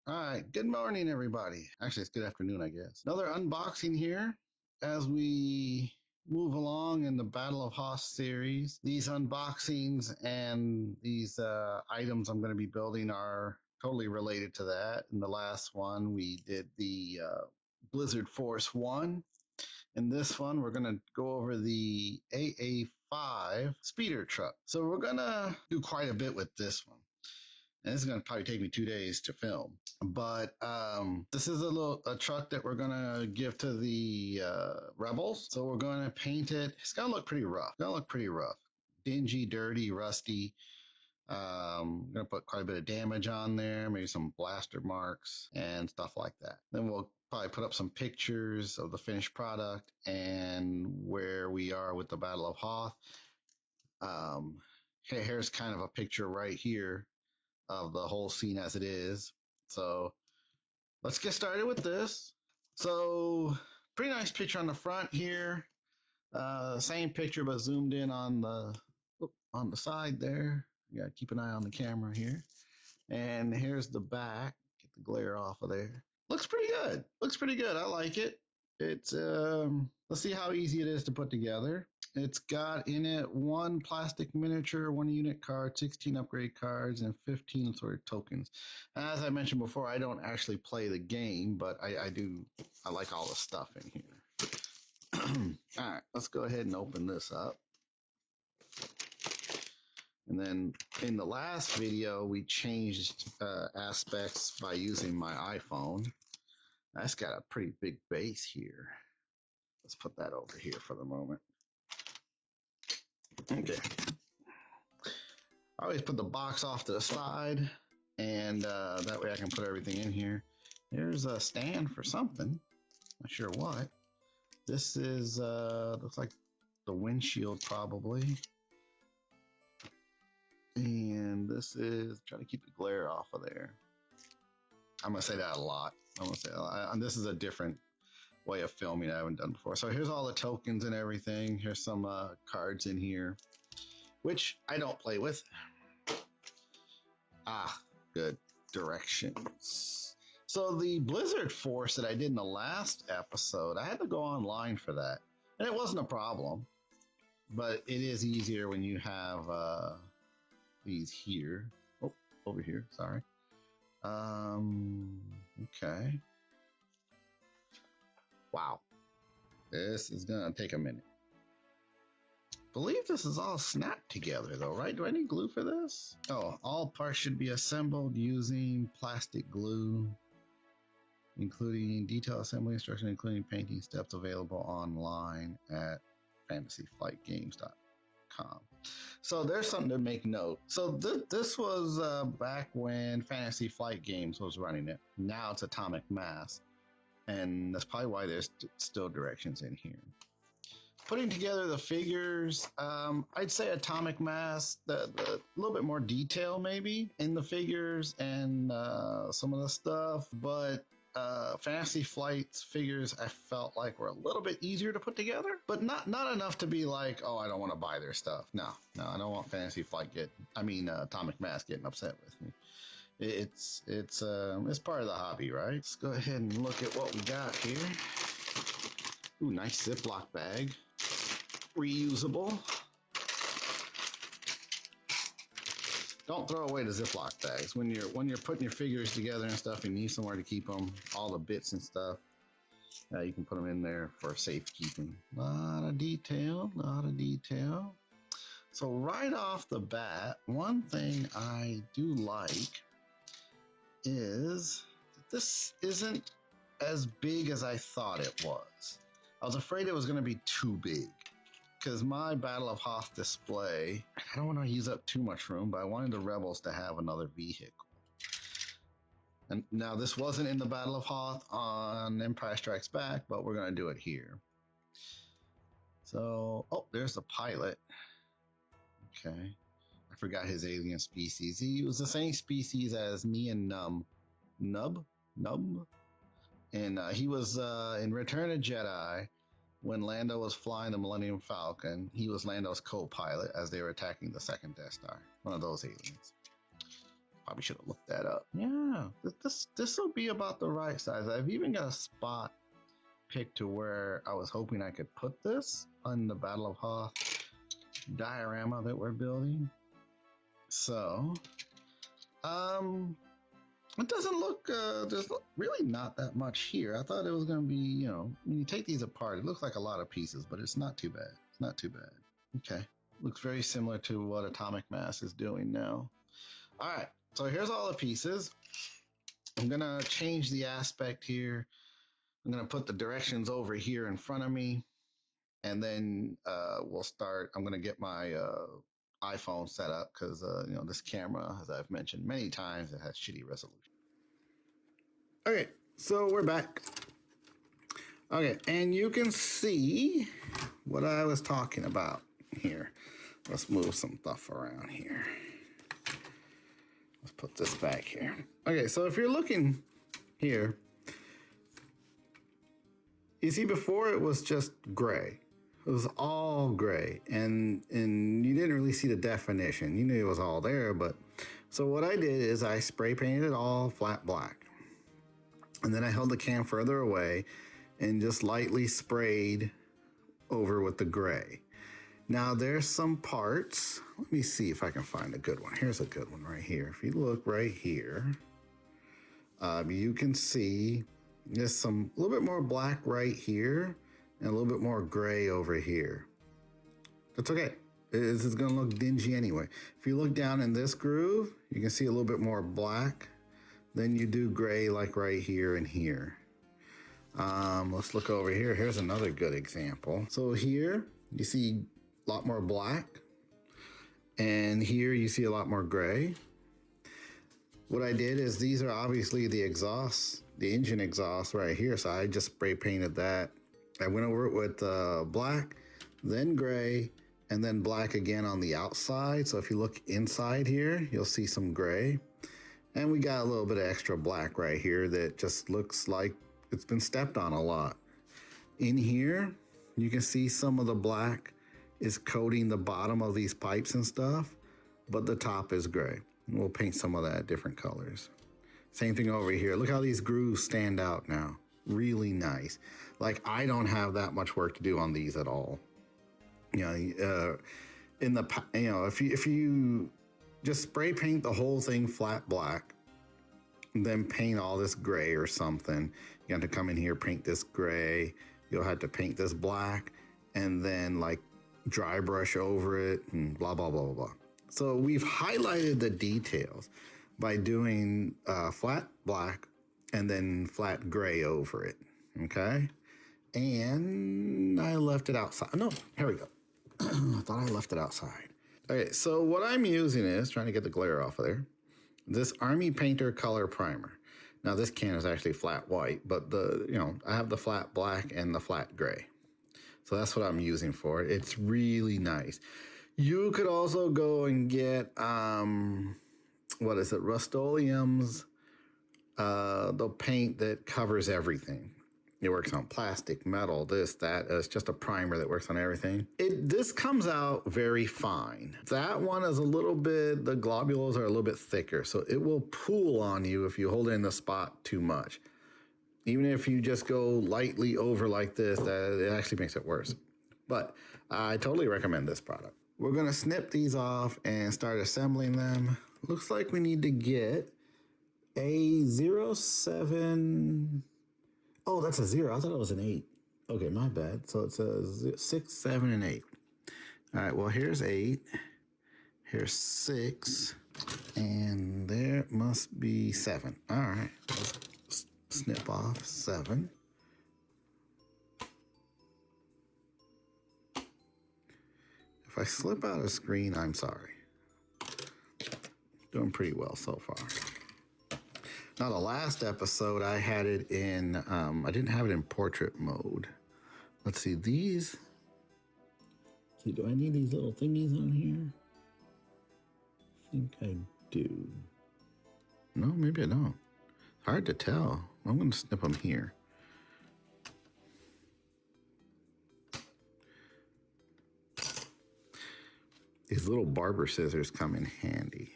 All right, good morning, everybody. Actually, it's good afternoon, I guess. Another unboxing here as we move along in the Battle of Hoth series. These unboxings and these items I'm going to be building are totally related to that. In the last one, we did the Blizzard Force 1. In this one, we're going to go over the A-A5 speeder truck. So we're going to do quite a bit with this one. And this is going to probably take me 2 days to film. But this is a truck that we're gonna give to the rebels. So we're gonna paint it. It's gonna look pretty rough. Dingy, dirty, rusty. Gonna put quite a bit of damage on there, maybe some blaster marks and stuff like that. Then we'll probably put up some pictures of the finished product and where we are with the Battle of Hoth. Here's kind of a picture right here of the whole scene as it is. So let's get started with this. So pretty nice picture on the front here. Same picture but zoomed in on the side there. You gotta keep an eye on the camera here. And here's the back. Get the glare off of there. Looks pretty good. I like it. It's let's see how easy it is to put together. It's got in it one plastic miniature, one unit card, 16 upgrade cards, and 15 sort of tokens. As I mentioned before, I don't actually play the game, but I like all the stuff in here. All right, let's go ahead and open this up. And then in the last video, we changed aspects by using my iPhone. That's got a pretty big base here. Let's put that over here for the moment. Okay. I always put the box off to the side, and that way I can put everything in here. There's a stand for something. Not sure what. This is, looks like the windshield probably. And this is, try to keep the glare off of there. I'm going to say that a lot. And this is a different way of filming I haven't done before. So here's all the tokens and everything. Here's some cards in here, which I don't play with. Good directions. So the Blizzard Force that I did in the last episode, I had to go online for that. And it wasn't a problem, but it is easier when you have these here. Oh, over here, sorry. Okay. Wow. This is gonna take a minute. Believe this is all snapped together though, right? Do I need glue for this? Oh, all parts should be assembled using plastic glue, including detailed assembly instructions, including painting steps available online at fantasyflightgames.com. So there's something to make note. So this was back when Fantasy Flight Games was running it. Now it's Atomic Mass. And that's probably why there's still directions in here. Putting together the figures, I'd say Atomic Mass, the little bit more detail maybe in the figures and some of the stuff, but Fantasy Flight's figures I felt like were a little bit easier to put together, but not enough to be like, oh, I don't want to buy their stuff. No, I don't want Fantasy Flight Atomic Mass getting upset with me. It's part of the hobby, right? Let's go ahead and look at what we got here. Ooh, nice Ziploc bag. Reusable. Don't throw away the Ziploc bags. When you're putting your figures together and stuff, you need somewhere to keep them, all the bits and stuff. You can put them in there for safekeeping. Lot of detail. So right off the bat, one thing I do like is that this isn't as big as I thought it was. I was afraid it was going to be too big because my Battle of Hoth display, I don't want to use up too much room, but I wanted the rebels to have another vehicle. And now this wasn't in the Battle of Hoth on Empire Strikes Back, but we're going to do it here. So, oh, there's the pilot. Okay. I forgot his alien species. He was the same species as me and Nub. And he was in Return of Jedi when Lando was flying the Millennium Falcon. He was Lando's co-pilot as they were attacking the second Death Star. One of those aliens. Probably should have looked that up. Yeah, this will be about the right size. I've even got a spot picked to where I was hoping I could put this on the Battle of Hoth diorama that we're building. So, it doesn't look, there's really not that much here. I thought it was going to be, you know, when you take these apart, it looks like a lot of pieces, but it's not too bad. It's not too bad. Okay. Looks very similar to what Atomic Mass is doing now. All right. So here's all the pieces. I'm going to change the aspect here. I'm going to put the directions over here in front of me. And then we'll start. I'm going to get my iPhone set up because, you know, this camera, as I've mentioned many times, it has shitty resolution. Okay, so we're back. Okay, and you can see what I was talking about here. Let's move some stuff around here. Let's put this back here. Okay, so if you're looking here, you see before it was just gray. It was all gray, and you didn't really see the definition. You knew it was all there, but so what I did is I spray painted it all flat black. And then I held the can further away and just lightly sprayed over with the gray. Now there's some parts. Let me see if I can find a good one. Here's a good one right here. If you look right here, you can see there's a little bit more black right here and a little bit more gray over here. That's okay. This is gonna look dingy anyway. If you look down in this groove, you can see a little bit more black. Then you do gray like right here and here. Let's look over here. Here's another good example. So here you see a lot more black, and here you see a lot more gray. What I did is these are obviously the exhaust, the engine exhaust right here. So I just spray painted that. I went over it with black, then gray, and then black again on the outside. So if you look inside here, you'll see some gray. And we got a little bit of extra black right here that just looks like it's been stepped on a lot. In here, you can see some of the black is coating the bottom of these pipes and stuff, but the top is gray. And we'll paint some of that different colors. Same thing over here. Look how these grooves stand out now. Really nice. Like, I don't have that much work to do on these at all. You know, if you just spray paint the whole thing flat black, then paint all this gray or something. You have to come in here, paint this gray. You'll have to paint this black and then like dry brush over it and blah, blah, blah, blah, blah. So we've highlighted the details by doing flat black and then flat gray over it, okay? And I left it outside. No, here we go. I thought I left it outside. Okay, so what I'm using is, trying to get the glare off of there, this Army Painter Color Primer. Now this can is actually flat white, but I have the flat black and the flat gray. So that's what I'm using for it. It's really nice. You could also go and get, what is it, Rust-Oleum's, the paint that covers everything. It works on plastic, metal, this, that. It's just a primer that works on everything. This comes out very fine. That one is a little bit, the globules are a little bit thicker, so it will pool on you if you hold it in the spot too much. Even if you just go lightly over like this, it actually makes it worse. But I totally recommend this product. We're gonna snip these off and start assembling them. Looks like we need to get a 07. Oh, that's a 0. I thought it was an 8. Okay, my bad. So it's a 6, 7, and 8. All right, well, here's 8. Here's 6. And there must be 7. All right, let's snip off 7. If I slip out of screen, I'm sorry. Doing pretty well so far. Now, the last episode, I had it in, I didn't have it in portrait mode. Let's see, these. See, do I need these little thingies on here? I think I do. No, maybe I don't. Hard to tell. I'm going to snip them here. These little barber scissors come in handy.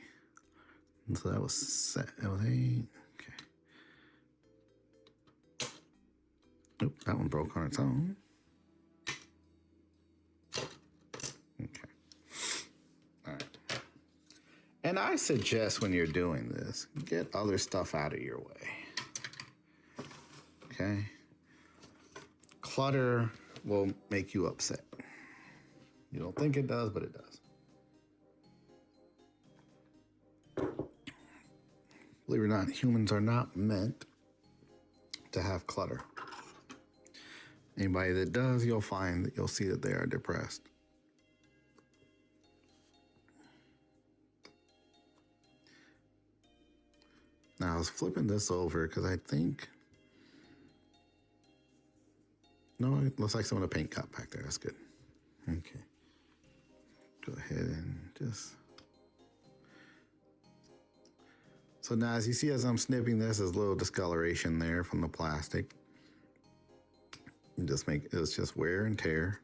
So that was set. That was 8. Okay. Oop, that one broke on its own. Okay. All right. And I suggest when you're doing this, get other stuff out of your way. Okay? Clutter will make you upset. You don't think it does, but it does. Believe it or not, humans are not meant to have clutter. Anybody that does, you'll see that they are depressed. Now I was flipping this over because I think, no, it looks like some of the paint got back there. That's good. Okay. Go ahead and just. So now as you see, as I'm snipping this, there's a little discoloration there from the plastic. It's just wear and tear.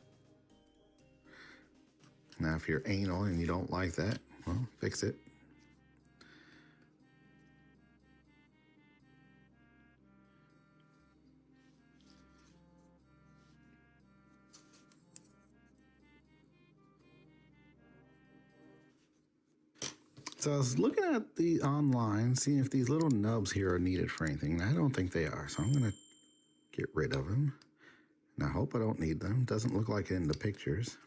Now if you're anal and you don't like that, well, fix it. So I was looking at the online, seeing if these little nubs here are needed for anything. I don't think they are, so I'm gonna get rid of them. And I hope I don't need them. Doesn't look like it in the pictures.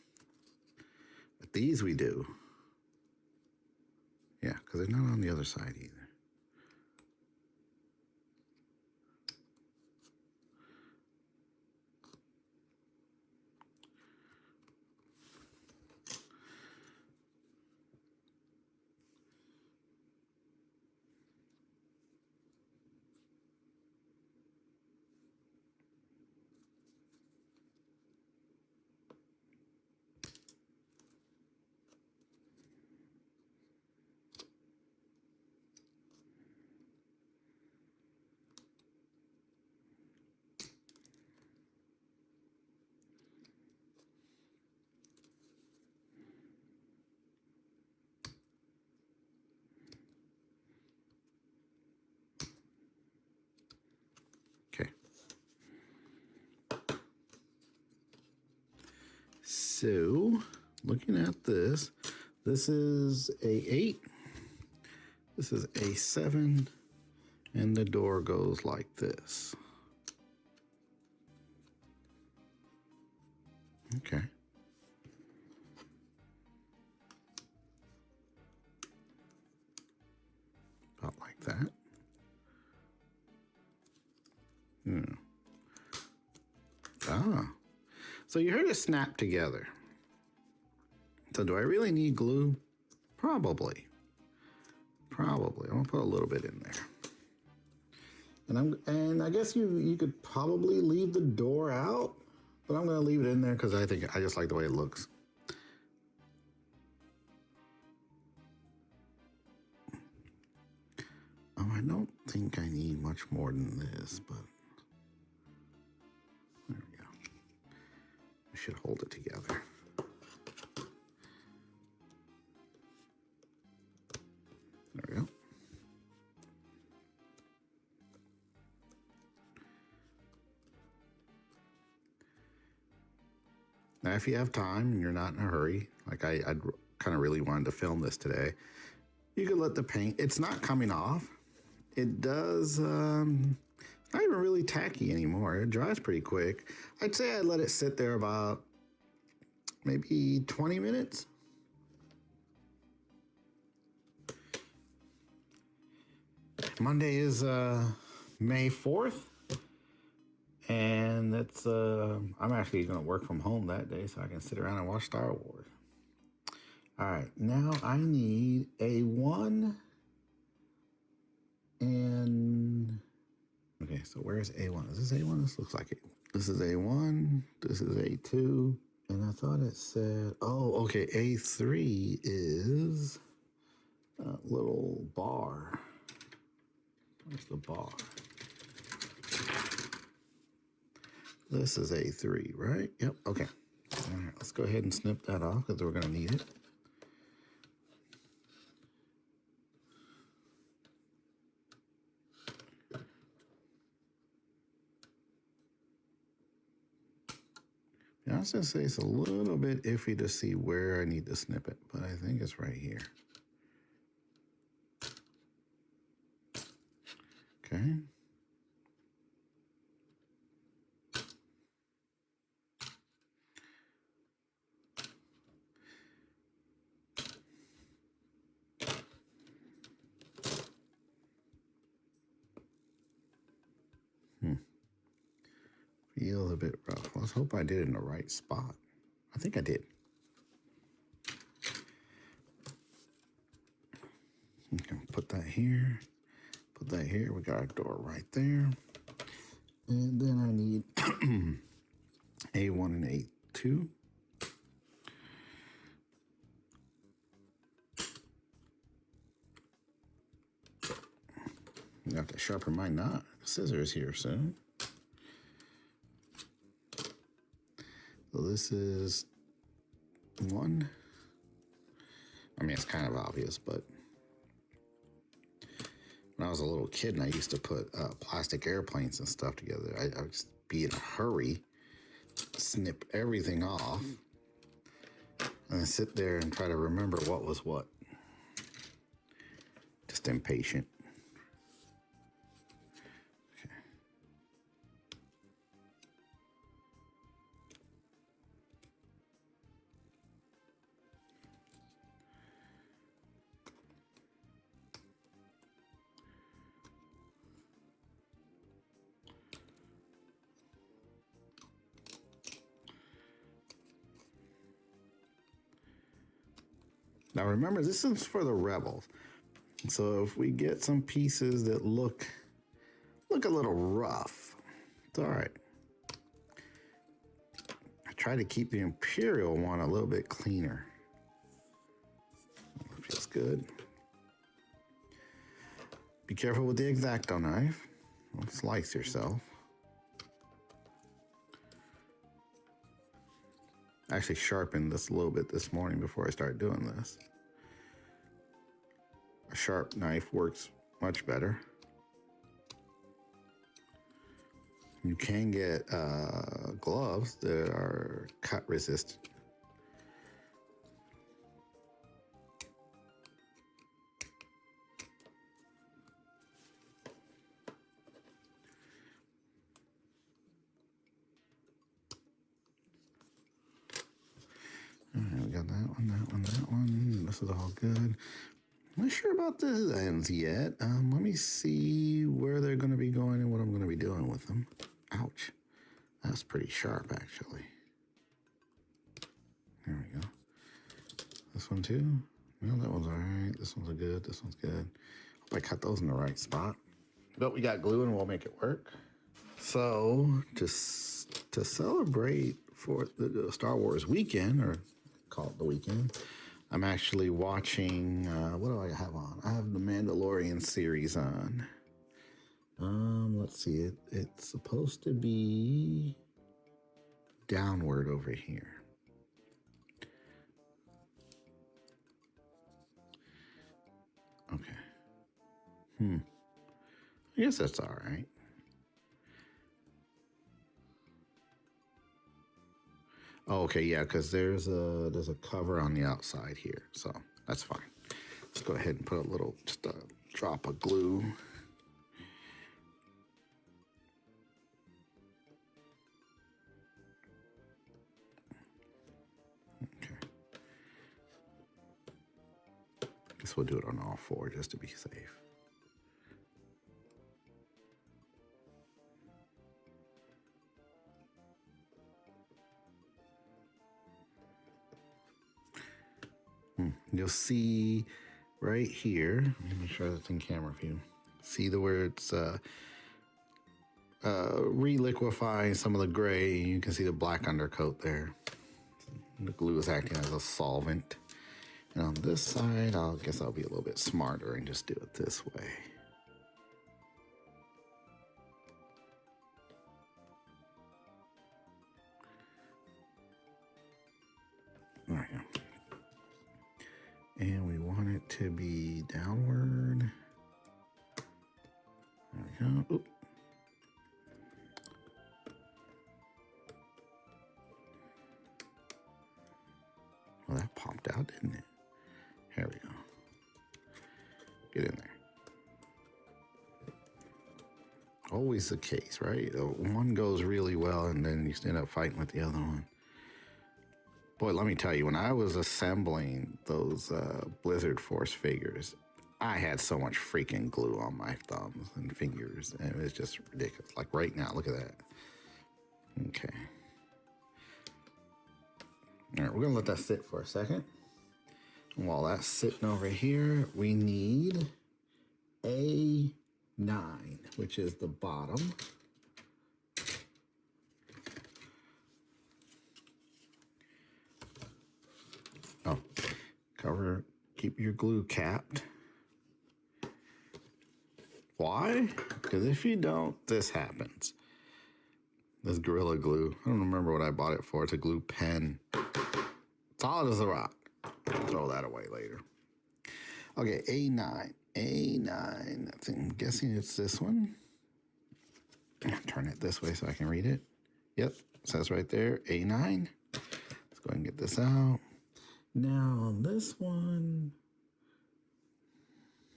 But these we do. Yeah, because they're not on the other side either. Okay. So, looking at this, this is A8, this is A7, and the door goes like this. Okay. About like that. Ah. So you heard it snap together. So do I really need glue? Probably. I'm gonna put a little bit in there. And I guess you could probably leave the door out, but I'm gonna leave it in there because I just like the way it looks. Oh, I don't think I need much more than this, but there we go. I should hold it together. There we go. Now, if you have time and you're not in a hurry, like I kind of really wanted to film this today, you could let the paint, it's not coming off. It does, it's not even really tacky anymore. It dries pretty quick. I'd say I'd let it sit there about maybe 20 minutes. Monday is May 4th. And that's, I'm actually going to work from home that day so I can sit around and watch Star Wars. All right, now I need A1 and, okay, so where's A1? Is this A1? This looks like it. This is A1, this is A2, and I thought it said, oh, okay, A3 is a little bar. Where's the bar? This is A3, right? Yep, okay. All right, let's go ahead and snip that off because we're going to need it. I was going to say it's a little bit iffy to see where I need to snip it, but I think it's right here. Okay. Feels a bit rough. Let's hope I did it in the right spot. I think I did. Okay, put that here. Put that here. We got our door right there. And then I need A1 and A2. I have to sharpen my scissors here soon. So this is 1. I mean, it's kind of obvious, but when I was a little kid and I used to put plastic airplanes and stuff together, I would just be in a hurry, snip everything off, and then sit there and try to remember what was what. Just impatient. Now remember, this is for the rebels. So if we get some pieces that look a little rough, it's all right. I try to keep the Imperial one a little bit cleaner. Feels good. Be careful with the X-Acto knife. Don't slice yourself. I actually sharpened this a little bit this morning before I started doing this. A sharp knife works much better. You can get gloves that are cut resistant. All right, we got that one, that one, that one. This is all good. I'm not sure about the ends yet. Let me see where they're going to be going and what I'm going to be doing with them. Ouch. That's pretty sharp, actually. There we go. This one, too. No, that one's all right. This one's good. This one's good. Hope I cut those in the right spot. But we got glue and we'll make it work. So, just to celebrate for the Star Wars weekend, or call it the weekend, I'm actually watching, what do I have on? I have the Mandalorian series on. Let's see, it's supposed to be downward over here. Okay. I guess that's all right. Oh, okay, yeah, because there's a cover on the outside here, so that's fine. Let's go ahead and put just a drop of glue. Okay. Guess we'll do it on all 4 just to be safe. You'll see right here, let me make sure that's in camera view. See where it's reliquefying some of the gray. You can see the black undercoat there. The glue is acting as a solvent. And on this side, I guess I'll be a little bit smarter and just do it this way. There we go. And we want it to be downward. There we go. Oop. out, didn't it? Here we go. Get in there. Always the case, right? One goes really well, and then you end up fighting with the other one. Boy, let me tell you, when I was assembling those Blizzard Force figures, I had so much freaking glue on my thumbs and fingers, and it was just ridiculous. Like right now, look at that. Okay. All right, we're gonna let that sit for a second. And while that's sitting over here, we need A9, which is the bottom. Oh, cover, keep your glue capped. Why? Because if you don't, this happens. This Gorilla Glue, I don't remember what I bought it for. It's a glue pen. Solid as a rock. I'll throw that away later. Okay, A9. A9. I'm guessing it's this one. Turn it this way so I can read it. Yep, it says right there, A9. Let's go ahead and get this out. Now on this one,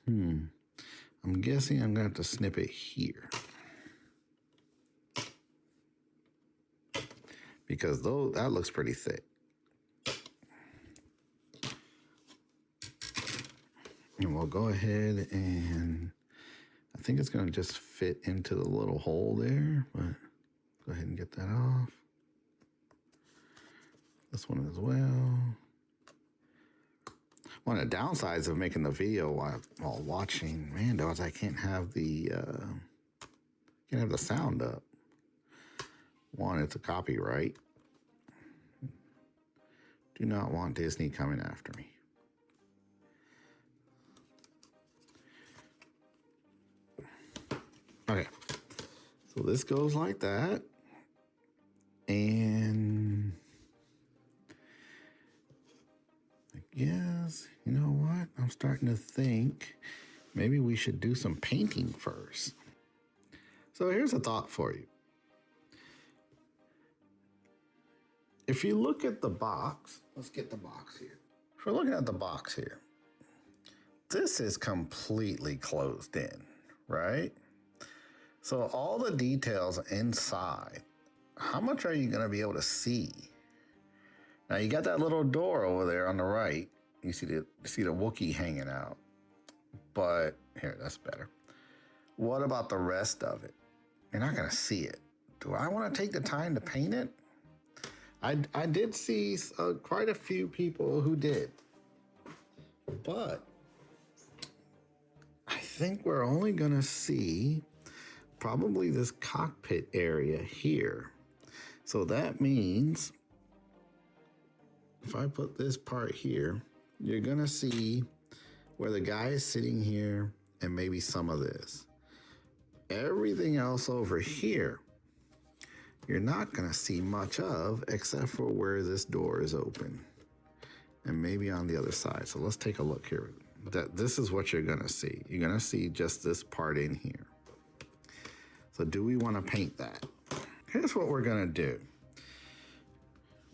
I'm guessing I'm gonna have to snip it here. Because that looks pretty thick. And we'll go ahead and I think it's gonna just fit into the little hole there, but go ahead and get that off. This one as well. One of the downsides of making the video while watching Mando is I can't have the sound up. One, it's a copyright. Do not want Disney coming after me. Okay, so this goes like that. And I guess, you know what? I'm starting to think maybe we should do some painting first. So here's a thought for you. If you look at the box, let's get the box here. If we're looking at the box here, this is completely closed in, right? So all the details inside, how much are you gonna be able to see? Now you got that little door over there on the right. You see the Wookiee hanging out. But here, that's better. What about the rest of it? You're not gonna see it. Do I wanna take the time to paint it? I did see quite a few people who did, but I think we're only gonna see probably this cockpit area here. So that means if I put this part here, you're gonna see where the guy is sitting here and maybe some of this. Everything else over here, you're not gonna see much of except for where this door is open and maybe on the other side. So let's take a look here. This is what you're gonna see. You're gonna see just this part in here. So do we wanna paint that? Here's what we're gonna do.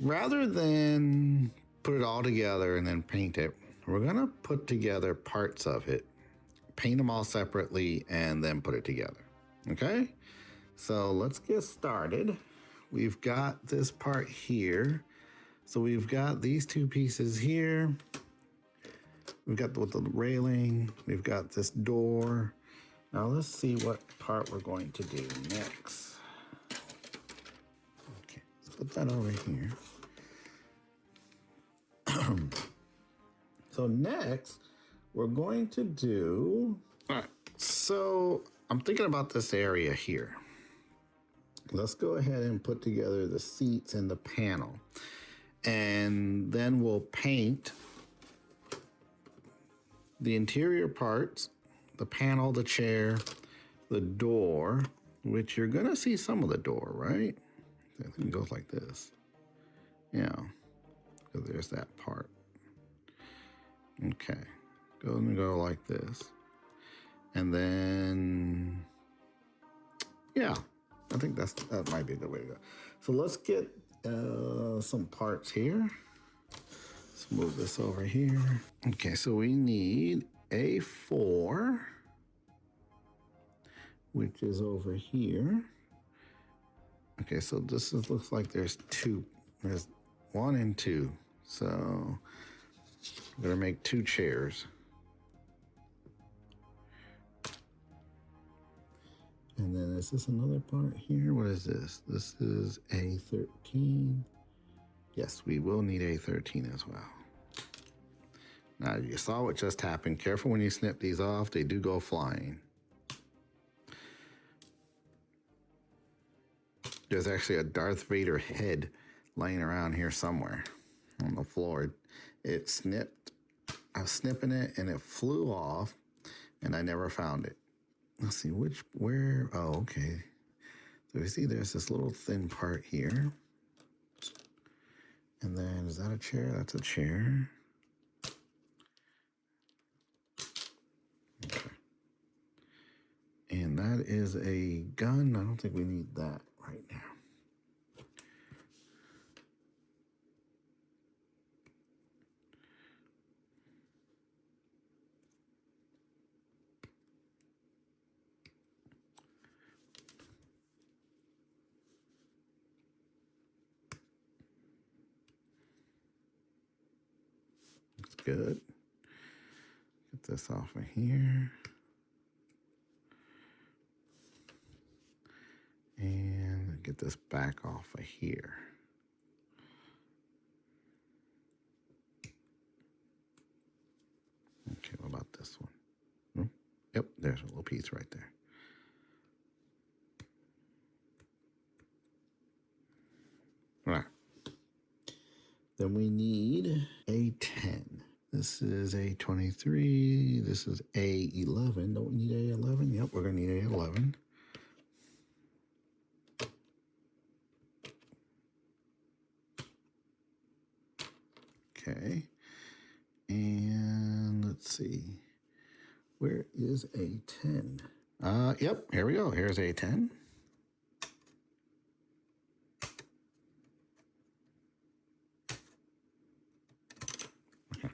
Rather than put it all together and then paint it, we're gonna put together parts of it, paint them all separately, and then put it together, okay? So let's get started. We've got this part here. So we've got these two pieces here. We've got with the railing. We've got this door. Now let's see what part we're going to do next. Okay, let's put that over here. So next, we're going to do, all right, so I'm thinking about this area here. Let's go ahead and put together the seats and the panel. And then we'll paint the interior parts, the panel, the chair, the door, which you're gonna see some of the door, right? I think it goes like this. Yeah, because there's that part. Okay, go like this. And then, yeah, I think that might be the way to go. So let's get some parts here. Let's move this over here. Okay, so we need A4, which is over here. Okay, so this looks like there's two. There's 1 and 2. So I'm gonna make 2 chairs. And then is this another part here? What is this? This is A13. Yes, we will need A13 as well. Now, you saw what just happened. Careful when you snip these off. They do go flying. There's actually a Darth Vader head laying around here somewhere on the floor. It snipped. I was snipping it and it flew off and I never found it. Let's see where, oh, okay. So you see there's this little thin part here. And then, is that a chair? That's a chair. Okay. And that is a gun. I don't think we need that right now. That's good. Get this off of here. And get this back off of here. Okay, what about this one? Hmm? Yep, there's a little piece right there. All right. Then we need A10. This is A23. This is A11. Don't we need A11? Yep, we're going to need A11. Okay. And let's see. Where is A10? Yep, here we go. Here's A10. Okay.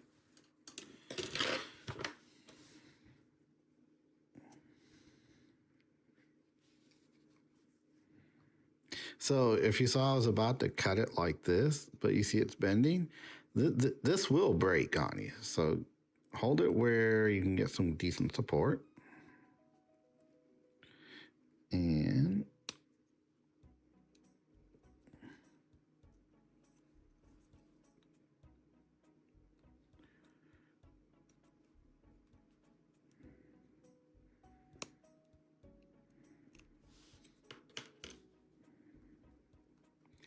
So if you saw I was about to cut it like this, but you see it's bending, this will break on you. So hold it where you can get some decent support. And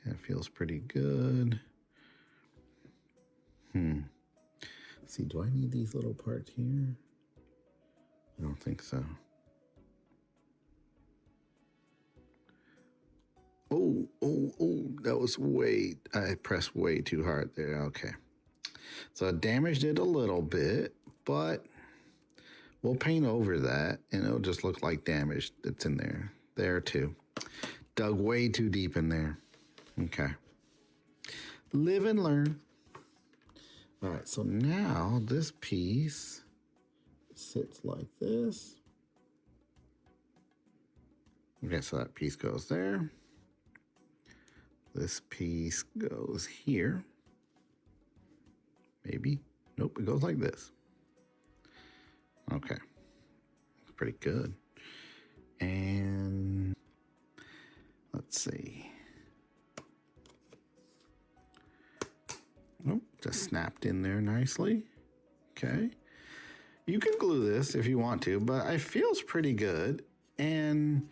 that feels pretty good. Let's see, do I need these little parts here? I don't think so. Oh, that was I pressed way too hard there. Okay. So I damaged it a little bit, but we'll paint over that and it'll just look like damage that's in there. There too. Dug way too deep in there. Okay. Live and learn. All right, so now this piece sits like this. Okay, so that piece goes there. This piece goes here. Maybe. Nope, it goes like this. Okay. That's pretty good. And let's see. Nope, just snapped in there nicely. Okay. You can glue this if you want to, but it feels pretty good. And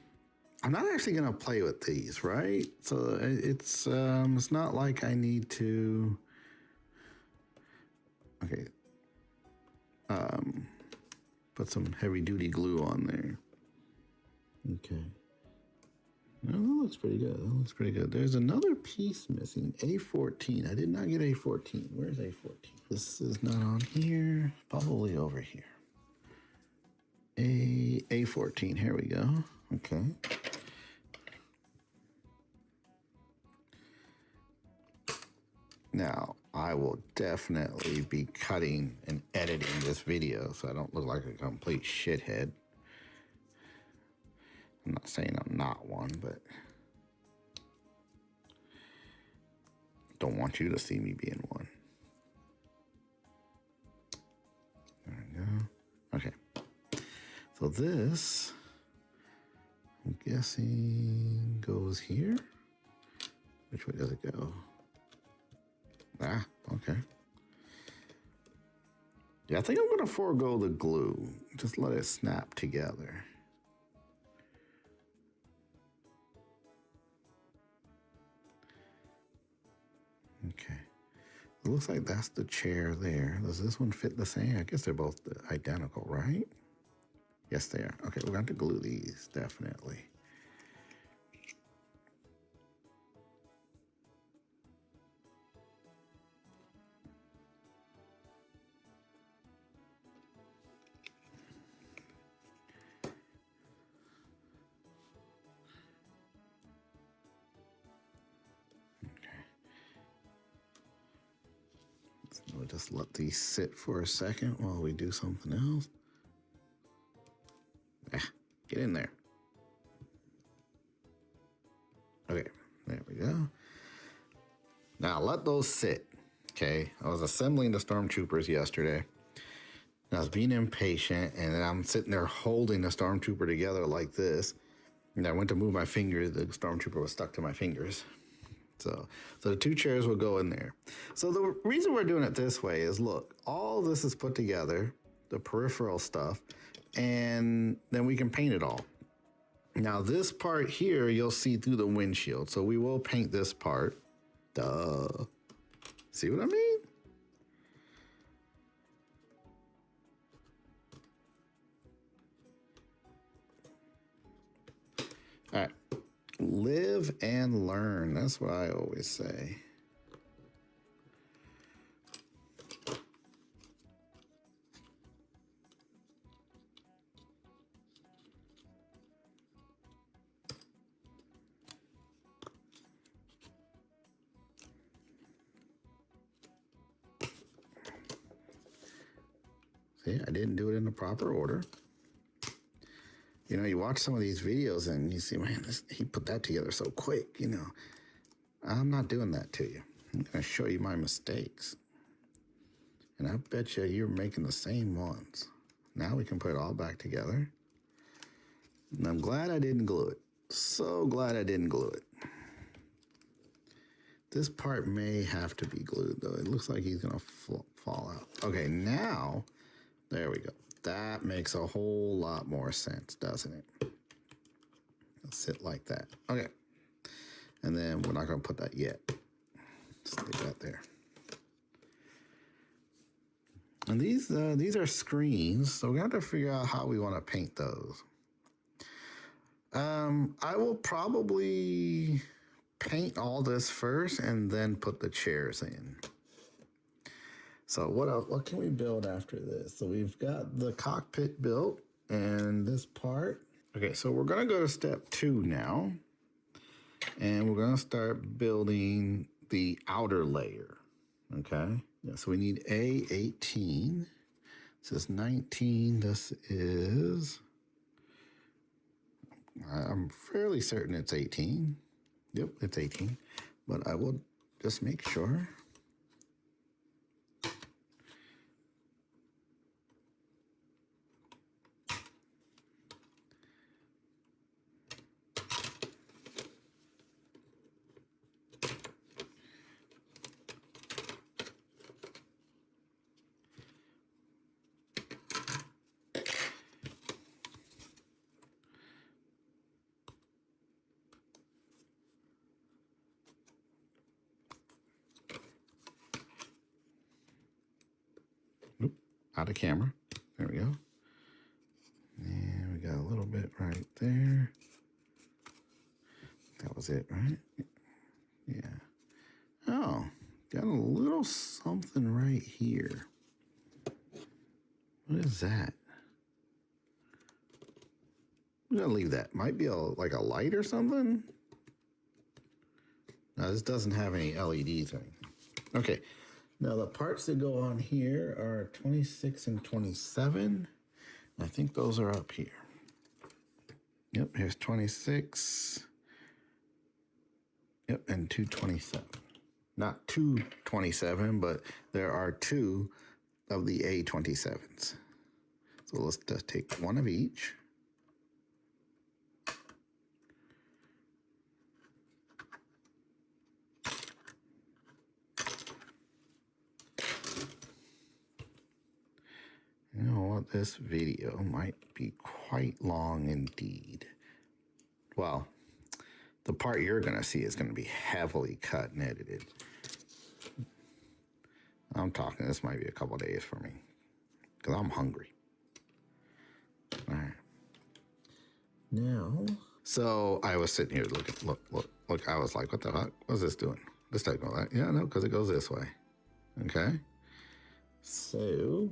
I'm not actually going to play with these, right? So it's not like I need to, okay, put some heavy duty glue on there. Okay. No, that looks pretty good. That looks pretty good. There's another piece missing, A14. I did not get A14. Where's A14? This is not on here. Probably over here. A14. Here we go. Okay. Now, I will definitely be cutting and editing this video so I don't look like a complete shithead. I'm not saying I'm not one, but don't want you to see me being one. There we go. Okay. So this, I'm guessing, goes here. Which way does it go? Ah, okay. Yeah, I think I'm gonna forego the glue. Just let it snap together. Okay. It looks like that's the chair there. Does this one fit the same? I guess they're both identical, right? Yes, they are. Okay, we're going to have to glue these, definitely. We'll just let these sit for a second while we do something else. Ah, get in there. Okay, there we go. Now let those sit, okay? I was assembling the stormtroopers yesterday. And I was being impatient, and then I'm sitting there holding the stormtrooper together like this. And I went to move my fingers, the stormtrooper was stuck to my fingers. So the two chairs will go in there. So the reason we're doing it this way is, look, all this is put together, the peripheral stuff, and then we can paint it all. Now this part here, you'll see through the windshield. So we will paint this part. Duh. See what I mean? All right. Live and learn. That's what I always say. See, I didn't do it in the proper order. You know, you watch some of these videos and you see, man, he put that together so quick, you know. I'm not doing that to you. I'm going to show you my mistakes. And I bet you you're making the same ones. Now we can put it all back together. And I'm glad I didn't glue it. So glad I didn't glue it. This part may have to be glued, though. It looks like he's going to fall out. Okay, now, there we go. That makes a whole lot more sense, doesn't it? Let's sit like that. Okay. And then we're not going to put that yet. Just leave that there. And these are screens, so we're going to have to figure out how we want to paint those. I will probably paint all this first and then put the chairs in. So what can we build after this? So we've got the cockpit built and this part. Okay, so we're gonna go to step 2 now. And we're gonna start building the outer layer, okay? Yeah, so we need A18. This is 19, this is, I'm fairly certain it's 18. Yep, it's 18, but I will just make sure. Out of camera. There we go. And we got a little bit right there. That was it, right? Yeah. Oh, got a little something right here. What is that? I'm gonna leave that. Might be like a light or something. No, this doesn't have any LEDs or anything. Okay. Now the parts that go on here are 26 and 27. I think those are up here. Yep, here's 26. Yep, and 227. Not 227, but there are two of the A27s. So let's just take one of each. You know what? This video might be quite long indeed. Well, the part you're going to see is going to be heavily cut and edited. I'm talking, this might be a couple days for me because I'm hungry. All right. Now, so I was sitting here looking, look, I was like, what the fuck? What's this doing? This type of that. Yeah, no, because it goes this way. Okay. So,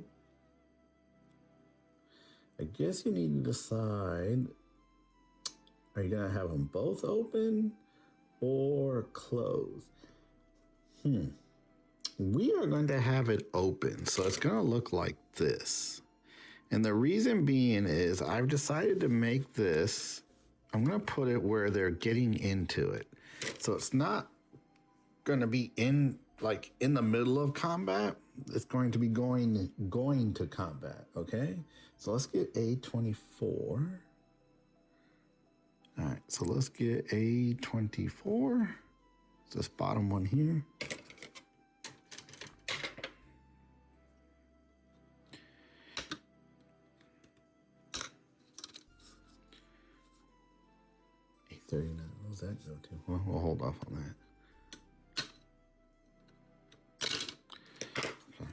I guess you need to decide, are you going to have them both open or closed? We are going to have it open, so it's going to look like this. And the reason being is I've decided to make this, I'm going to put it where they're getting into it. So it's not going to be in the middle of combat. It's going to be going to combat, okay? So let's get A24. All right, so let's get A24. It's this bottom one here. A39, what does that go to? Well, we'll hold off on that. Okay.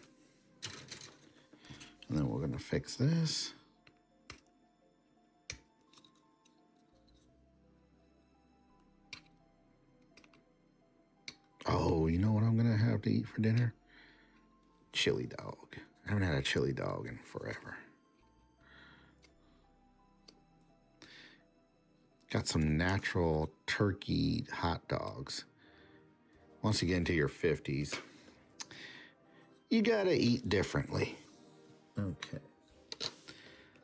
And then we're gonna fix this. Oh, you know what I'm gonna have to eat for dinner? Chili dog. I haven't had a chili dog in forever. Got some natural turkey hot dogs. Once you get into your 50s, you gotta eat differently. Okay.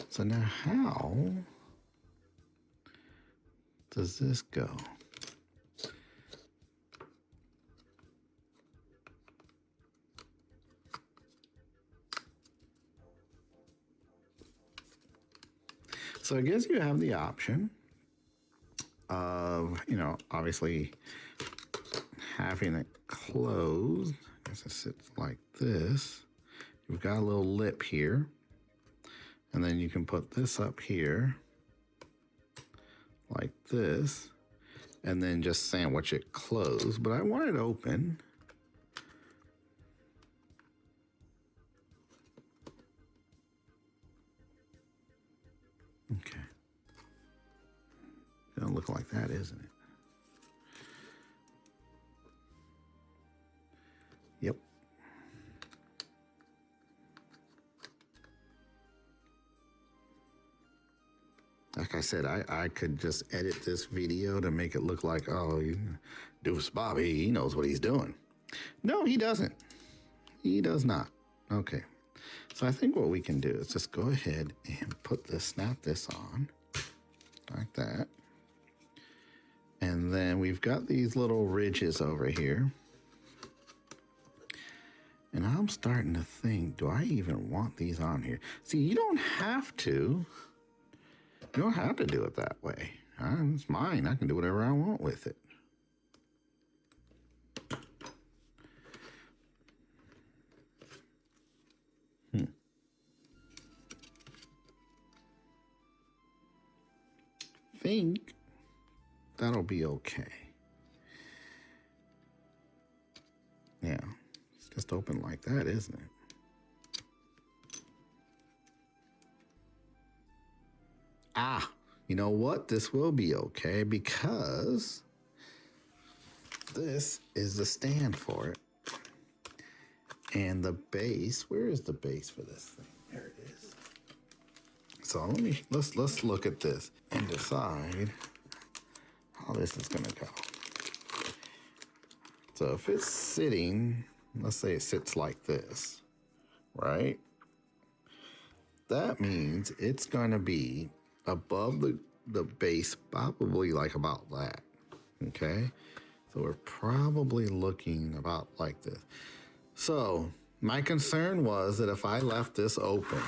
So now how does this go? So I guess you have the option of, obviously having it closed. I guess it sits like this. You've got a little lip here. And then you can put this up here like this. And then just sandwich it closed. But I want it open. Okay. Gonna look like that, isn't it? Yep. Like I said, I could just edit this video to make it look like, oh, Doofus Bob, he knows what he's doing. No, he doesn't. He does not. Okay. So I think what we can do is just go ahead and snap this on like that. And then we've got these little ridges over here. And I'm starting to think, do I even want these on here? See, you don't have to. You don't have to do it that way. It's mine. I can do whatever I want with it. Think that'll be okay. Yeah, it's just open like that, isn't it? Ah, you know what? This will be okay because this is the stand for it. And the base, where is the base for this thing? There it is. So let's look at this and decide how this is gonna go. So if it's sitting let's say it sits like this, right? That means it's going to be above the base, probably like about that, okay? So we're probably looking about like this. So my concern was that if I left this open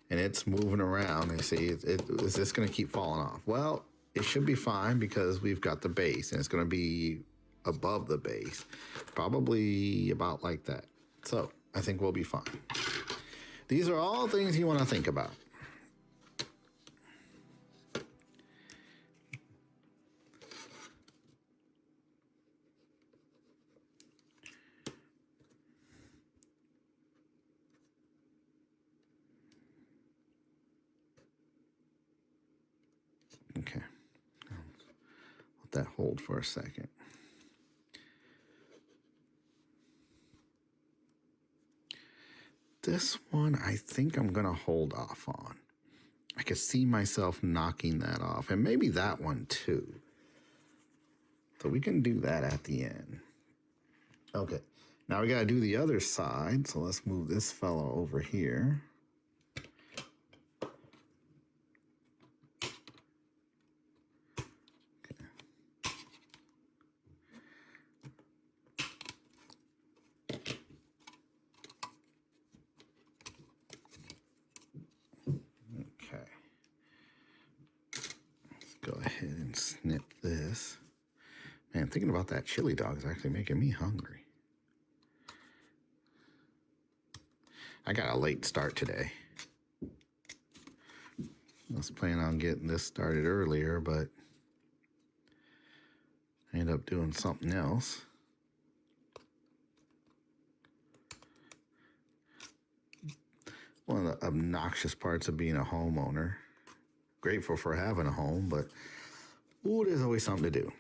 and it's moving around, and see, is this going to keep falling off? Well, it should be fine because we've got the base and it's going to be above the base, probably about like that. So I think we'll be fine. These are all things you want to think about. Okay, let that hold for a second. This one, I think I'm gonna hold off on. I could see myself knocking that off, and maybe that one too. So we can do that at the end. Okay, now we gotta do the other side, so let's move this fellow over here. Go ahead and snip this. Man, thinking about that chili dog is actually making me hungry. I got a late start today. I was planning on getting this started earlier, but I ended up doing something else. One of the obnoxious parts of being a homeowner. Grateful for having a home, but ooh, there's always something to do.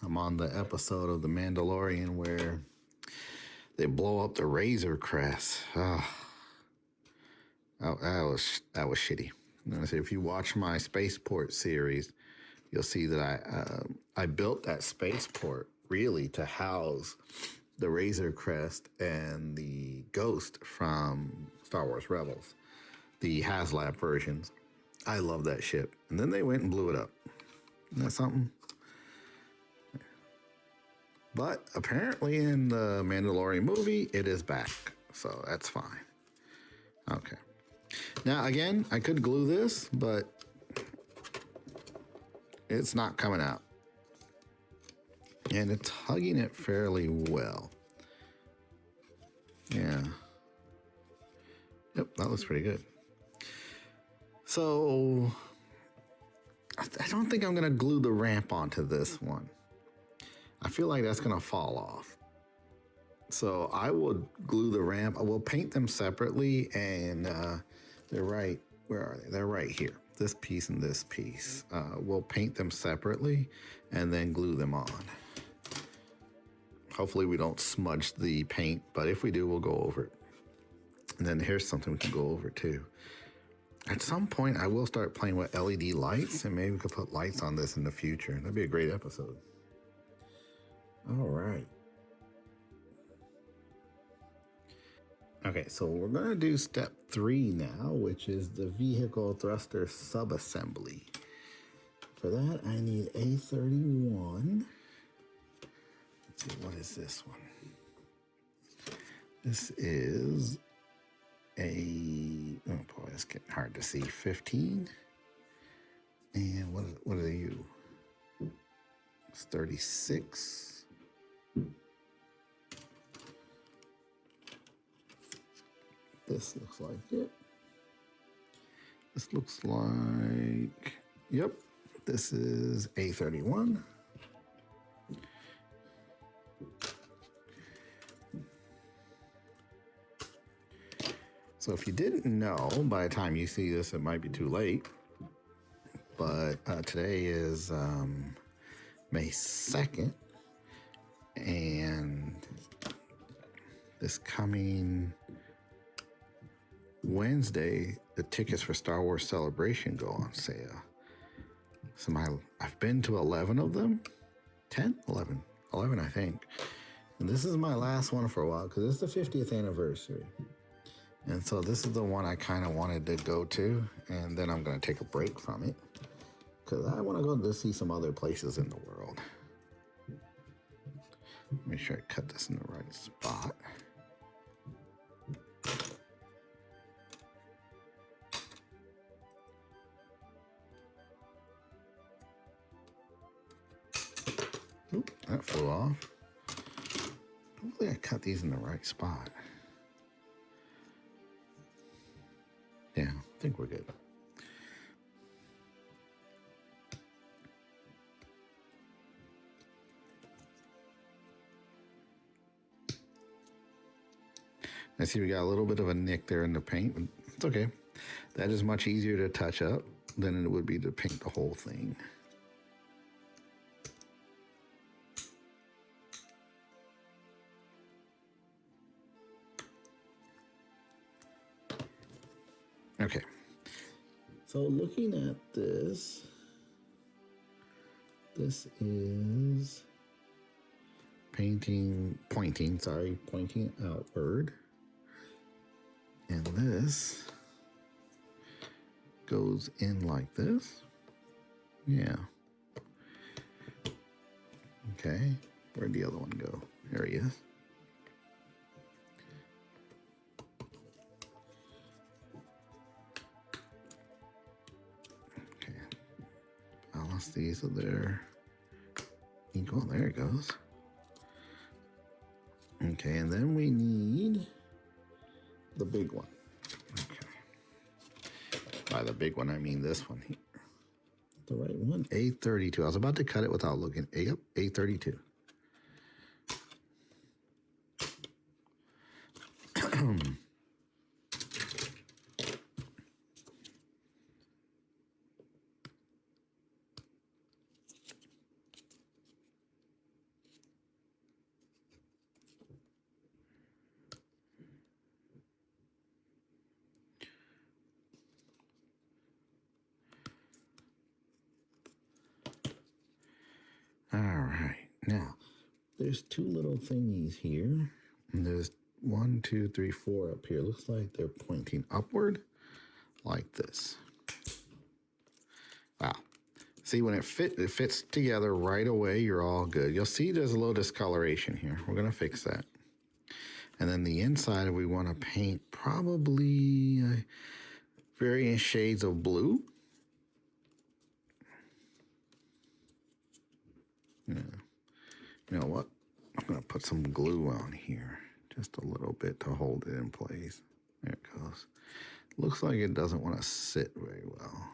I'm on the episode of The Mandalorian where they blow up the Razor Crest. Oh, that was shitty. If you watch my spaceport series, you'll see that I built that spaceport really to house the Razor Crest and the Ghost from Star Wars Rebels, the HasLab versions. I love that ship. And then they went and blew it up. Isn't that something? But apparently in the Mandalorian movie, it is back. So that's fine. Okay. Now, again, I could glue this, but it's not coming out. And it's hugging it fairly well. Yeah. Yep, that looks pretty good. So, I don't think I'm going to glue the ramp onto this one. I feel like that's going to fall off. So I will glue the ramp. I will paint them separately, and they're right. Where are they? They're right here. This piece and this piece. We'll paint them separately and then glue them on. Hopefully we don't smudge the paint, but if we do, we'll go over it. And then here's something we can go over too. At some point, I will start playing with LED lights, and maybe we could put lights on this in the future. That'd be a great episode. All right. Okay, so we're going to do step 3 now, which is the vehicle thruster subassembly. For that, I need A31. Let's see, what is this one? This is oh boy, it's getting hard to see. 15. And what are you? It's 36. This looks like it. This looks like, yep, this is A31. So if you didn't know, by the time you see this, it might be too late. But today is May 2nd. And this coming Wednesday, the tickets for Star Wars Celebration go on sale. So I've been to 11 of them. 10? 11. 11, I think. And this is my last one for a while because it's the 50th anniversary. And so this is the one I kind of wanted to go to. And then I'm going to take a break from it because I want to go to see some other places in the world. Make sure I cut this in the right spot. Oop, that flew off. Hopefully I cut these in the right spot. Yeah, I think we're good. I see we got a little bit of a nick there in the paint, but it's okay. That is much easier to touch up than it would be to paint the whole thing. Okay. So looking at this, this is pointing outward. And this goes in like this. Yeah. Okay. Where'd the other one go? There he is. Okay. Balance these so they're equal. There it goes. Okay, and then we need the big one. Okay. By the big one, I mean this one here. The right one? A32. I was about to cut it without looking. Yep, A32. All right, now there's two little thingies here, and there's 1, 2, 3, 4 up here. Looks like they're pointing upward like this. Wow. See, when it fits together right away, you're all good. You'll see there's a little discoloration here. We're going to fix that. And then the inside, we want to paint probably varying shades of blue. Yeah. You know what? I'm going to put some glue on here. Just a little bit to hold it in place. There it goes. Looks like it doesn't want to sit very well.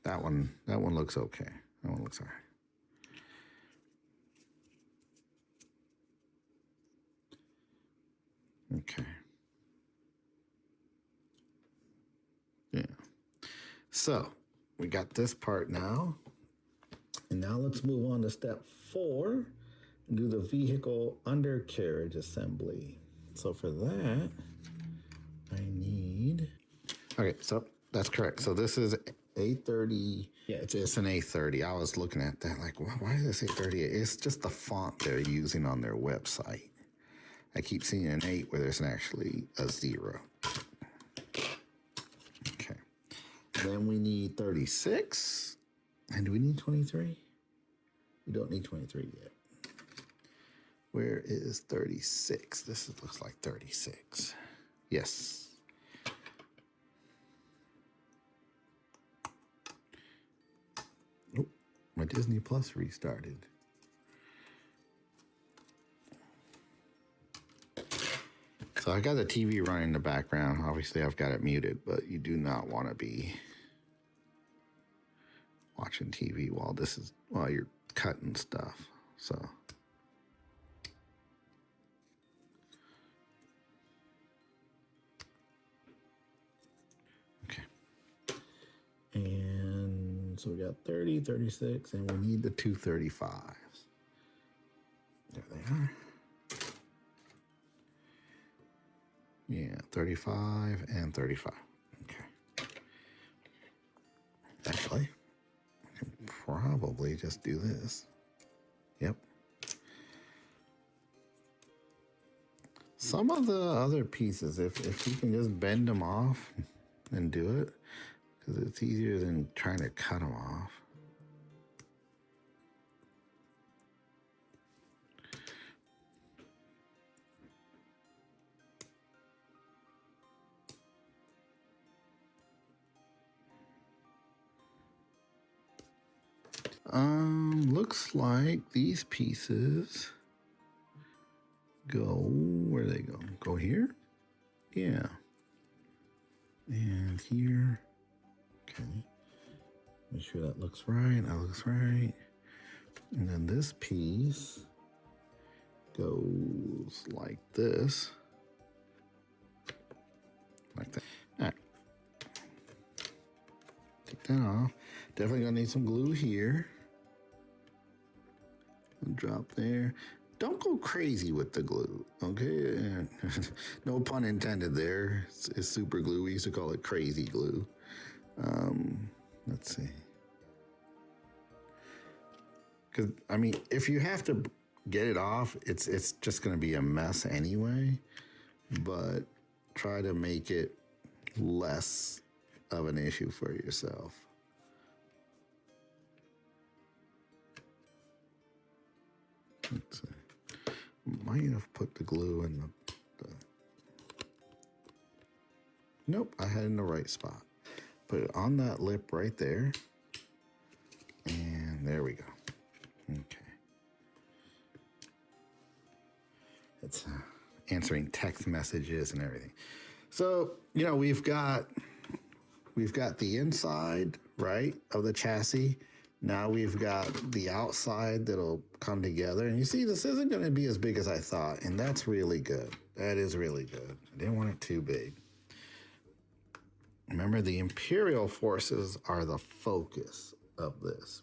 That one looks okay. That one looks all right. Okay. Yeah. So we got this part now. And now let's move on to step 4 and do the vehicle undercarriage assembly. So for that, I need... Okay, so that's correct. So this is A30. Yeah, it's an A30. I was looking at that like, why does it say 30? It's just the font they're using on their website. I keep seeing an 8 where there's actually a 0. Okay. Then we need 36. And do we need 23? We don't need 23 yet. Where is 36? This looks like 36. Yes. Oh, my Disney Plus restarted. So I got the TV running in the background. Obviously, I've got it muted, but you do not want to be watching TV while you're cutting stuff. So okay. And So we got 30, 36, and we need the 235s. There they are. Yeah, 35 and 35. Okay. Actually, I can probably just do this. Yep. Some of the other pieces, if you can just bend them off and do it, because it's easier than trying to cut them off. Looks like these pieces go, where they go? Go here? Yeah. And here. Okay. Make sure that looks right. That looks right. And then this piece goes like this. Like that. All right. Take that off. Definitely gonna need some glue here. Drop there. Don't go crazy with the glue, okay? No pun intended there. It's super glue. We used to call it crazy glue. Let's see. Because, I mean, if you have to get it off, it's just going to be a mess anyway. But try to make it less of an issue for yourself. Let's see. Might have put the glue in the... Nope, I had it in the right spot. Put it on that lip right there. And there we go. Okay. It's answering text messages and everything. So, you know, we've got the inside, right, of the chassis. Now we've got the outside that'll come together. And you see, this isn't going to be as big as I thought. And that's really good. That is really good. I didn't want it too big. Remember, the Imperial forces are the focus of this.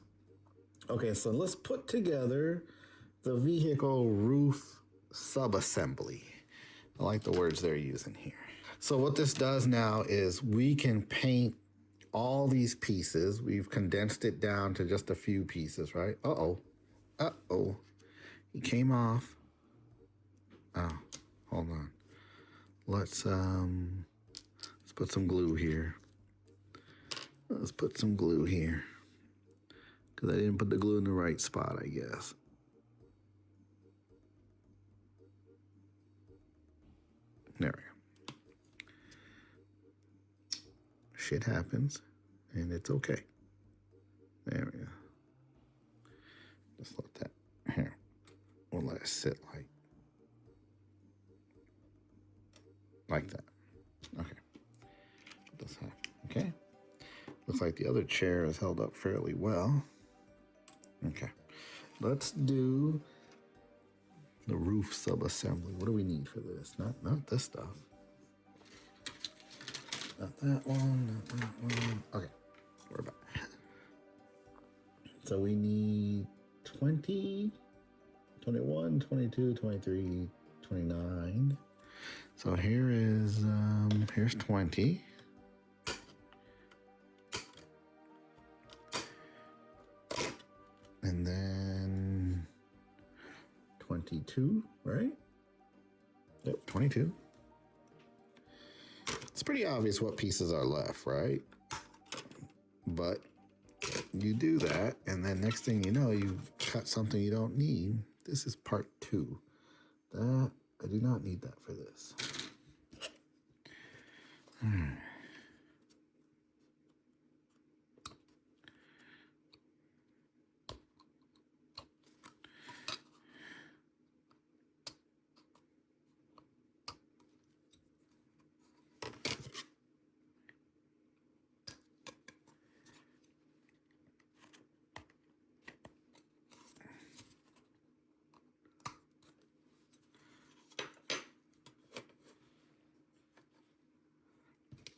Okay, so let's put together the vehicle roof subassembly. I like the words they're using here. So what this does now is we can paint all these pieces. We've condensed it down to just a few pieces, right? Uh-oh. Uh-oh. It came off. Oh, hold on. Let's put some glue here. Let's put some glue here. Because I didn't put the glue in the right spot, I guess. There we go. Shit happens, and it's okay. There we go. Just let that, here. We'll let it sit like that. Okay. Put this happen. Okay. Looks like the other chair is held up fairly well. Okay. Let's do the roof subassembly. What do we need for this? Not this stuff. Not that one, not that one. Okay. We're back. So we need 20, 21, 22, 23, 29. So here is, here's 20. And then 22, right? Yep, 22. It's pretty obvious what pieces are left, right? But you do that, and then next thing you know, you cut something you don't need. This is part 2. That, I do not need that for this.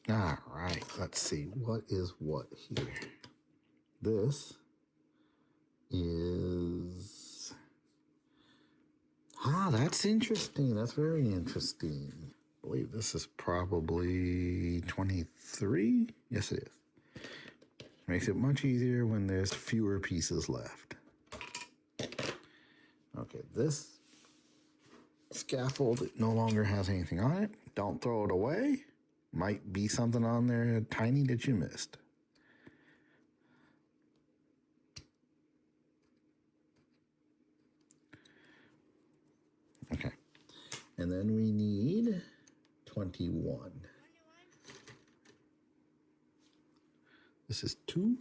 All right, let's see. What is what here? this is... that's interesting. That's very interesting. I believe this is probably 23. Yes, it is. Makes it much easier when there's fewer pieces left. Okay, this scaffold no longer has anything on it. Don't throw it away. Might be something on there tiny that you missed. Okay. And then we need 21. This is 2.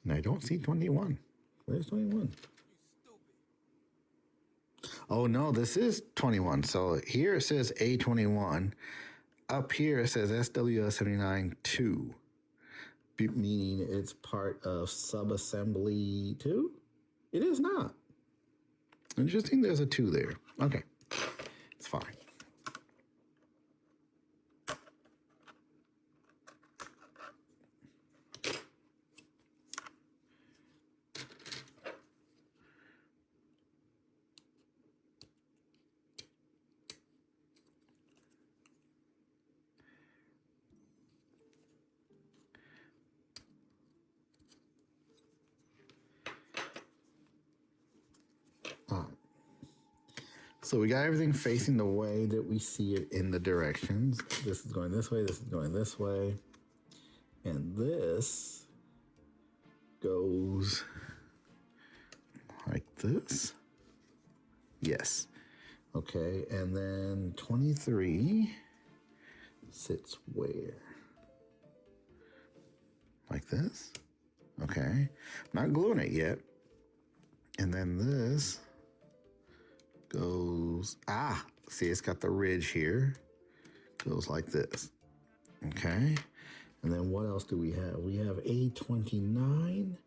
And I don't see 21. Where's 21? Oh, no, this is 21. So here it says A21. Up here it says SWS79-2, meaning it's part of subassembly 2? It is not. Interesting, there's a 2 there. Okay, it's fine. So we got everything facing the way that we see it in the directions. This is going this way, this is going this way. And this goes like this. Yes. Okay, and then 23 sits where? Like this. Okay. Not gluing it yet. And then this goes, see, it's got the ridge here. Goes like this. Okay. And then what else do we have? We have A29,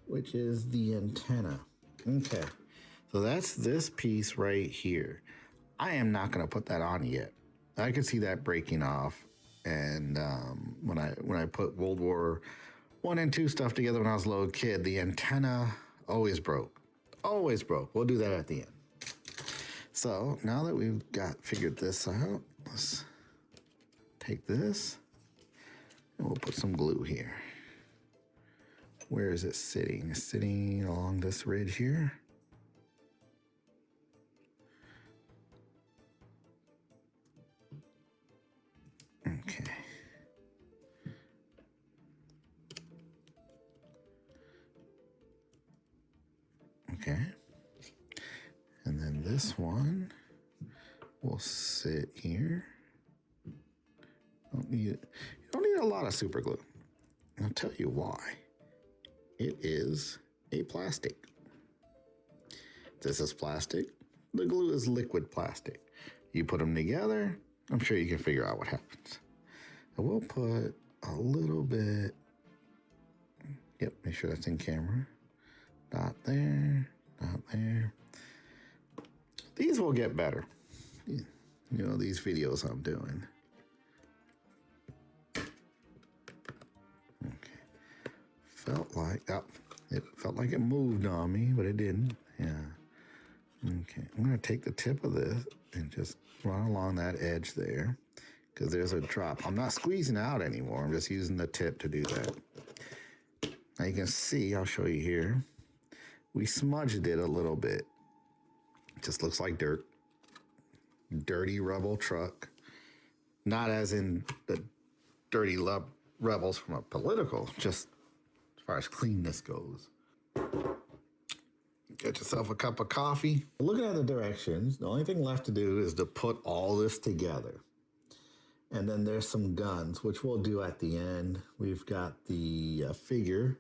which is the antenna. Okay. So that's this piece right here. I am not going to put that on yet. I could see that breaking off. And when I put World War I and II stuff together when I was a little kid, the antenna always broke. Always broke. We'll do that at the end. So now that we've figured this out, let's take this and we'll put some glue here. Where is it sitting? It's sitting along this ridge here. Okay. Okay. And then this one will sit here. You don't need a lot of super glue. I'll tell you why. It is a plastic. This is plastic. The glue is liquid plastic. You put them together, I'm sure you can figure out what happens. I will put a little bit, yep, make sure that's in camera. Dot there, dot there. These will get better. You know, these videos I'm doing. Okay. It felt like it moved on me, but it didn't. Yeah. Okay. I'm going to take the tip of this and just run along that edge there because there's a drop. I'm not squeezing out anymore. I'm just using the tip to do that. Now you can see, I'll show you here. We smudged it a little bit. It just looks like dirt. Dirty rebel truck. Not as in the dirty rebels from a political, just as far as cleanness goes. Get yourself a cup of coffee. Looking at the directions, the only thing left to do is to put all this together. And then there's some guns, which we'll do at the end. We've got the figure.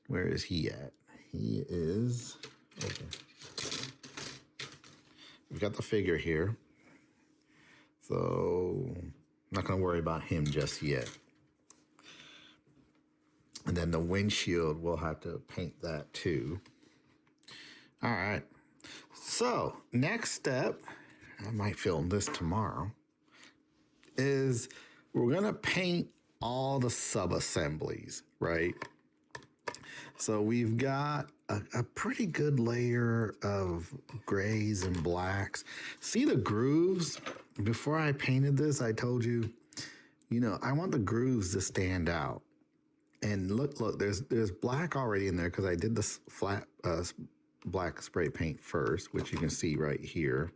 Where is he at? He is over. We've got the figure here. So I'm not going to worry about him just yet. And then the windshield, we'll have to paint that too. All right. So next step, I might film this tomorrow, is we're going to paint all the sub-assemblies, right? So we've got a pretty good layer of grays and blacks. See the grooves? Before I painted this, I told you, you know, I want the grooves to stand out. And look, there's black already in there because I did this flat black spray paint first, which you can see right here.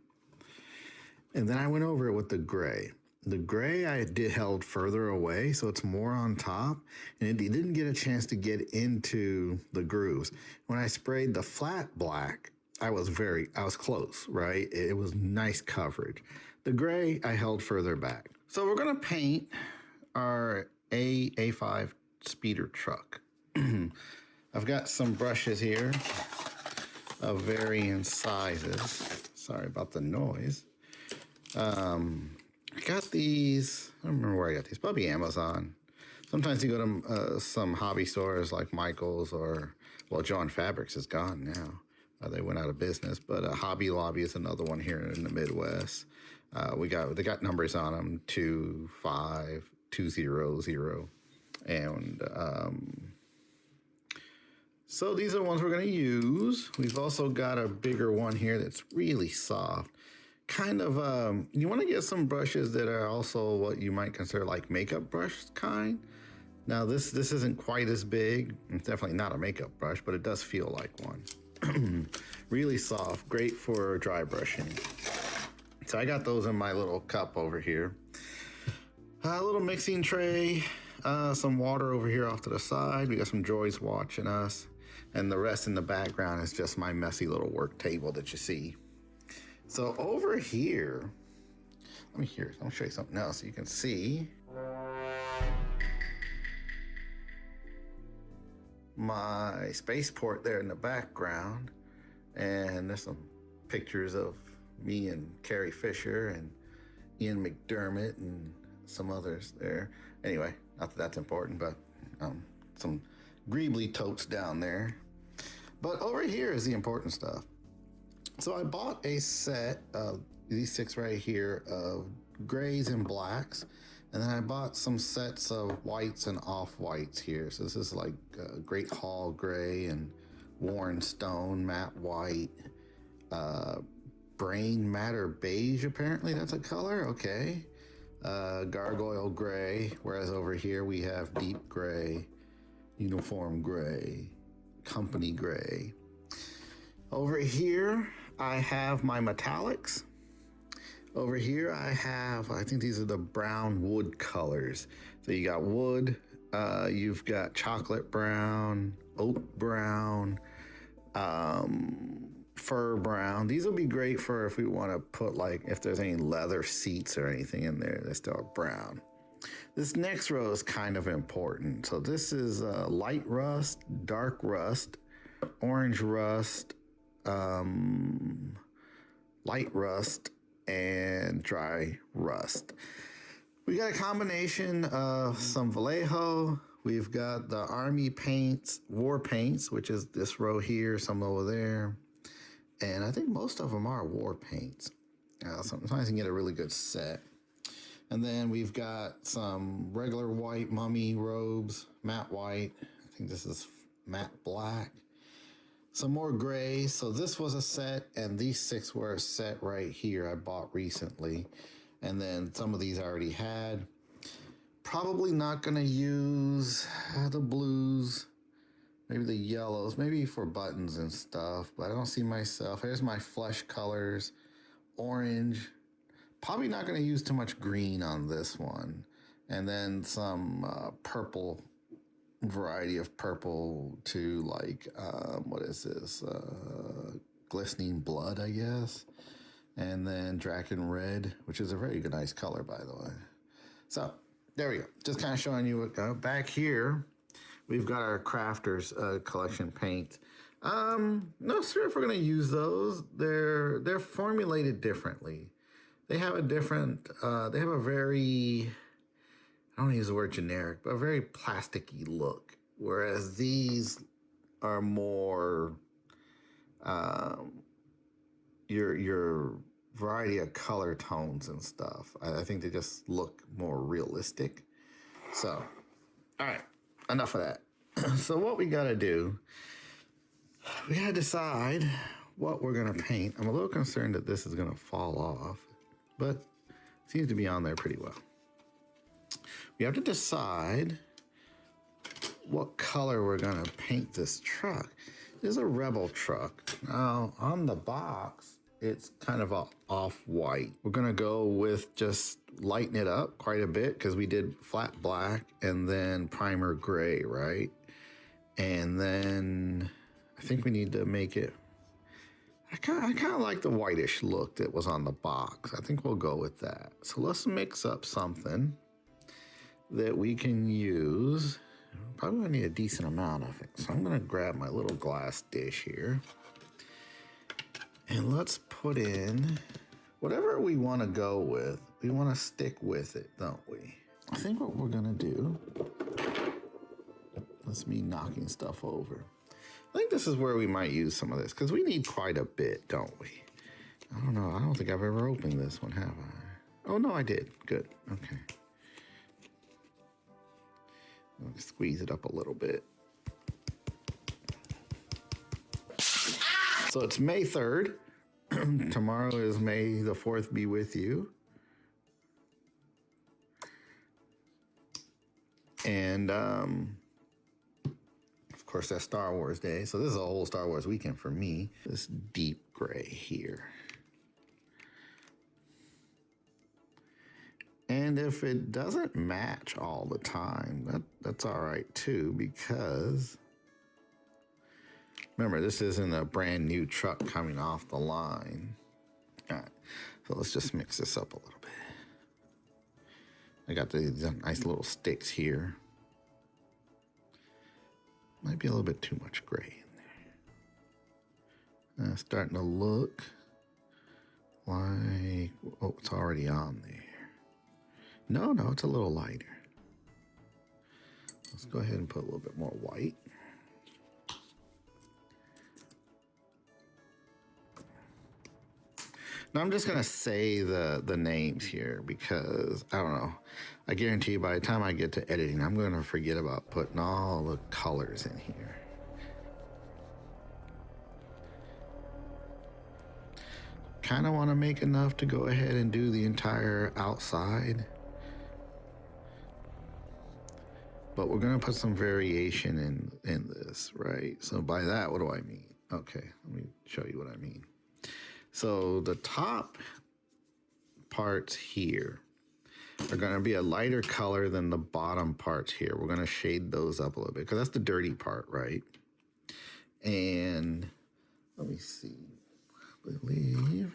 And then I went over it with the gray. The gray I held further away, so it's more on top, and it didn't get a chance to get into the grooves. When I sprayed the flat black, I was close, right? It was nice coverage. The gray I held further back. So we're gonna paint our A-A5 speeder truck. I've got some brushes here of varying sizes. Sorry about the noise. I got these, I don't remember where I got these, probably Amazon. Sometimes you go to some hobby stores like Michael's or, well, John Fabrics is gone now. They went out of business, but Hobby Lobby is another one here in the Midwest. They got numbers on them, 25200. And so these are the ones we're going to use. We've also got a bigger one here that's really soft. Kind of, you want to get some brushes that are also what you might consider like makeup brush kind. Now this isn't quite as big. It's definitely not a makeup brush, but it does feel like one. Really soft, great for dry brushing. So I got those in my little cup over here. A little mixing tray, some water over here off to the side. We got some droids watching us. And the rest in the background is just my messy little work table that you see. So over here, let me show you something else so you can see. My spaceport there in the background. And there's some pictures of me and Carrie Fisher and Ian McDermott and some others there. Anyway, not that that's important, but some Greebly totes down there. But over here is the important stuff. So I bought a set of these 6 right here of grays and blacks. And then I bought some sets of whites and off-whites here. So this is like Great Hall Gray and Worn Stone Matte White. Brain Matter Beige, apparently that's a color, okay. Gargoyle Gray, whereas over here we have Deep Gray, Uniform Gray, Company Gray. Over here, I have my metallics. Over here, I think these are the brown wood colors. So you got wood, you've got chocolate brown, oak brown, fur brown. These will be great for if we want to put like, if there's any leather seats or anything in there that's still brown. This next row is kind of important. So this is light rust, dark rust, orange rust, light rust, and dry rust. We got a combination of some Vallejo. We've got the Army paints, war paints, which is this row here, some over there. And I think most of them are war paints. Sometimes you can get a really good set. And then we've got some regular white mummy robes, matte white. I think this is matte black. Some more gray. So this was a set, and these 6 were a set right here I bought recently. And then some of these I already had. Probably not going to use the blues, maybe the yellows, maybe for buttons and stuff, but I don't see myself. Here's my flesh colors, orange. Probably not going to use too much green on this one. And then some purple, variety of purple to like, what is this? Glistening blood, I guess. And then Draken red, which is a very good, nice color, by the way. So there we go. Just kind of showing you what back here. We've got our Crafters collection paint. Not sure if we're going to use those. They're formulated differently. They have a different, they have a very, I don't want to use the word generic, but a very plasticky look. Whereas these are more, your variety of color tones and stuff. I think they just look more realistic. So, all right, enough of that. So what we got to do, we got to decide what we're going to paint. I'm a little concerned that this is going to fall off, but it seems to be on there pretty well. We have to decide what color we're going to paint this truck. This is a Rebel truck. Now, on the box, it's kind of a off-white. We're going to go with just lighten it up quite a bit because we did flat black and then primer gray, right? And then I think we need to make it, I kind of like the whitish look that was on the box. I think we'll go with that. So let's mix up something that we can use. Probably gonna need a decent amount of it. So I'm gonna grab my little glass dish here and let's put in whatever we wanna go with. We wanna stick with it, don't we? I think what we're gonna do, that's me knocking stuff over. I think this is where we might use some of this because we need quite a bit, don't we? I don't know. I don't think I've ever opened this one, have I? Oh, no, I did. Good. Okay. Let me squeeze it up a little bit. So it's May 3rd. Tomorrow is May the 4th be with you. And, of course, that's Star Wars Day. So this is a whole Star Wars weekend for me. This deep gray here. And if it doesn't match all the time, that's all right too, because remember, this isn't a brand new truck coming off the line. All right, so let's just mix this up a little bit. I got these nice little sticks here. Might be a little bit too much gray in there. Starting to look like, oh, it's already on there. No, it's a little lighter. Let's go ahead and put a little bit more white. Now I'm just gonna say the names here because I don't know. I guarantee you by the time I get to editing, I'm gonna forget about putting all the colors in here. Kind of want to make enough to go ahead and do the entire outside. But we're gonna put some variation in this, right? So by that, what do I mean? Okay, let me show you what I mean. So the top parts here are gonna be a lighter color than the bottom parts here. We're gonna shade those up a little bit because that's the dirty part, right? And let me see, I believe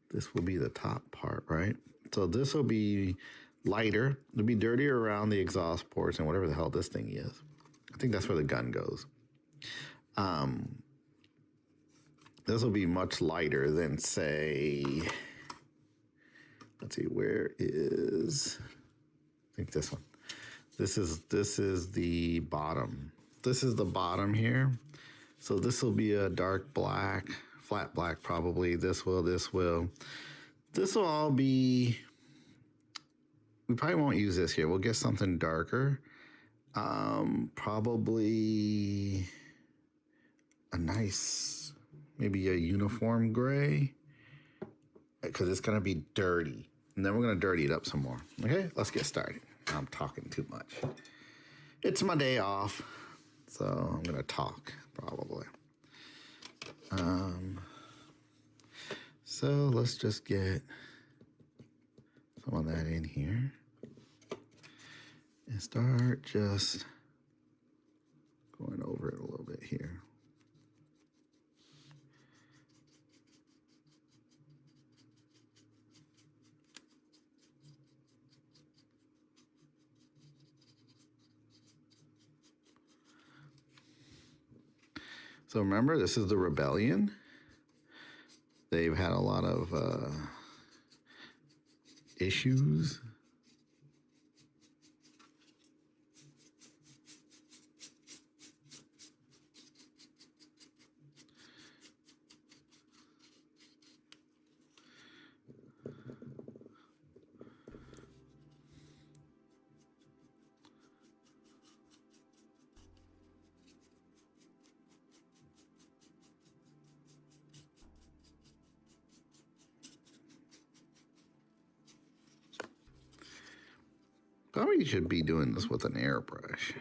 this will be the top part, right? So this will be lighter. It'll be dirtier around the exhaust ports and whatever the hell this thing is. I think that's where the gun goes. This will be much lighter than, say, let's see, where is, I think this one. This is the bottom. This is the bottom here. So this will be a dark black, flat black probably. This will all be, we probably won't use this here. We'll get something darker. Probably a nice, maybe a uniform gray, because it's going to be dirty. And then we're going to dirty it up some more. Okay, let's get started. I'm talking too much. It's my day off, so I'm going to talk probably. So let's just get some of that in here and start just going over it a little bit here. So remember, this is the Rebellion. They've had a lot of issues. Probably should be doing this with an airbrush.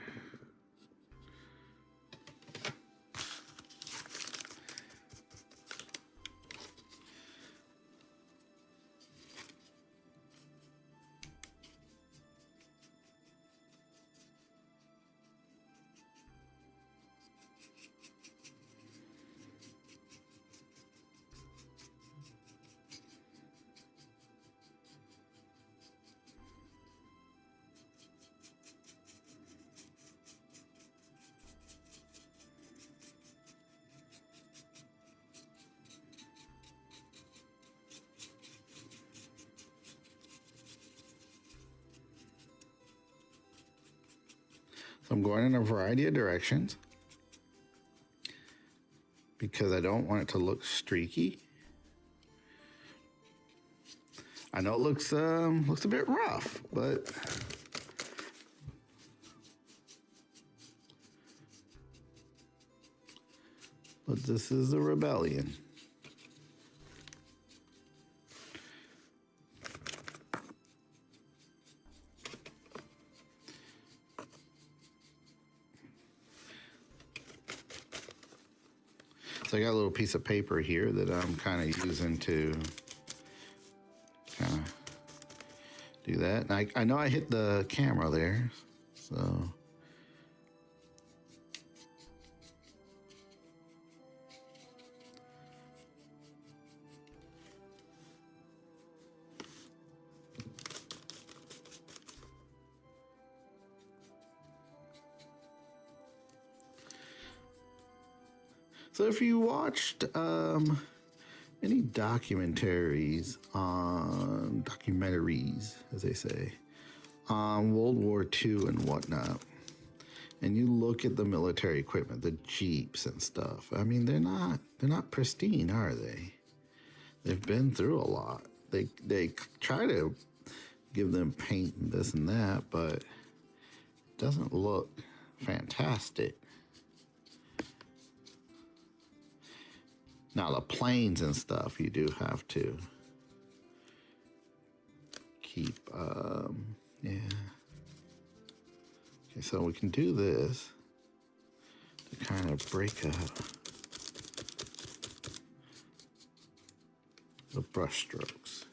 So I'm going in a variety of directions because I don't want it to look streaky. I know it looks a bit rough, but this is a rebellion. So I got a little piece of paper here that I'm kind of using to kind of do that. And I know I hit the camera there, so. So if you watched any documentaries, as they say, on World War II and whatnot, and you look at the military equipment, the Jeeps and stuff, I mean, they're not pristine, are they? They've been through a lot. They try to give them paint and this and that, but it doesn't look fantastic. Now, the planes and stuff, you do have to keep, yeah. Okay, so we can do this to kind of break up the brush strokes.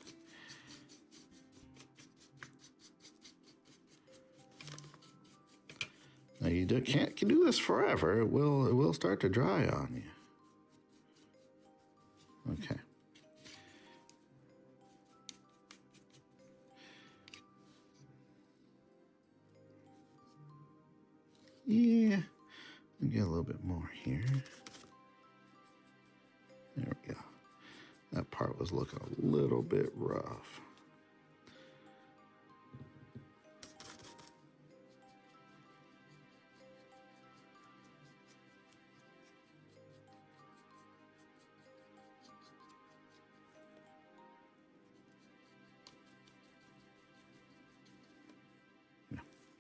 Now, you can't do this forever. It will start to dry on you. Okay. Yeah, I'll get a little bit more here. There we go. That part was looking a little bit rough.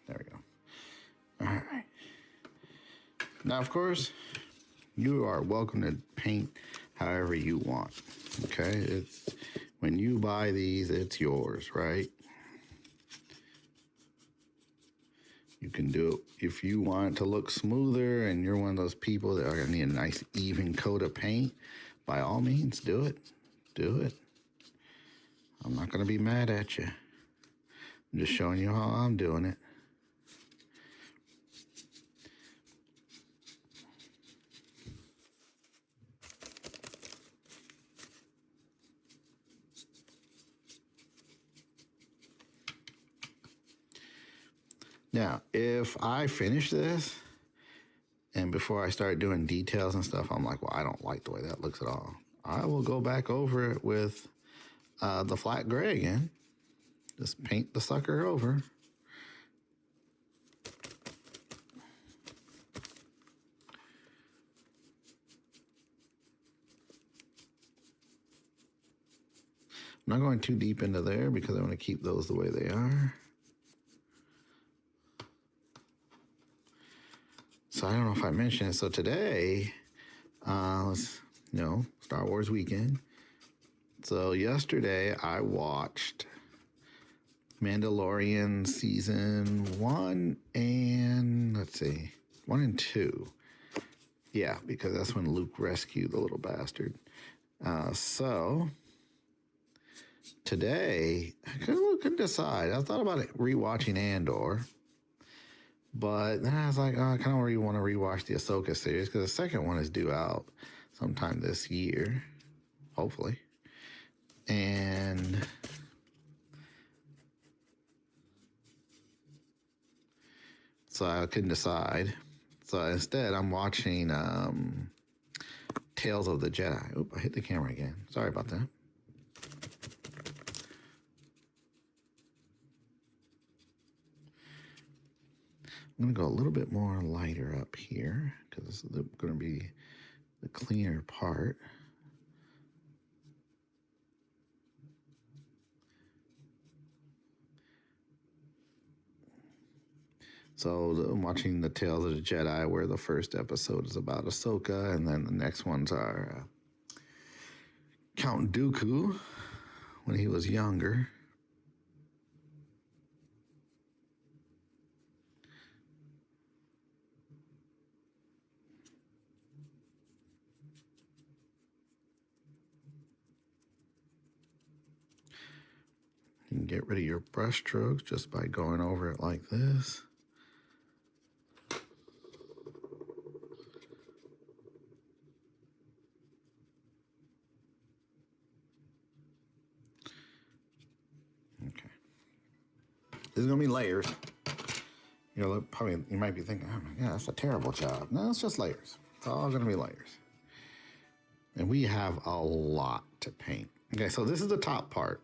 There we go. All right. Now, of course, you are welcome to paint however you want. Okay? It's when you buy these, it's yours, right? You can do it if you want it to look smoother and you're one of those people that are going to need a nice even coat of paint. By all means, do it. Do it. I'm not going to be mad at you. I'm just showing you how I'm doing it. Now, if I finish this, and before I start doing details and stuff, I'm like, well, I don't like the way that looks at all. I will go back over it with the flat gray again. Just paint the sucker over. I'm not going too deep into there because I want to keep those the way they are. So I don't know if I mentioned it. So today, Star Wars weekend. So yesterday I watched Mandalorian season 1 and let's see, 1 and 2. Yeah, because that's when Luke rescued the little bastard. So today, I couldn't decide. I thought about it rewatching Andor, but then I was like, oh, I kind of really want to rewatch the Ahsoka series because the second one is due out sometime this year, hopefully. And so I couldn't decide. So instead, I'm watching Tales of the Jedi. Oop, I hit the camera again. Sorry about that. I'm going to go a little bit more lighter up here because this is going to be the cleaner part. So I'm watching the Tales of the Jedi, where the first episode is about Ahsoka, and then the next ones are Count Dooku when he was younger. You can get rid of your brush strokes just by going over it like this. Okay. There's gonna be layers. You might be thinking, oh my God, that's a terrible job. No, it's just layers. It's all gonna be layers. And we have a lot to paint. Okay, so this is the top part.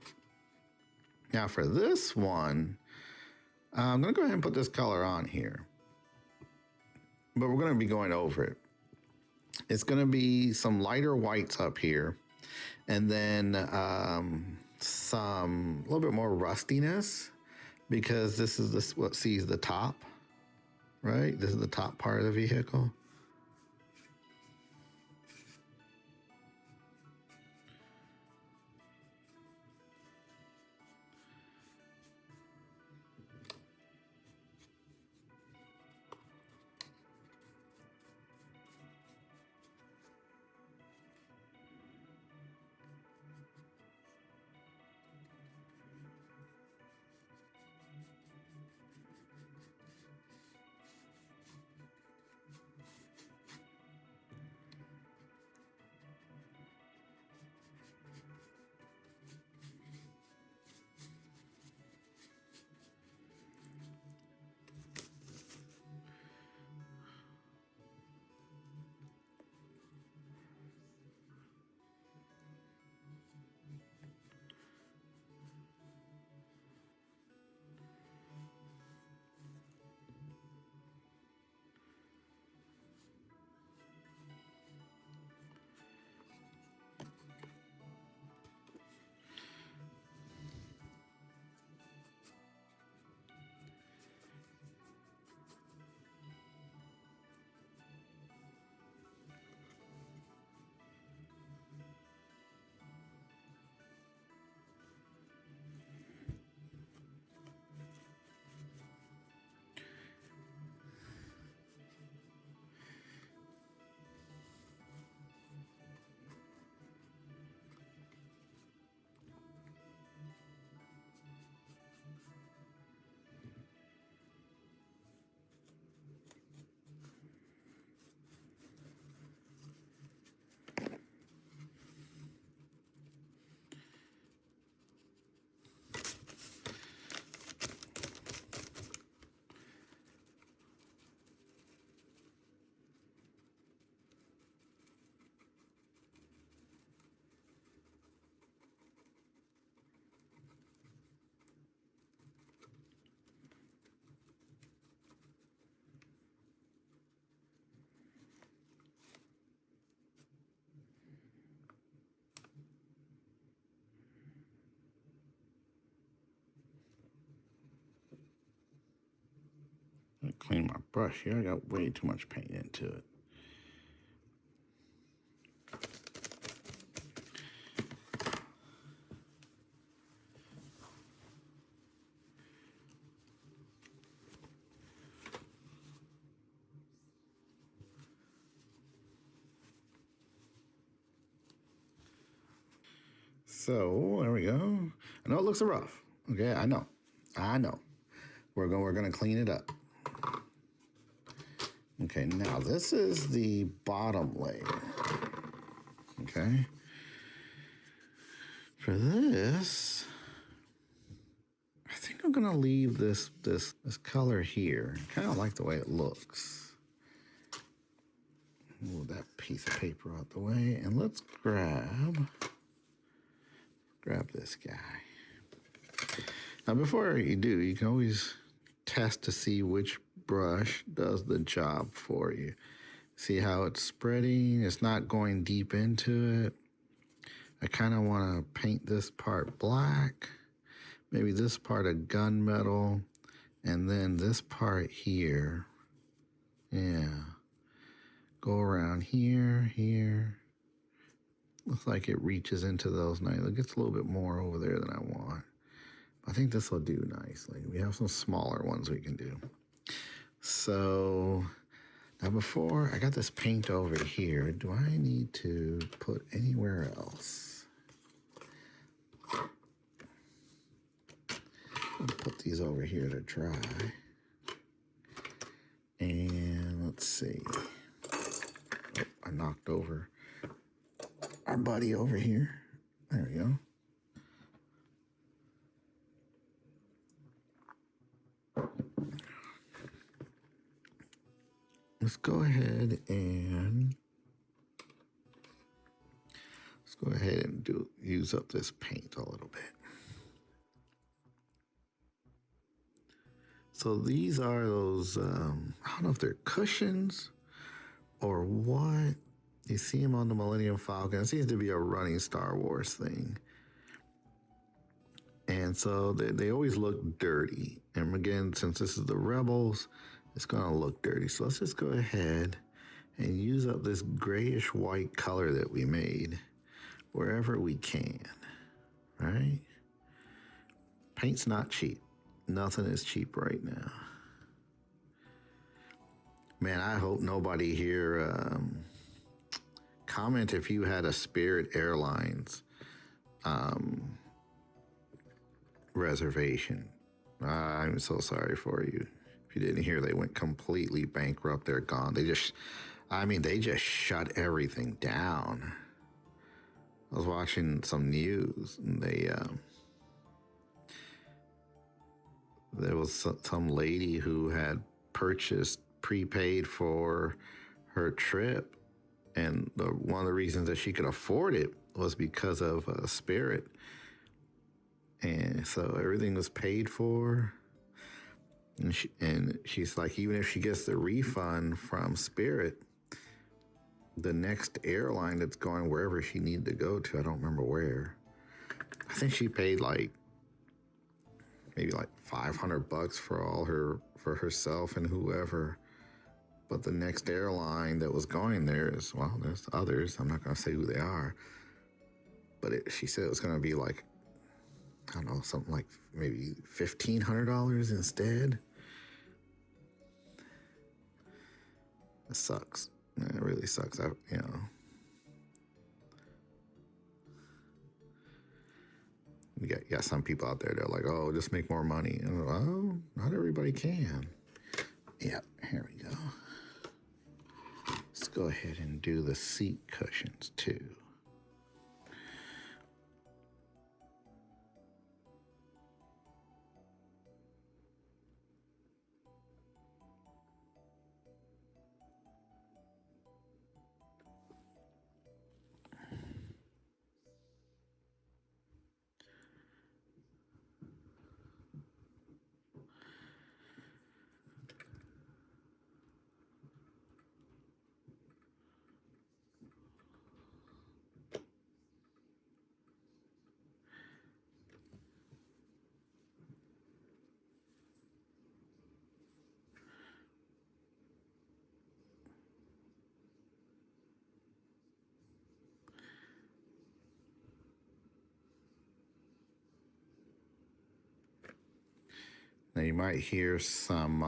Now for this one, I'm gonna go ahead and put this color on here, but we're gonna be going over it. It's gonna be some lighter whites up here, and then a little bit more rustiness, because this is what sees the top, right? This is the top part of the vehicle. Clean my brush here. I got way too much paint into it. So there we go. I know it looks rough. Okay, I know. We're gonna clean it up. Okay, now this is the bottom layer. Okay. For this, I think I'm gonna leave this color here. Kind of like the way it looks. Move that piece of paper out the way, and let's grab this guy. Now, before you do, you can always test to see which brush does the job for you. See how it's spreading? It's not going deep into it. I kind of want to paint this part black, maybe this part a gunmetal, and then this part here. Yeah. Go around here, here. Looks like it reaches into those nice. It gets a little bit more over there than I want. I think this will do nicely. We have some smaller ones we can do. So now before I got this paint over here, do I need to put anywhere else? I'll put these over here to dry. And let's see. Oh, I knocked over our buddy over here. There we go. Let's go ahead and use up this paint a little bit. So these are those, I don't know if they're cushions or what. You see them on the Millennium Falcon. It seems to be a running Star Wars thing. And so they always look dirty. And again, since this is the Rebels, it's going to look dirty. So let's just go ahead and use up this grayish white color that we made wherever we can, right? Paint's not cheap. Nothing is cheap right now. Man, I hope nobody here comment if you had a Spirit Airlines reservation. I'm so sorry for you. If you didn't hear, they went completely bankrupt. They're gone. They just shut everything down. I was watching some news, and there was some lady who had purchased prepaid for her trip, and one of the reasons that she could afford it was because of Spirit. And so everything was paid for. And she's like, even if she gets the refund from Spirit, the next airline that's going wherever she needed to go to, I don't remember where. I think she paid maybe $500 for herself and whoever. But the next airline that was going there is, well, there's others. I'm not going to say who they are. But she said it was going to be I don't know, something like maybe $1,500 instead. It sucks. It really sucks. You got some people out there that are like, oh, just make more money. And well, not everybody can. Yep, here we go. Let's go ahead and do the seat cushions too. Now you might hear some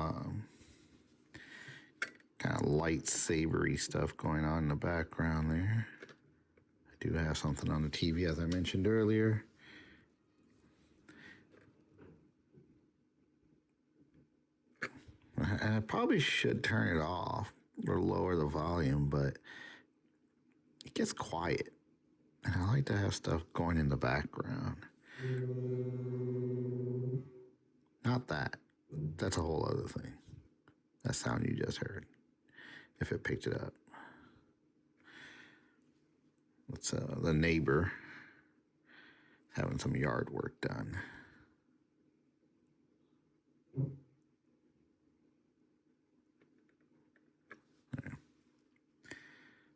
kind of lightsabery stuff going on in the background there. do have something on the TV, as I mentioned earlier. And I probably should turn it off or lower the volume, but it gets quiet. And I like to have stuff going in the background. Not that. That's a whole other thing. That sound you just heard. If it picked it up. It's the neighbor having some yard work done.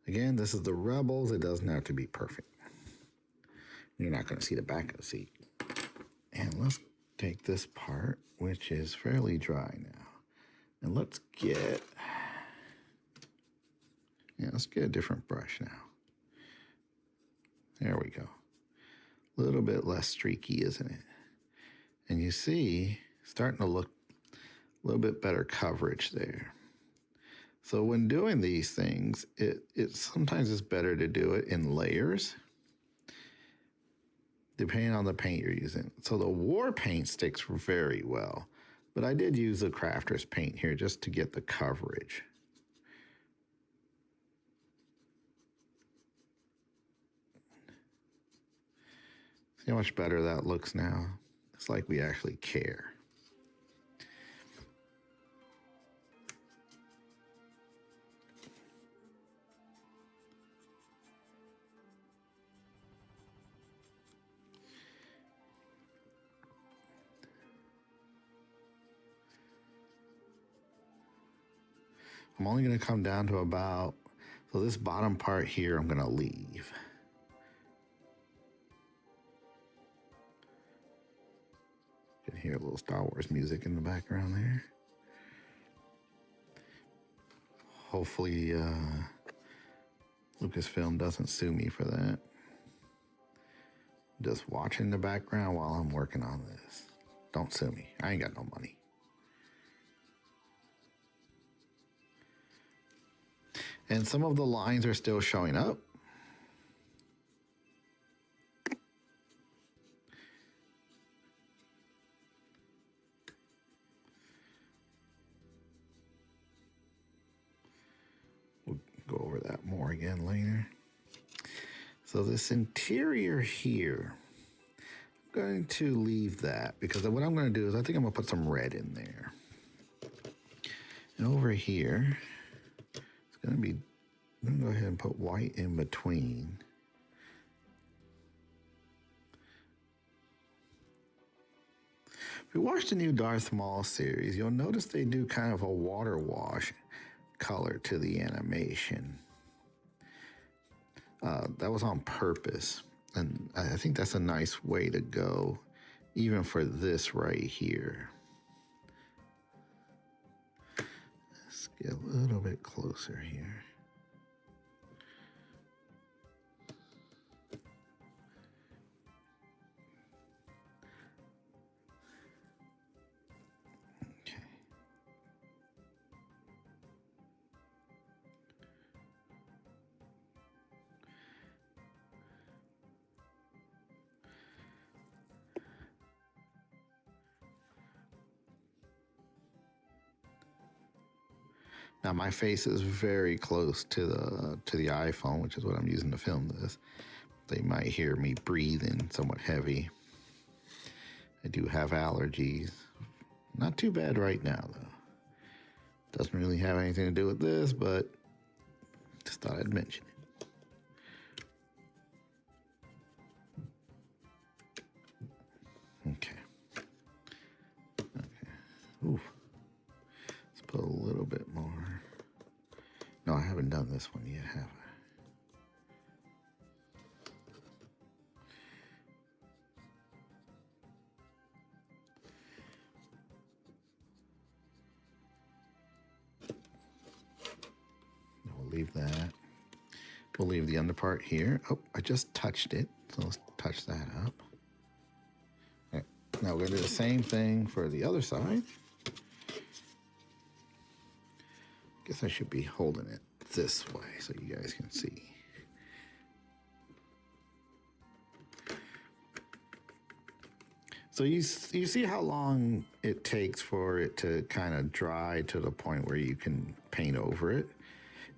Again, this is the Rebels. It doesn't have to be perfect. You're not going to see the back of the seat. And let's take this part, which is fairly dry now. And let's get a different brush now. There we go. A little bit less streaky, isn't it? And you see, starting to look a little bit better coverage there. So when doing these things, it sometimes is better to do it in layers, depending on the paint you're using. So the war paint sticks very well, but I did use the crafter's paint here just to get the coverage. See how much better that looks now? It's like we actually care. I'm only going to come down to about, so this bottom part here I'm going to leave. You can hear a little Star Wars music in the background there. Hopefully Lucasfilm doesn't sue me for that. Just watching the background while I'm working on this. Don't sue me. I ain't got no money. And some of the lines are still showing up. We'll go over that more again later. So this interior here, I'm going to leave that because what I'm going to do is I think I'm going to put some red in there. And over here, it's going to be, I'm going to go ahead and put white in between. If you watch the new Darth Maul series, you'll notice they do kind of a water wash color to the animation. That was on purpose, and I think that's a nice way to go, even for this right here. Let's get a little bit closer here. Now my face is very close to the iPhone, which is what I'm using to film this. They might hear me breathing somewhat heavy. I do have allergies. Not too bad right now, though. Doesn't really have anything to do with this, but just thought I'd mention it. Okay. Ooh. Let's put a little bit more. No, I haven't done this one yet, have I? We'll leave that. We'll leave the under part here. Oh, I just touched it, so let's touch that up. Okay. Now we're gonna do the same thing for the other side. Guess I should be holding it this way so you guys can see. So you see how long it takes for it to kind of dry to the point where you can paint over it.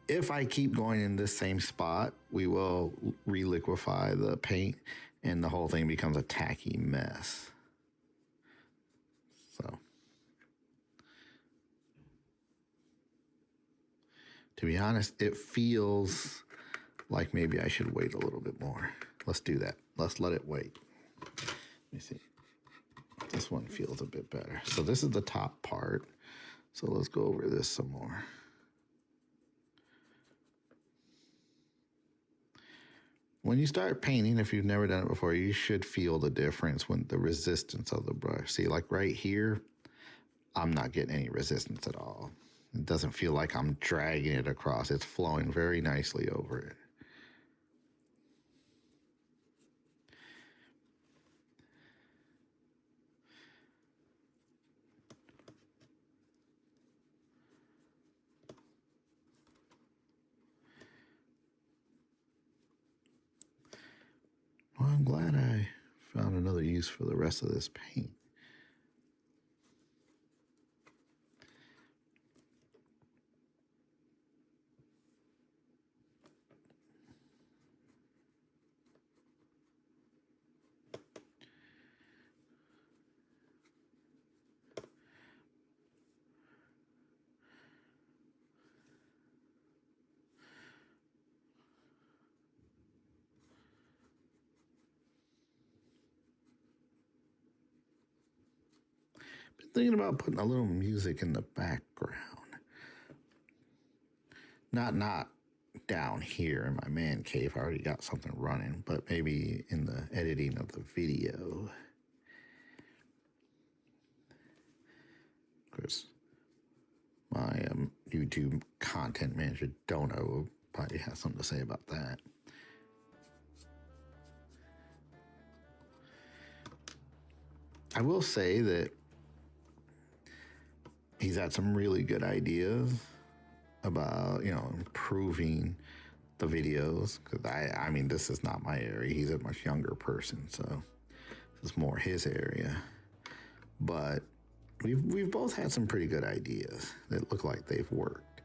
If I keep going in this same spot, we will reliquify the paint and the whole thing becomes a tacky mess. So, to be honest, it feels like maybe I should wait a little bit more. Let's do that. Let's let it wait. Let me see. This one feels a bit better. So this is the top part. So let's go over this some more. When you start painting, if you've never done it before, you should feel the difference when the resistance of the brush. See, like right here, I'm not getting any resistance at all. It doesn't feel like I'm dragging it across. It's flowing very nicely over it. Well, I'm glad I found another use for the rest of this paint. Been thinking about putting a little music in the background. Not down here in my man cave. I already got something running, but maybe in the editing of the video. Of course, my YouTube content manager, Dona, will probably have something to say about that. I will say that he's had some really good ideas about, improving the videos. Because I mean, this is not my area. He's a much younger person, so this is more his area. But we've both had some pretty good ideas that look like they've worked.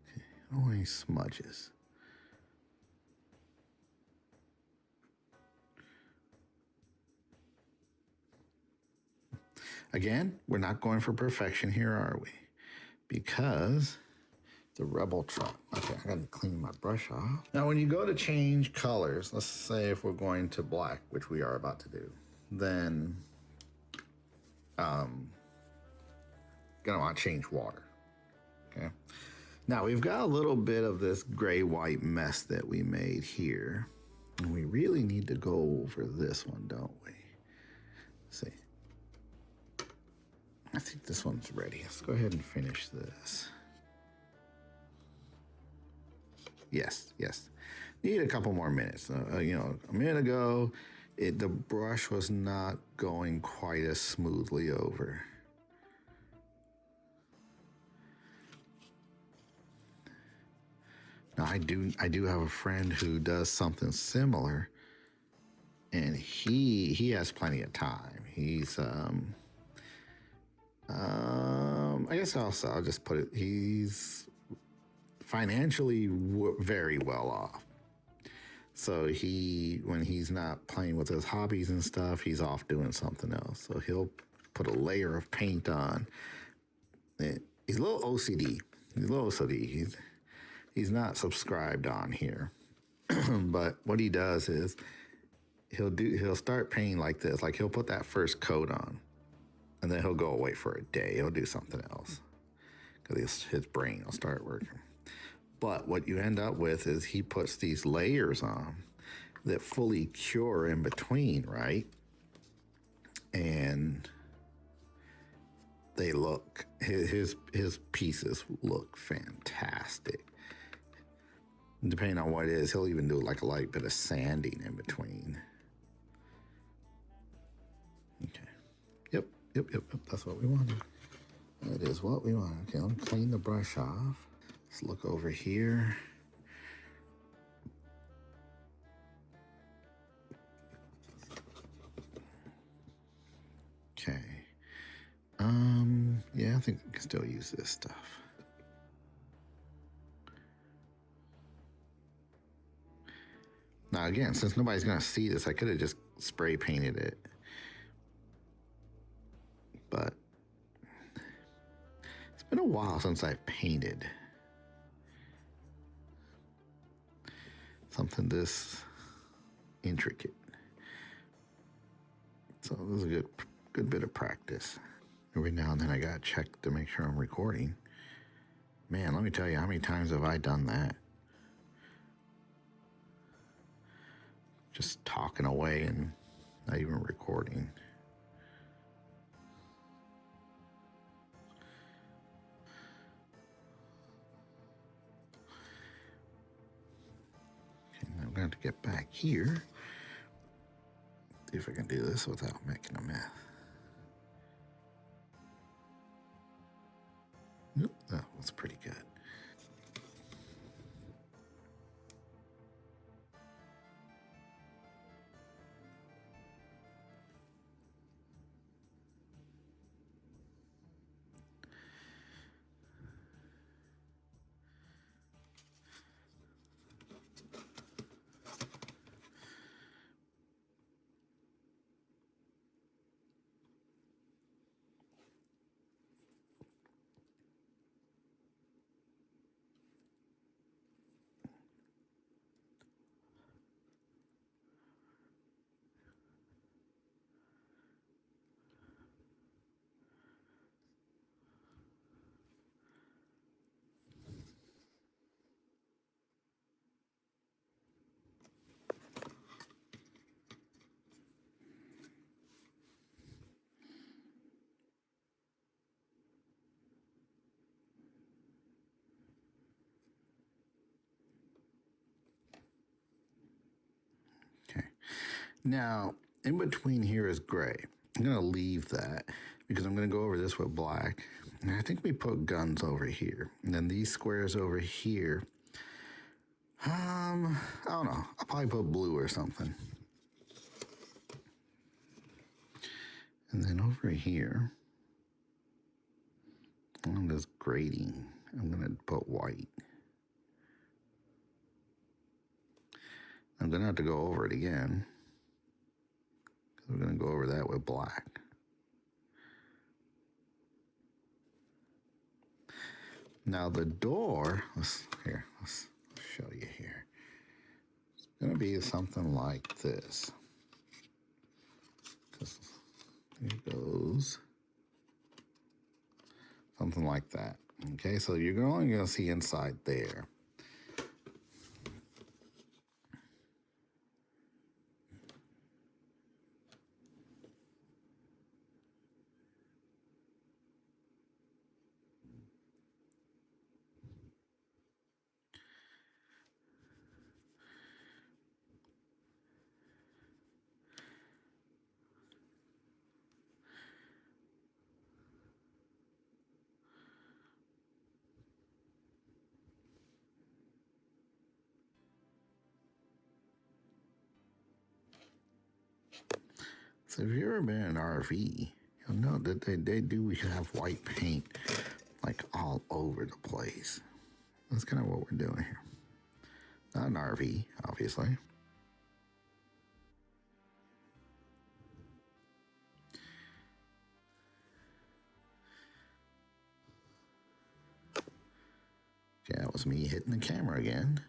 Okay, I don't want any smudges. Again, we're not going for perfection here, are we? Because the Rebel truck. Okay, I gotta clean my brush off. Now, when you go to change colors, let's say if we're going to black, which we are about to do, then gonna want to change water. Okay. Now we've got a little bit of this gray-white mess that we made here, and we really need to go over this one, don't we? Let's see. I think this one's ready. Let's go ahead and finish this. Yes. Need a couple more minutes. A minute ago, the brush was not going quite as smoothly over. Now I do have a friend who does something similar, and he has plenty of time. He's I guess I'll just put it, he's financially very well off. So when he's not playing with his hobbies and stuff, he's off doing something else. So he'll put a layer of paint on. He's a little OCD. He's not subscribed on here. But what he does is he'll start painting like this. Like he'll put that first coat on, and then he'll go away for a day. He'll do something else because his brain will start working. But what you end up with is he puts these layers on that fully cure in between, right? And they look, his pieces look fantastic. And depending on what it is, he'll even do like a light bit of sanding in between. Okay. Yep. That's what we wanted. That is what we want. Okay, let me clean the brush off. Let's look over here. think we can still use this stuff. Now again, since nobody's gonna see this, I could have just spray painted it. But it's been a while since I've painted something this intricate. So this is a good bit of practice. Every now and then I gotta check to make sure I'm recording. Man, let me tell you, how many times have I done that? Just talking away and not even recording. Okay, now I'm going to have to get back here. See if I can do this without making a mess. Nope, that was pretty good. Okay. Now, in between here is gray. I'm going to leave that because I'm going to go over this with black. And I think we put guns over here. And then these squares over here. I don't know. I'll probably put blue or something. And then over here, on this grading, I'm going to put white. I'm going to have to go over it again. We're going to go over that with black. Now the door, let's show you here. It's going to be something like this. Here goes. Something like that. Okay, so you're only going to see inside there. So if you've ever been in an RV, you'll know that they do have white paint like all over the place. That's kind of what we're doing here. Not an RV, obviously. Okay, that was me hitting the camera again.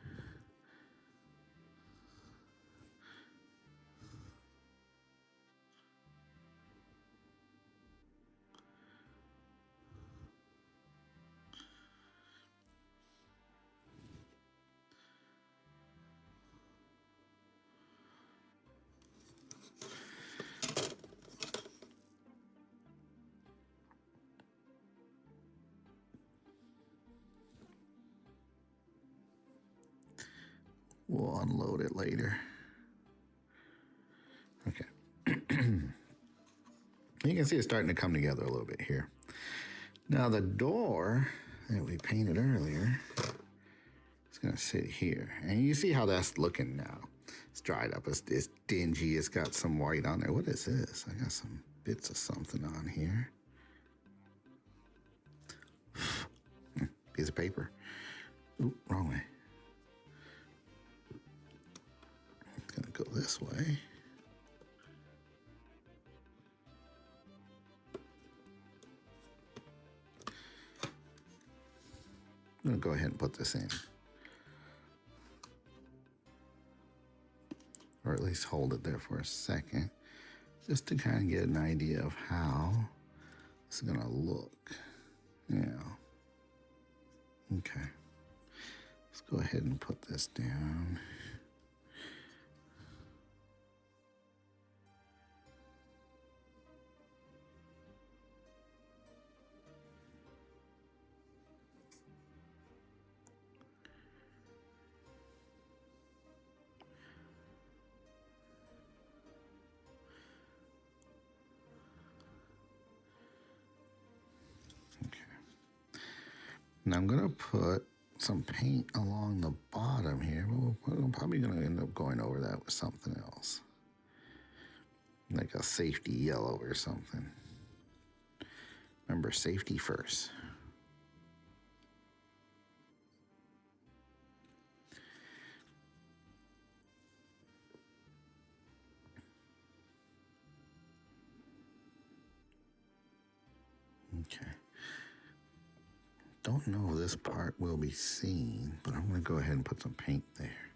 We'll unload it later. Okay. You can see it's starting to come together a little bit here. Now the door that we painted earlier is going to sit here. And you see how that's looking now. It's dried up. It's dingy. It's got some white on there. What is this? I got some bits of something on here. piece of paper. Oop, wrong way. It's gonna go this way. I'm gonna go ahead and put this in. Or at least hold it there for a second, just to kind of get an idea of how it's gonna look. Yeah. Okay. Let's go ahead and put this down. Now I'm gonna put some paint along the bottom here. I'm probably gonna end up going over that with something else. Like a safety yellow or something. Remember, safety first. Okay. Don't know if this part will be seen, but I'm gonna go ahead and put some paint there.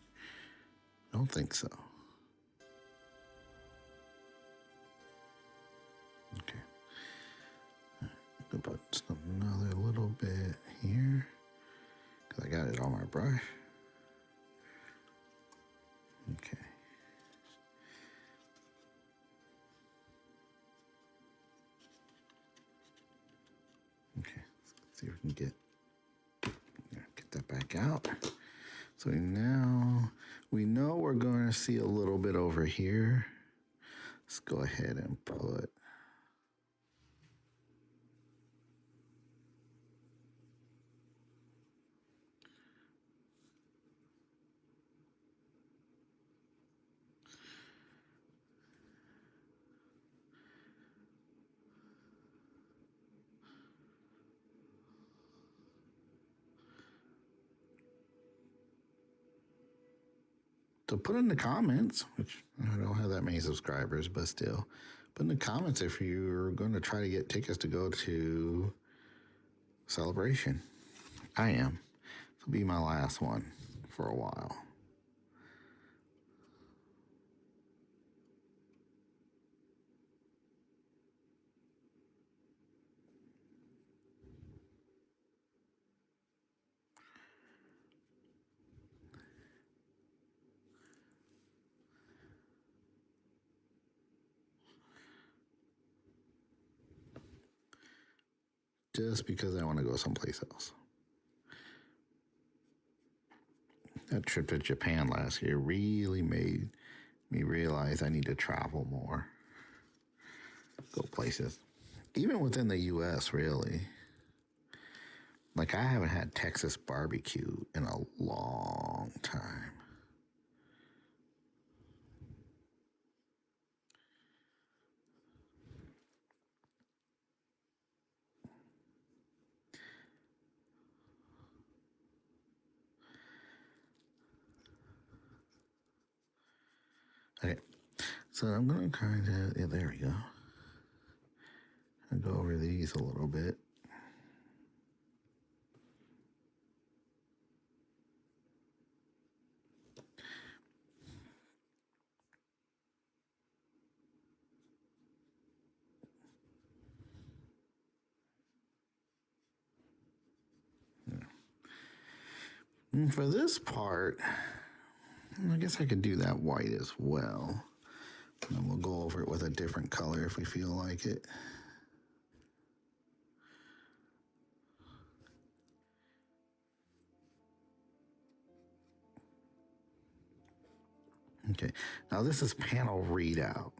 Don't think so. Okay. I'm gonna put just another little bit here, because I got it on my brush. Okay. Okay, let's see if we can get that back out. So now we know we're going to see a little bit over here. Let's go ahead and put put in the comments, which I don't have that many subscribers, but still, put in the comments if you're going to try to get tickets to go to Celebration. I am. This will be my last one for a while. Just because I want to go someplace else. That trip to Japan last year really made me realize I need to travel more. Go places. Even within the U.S., really. Like, I haven't had Texas barbecue in a long time. Okay, so I'm going to kind of, yeah, there we go. I'll go over these a little bit. And for this part, I guess I could do that white as well. And we'll go over it with a different color if we feel like it. Okay, now this is panel readout.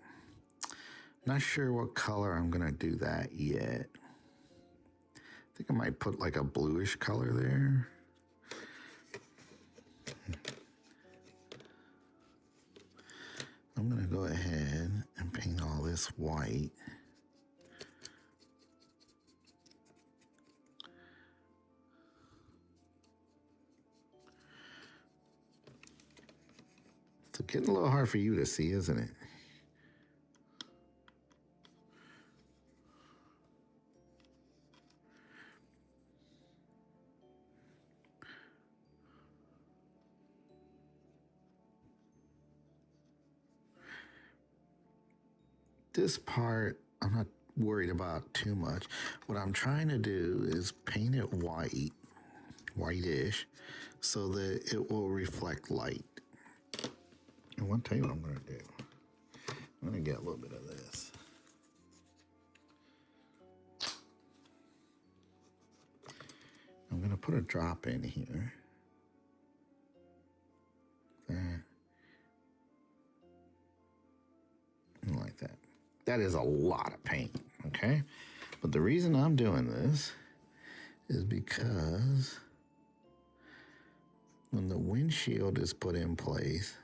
Not sure what color I'm gonna do that yet. I think I might put like a bluish color there. I'm gonna go ahead and paint all this white. getting a little hard for you to see, isn't it? This part, I'm not worried about too much. What I'm trying to do is paint it whitish, so that it will reflect light. I want to tell you what I'm going to do. I'm going to get a little bit of this. I'm going to put a drop in here. That. And like that. That is a lot of paint, okay? But the reason I'm doing this is because when the windshield is put in place,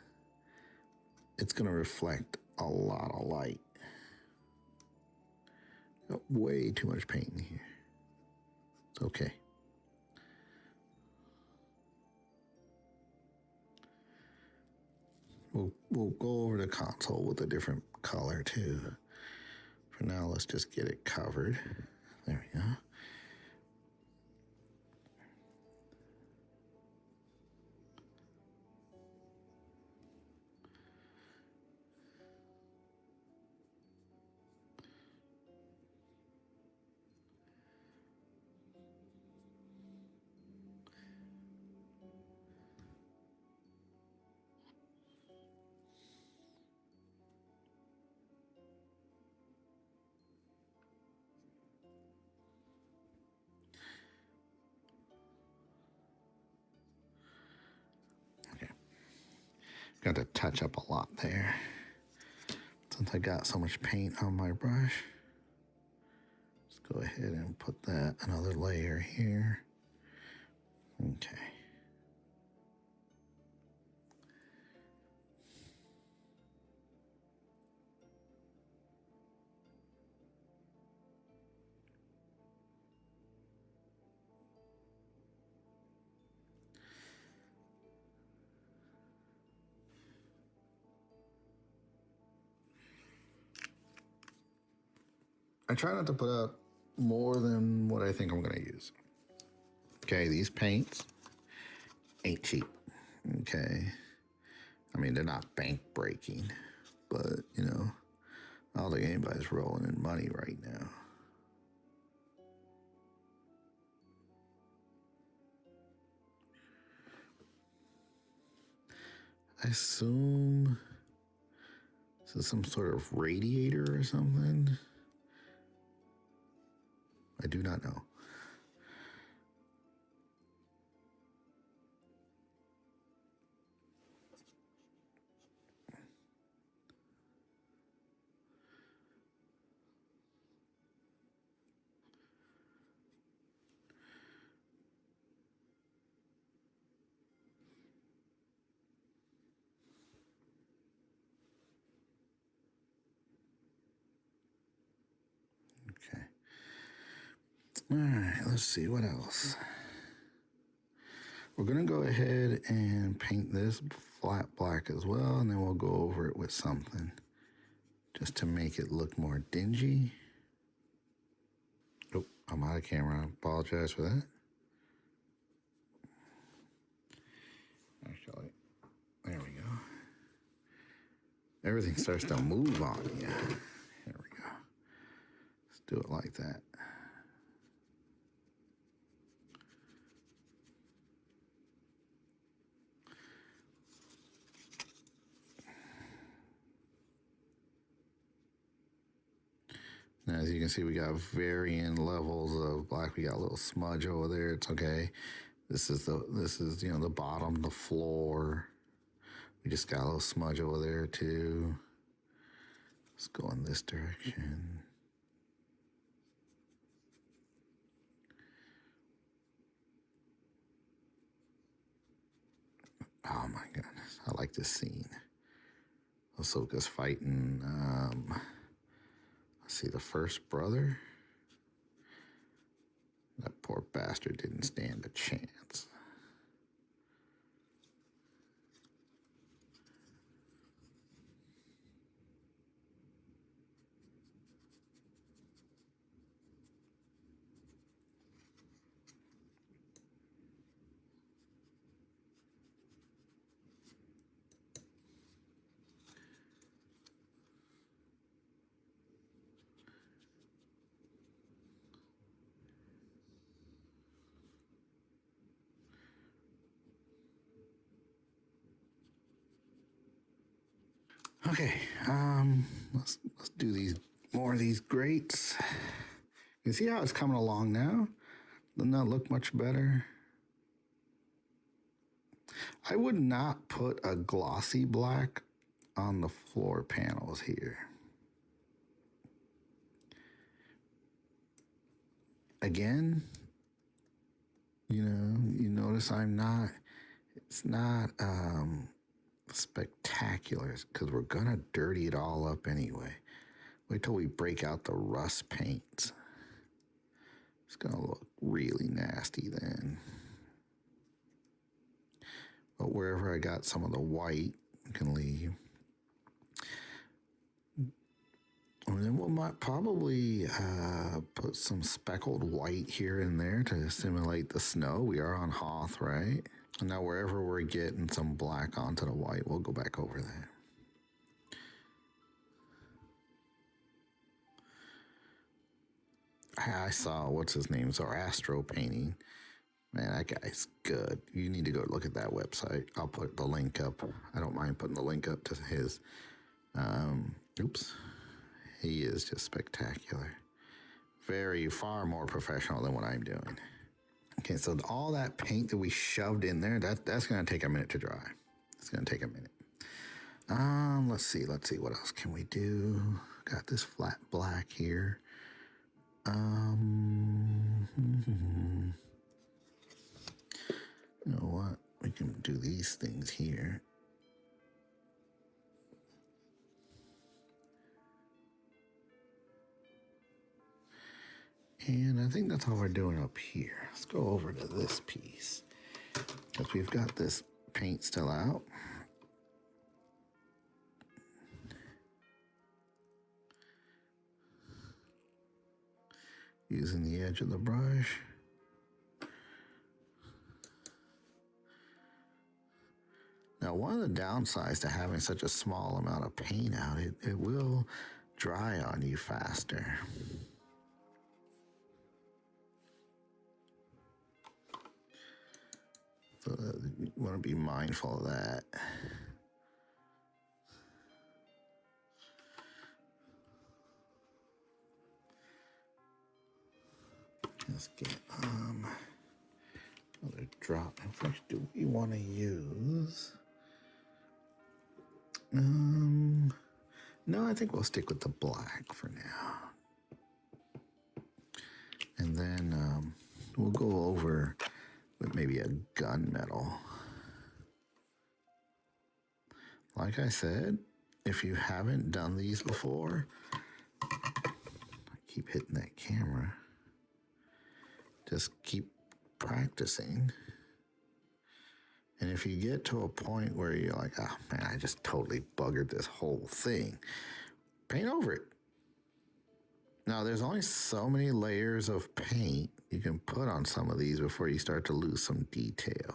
it's going to reflect a lot of light. Got way too much paint in here. It's okay. We'll go over the console with a different color too. For now, let's just get it covered. There we go. Okay. Got to touch up a lot there. Since I got so much paint on my brush, let's go ahead and put that another layer here. Okay. I try not to put out more than what I think I'm going to use. Okay, these paints ain't cheap. Okay. I mean, they're not bank breaking, but, you know, I don't think anybody's rolling in money right now. I assume this is some sort of radiator or something. I do not know. Okay. All right, let's see what else. We're going to go ahead and paint this flat black as well, and then we'll go over it with something just to make it look more dingy. Oh, I'm out of camera. I apologize for that. Actually, there we go. Everything starts to move on you. There we go. Let's do it like that. Now, as you can see, we got varying levels of black. We got a little smudge over there. It's okay. This is you know, the bottom, the floor. We just got a little smudge over there too. Let's go in this direction. Oh my goodness, I like this scene. Ahsoka's fighting, let's see, the first brother. That poor bastard didn't stand a chance. Okay, let's do these more of these grates. You see how it's coming along now? Doesn't that look much better? I would not put a glossy black on the floor panels here. Again, you notice it's not spectacular because we're gonna dirty it all up anyway. Wait till we break out the rust paints. It's gonna look really nasty then. But wherever I got some of the white, I can leave. And then we might probably put some speckled white here and there to simulate the snow. We are on Hoth, right? And now wherever we're getting some black onto the white, we'll go back over that. I saw, what's his name, Zoroastro painting. Man, that guy's good. You need to go look at that website. I'll put the link up. I don't mind putting the link up to his. He is just spectacular. Far more professional than what I'm doing. Okay, so all that paint that we shoved in there, that's going to take a minute to dry. It's going to take a minute. Let's see. What else can we do? Got this flat black here. You know what? We can do these things here. And I think that's all we're doing up here. Let's go over to this piece. Because we've got this paint still out. Using the edge of the brush. Now, one of the downsides to having such a small amount of paint out, it will dry on you faster. So you want to be mindful of that. Let's get another drop. In fact, do we want to use? No, I think we'll stick with the black for now. And then we'll go over with maybe a gunmetal. Like I said, if you haven't done these before, I keep hitting that camera. Just keep practicing. And if you get to a point where you're like, oh man, I just totally buggered this whole thing, paint over it. Now, there's only so many layers of paint you can put on some of these before you start to lose some detail.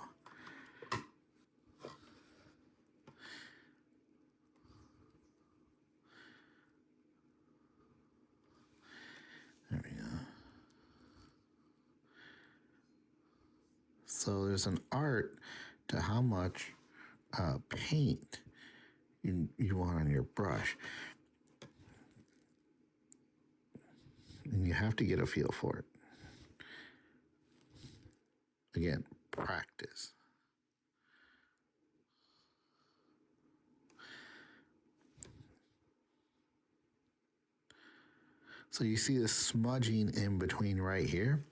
There we go. So there's an art to how much paint you want on your brush. And you have to get a feel for it. Again, practice. So you see this smudging in between right here.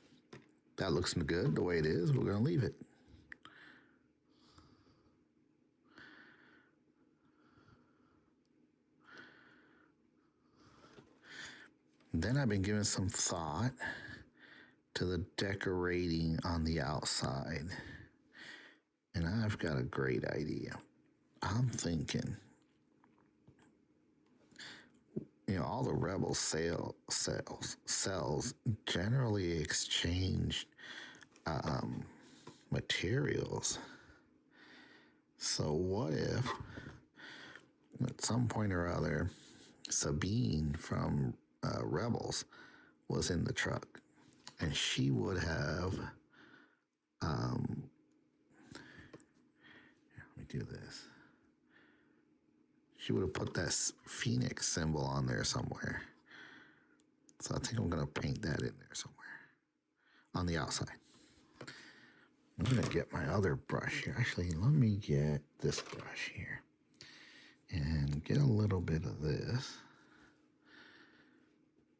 That looks good the way it is. We're going to leave it. Then I've been giving some thought to the decorating on the outside. And I've got a great idea. I'm thinking, all the rebel cells generally exchange materials. So what if at some point or other, Sabine from Rebels was in the truck, and she would have, let me do this. she would have put that phoenix symbol on there somewhere. So I think I'm going to paint that in there somewhere on the outside. I'm going to get my other brush here. Actually, let me get this brush here and get a little bit of this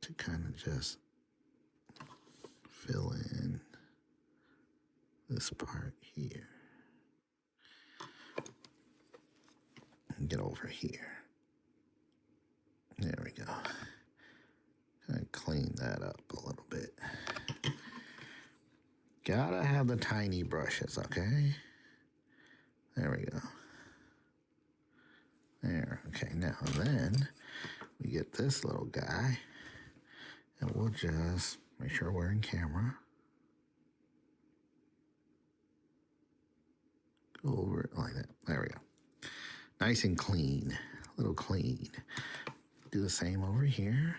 to kind of just fill in this part here. And get over here. There we go. Kind of clean that up a little bit. Gotta have the tiny brushes, okay? There we go. There, okay, now then we get this little guy and we'll just make sure we're in camera. Go over it like that. There we go. Nice and clean, a little clean. Do the same over here.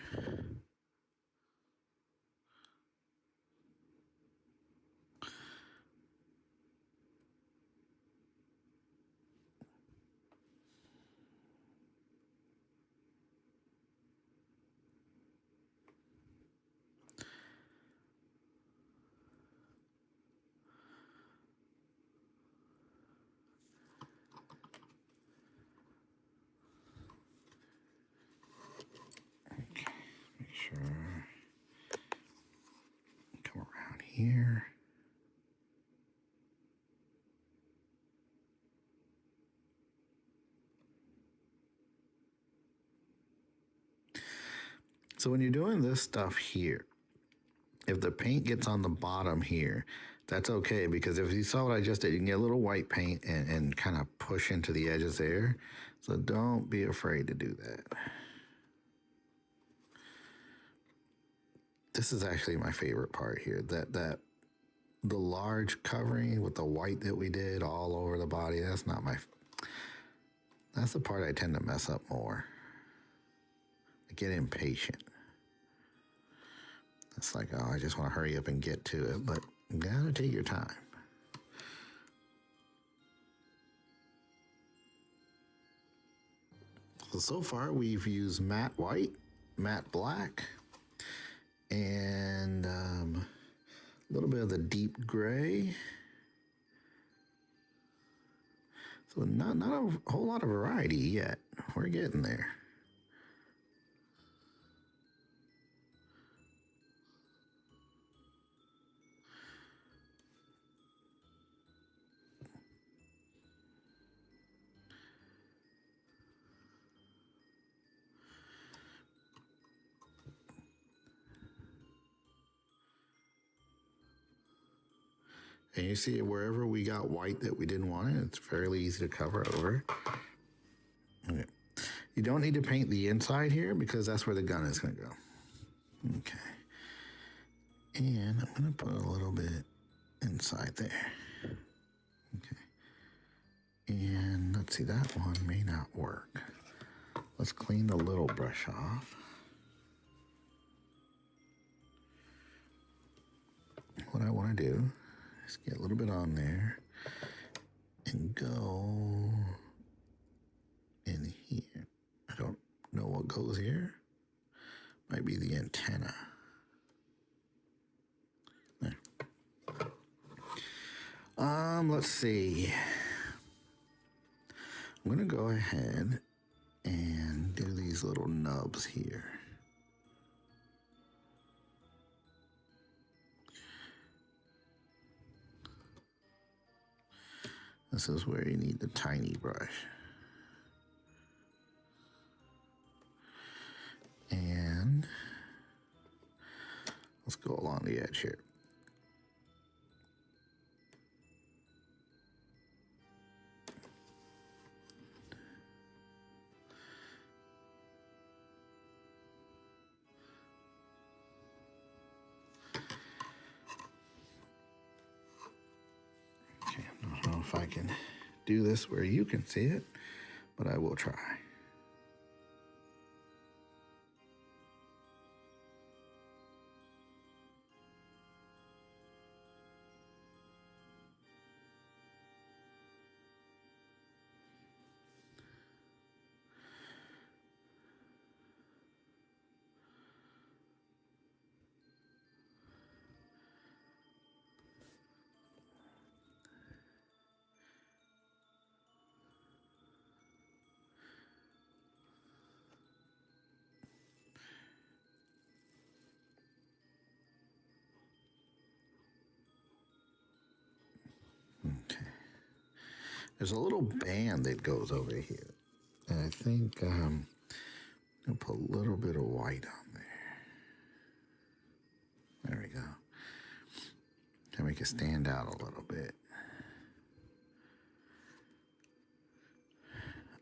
Make sure. Come around here. So when you're doing this stuff here, if the paint gets on the bottom here, that's okay, because if you saw what I just did, you can get a little white paint and kind of push into the edges there. So don't be afraid to do that. This is actually my favorite part here, that the large covering with the white that we did all over the body. That's the part I tend to mess up more. I get impatient. It's like, oh, I just want to hurry up and get to it, but you gotta take your time. So far we've used matte white, matte black, and a little bit of the deep gray. So not a whole lot of variety yet. We're getting there. And you see wherever we got white that we didn't want it, it's fairly easy to cover over. Okay. You don't need to paint the inside here because that's where the gun is going to go. Okay. And I'm going to put a little bit inside there. Okay. And let's see, that one may not work. Let's clean the little brush off. What I want to do is get a little bit on there and go in here. I don't know what goes here. Might be the antenna. There. Let's see. I'm gonna go ahead and do these little nubs here. This is where you need the tiny brush. And let's go along the edge here. Okay, I don't know if I can do this where you can see it, but I will try. There's a little band that goes over here. And I think I'll put a little bit of white on there. There we go. To make it stand out a little bit.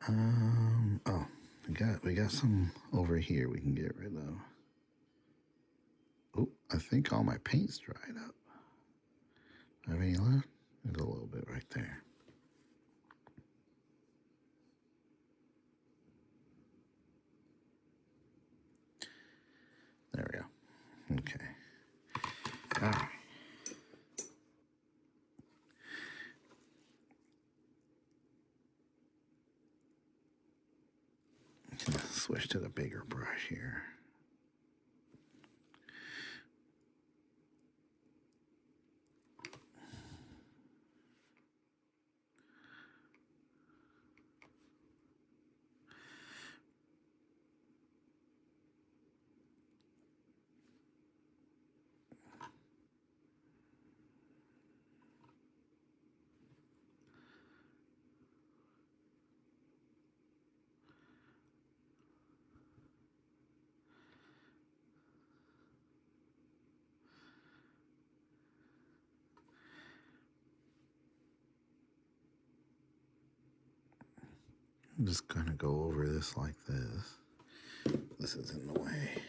Oh, we got some over here we can get rid of. Oh, I think all my paint's dried up. Do I have any left? There's a little bit right there. There we go. Okay. All right. Switch to the bigger brush here. I'm just gonna go over this like this. This is in the way.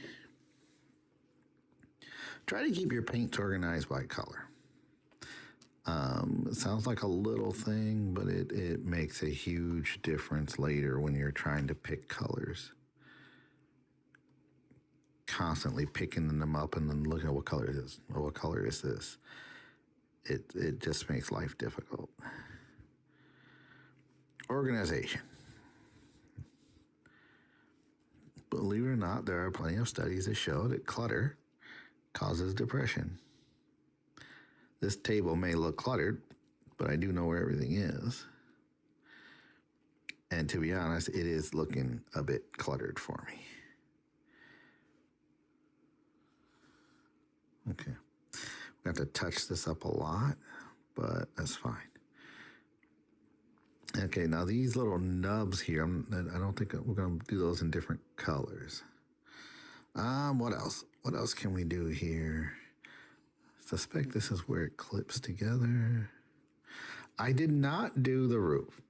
Try to keep your paints organized by color. It sounds like a little thing, but it makes a huge difference later when you're trying to pick colors. Constantly picking them up and then looking at what color it is. Or what color is this? It just makes life difficult. Organization. Believe it or not, there are plenty of studies that show that clutter causes depression. This table may look cluttered, but I do know where everything is. And to be honest, it is looking a bit cluttered for me. Okay. We have to touch this up a lot, but that's fine. Okay, now these little nubs here, I don't think we're going to do those in different colors. What else? What else can we do here? Suspect this is where it clips together. I did not do the roof.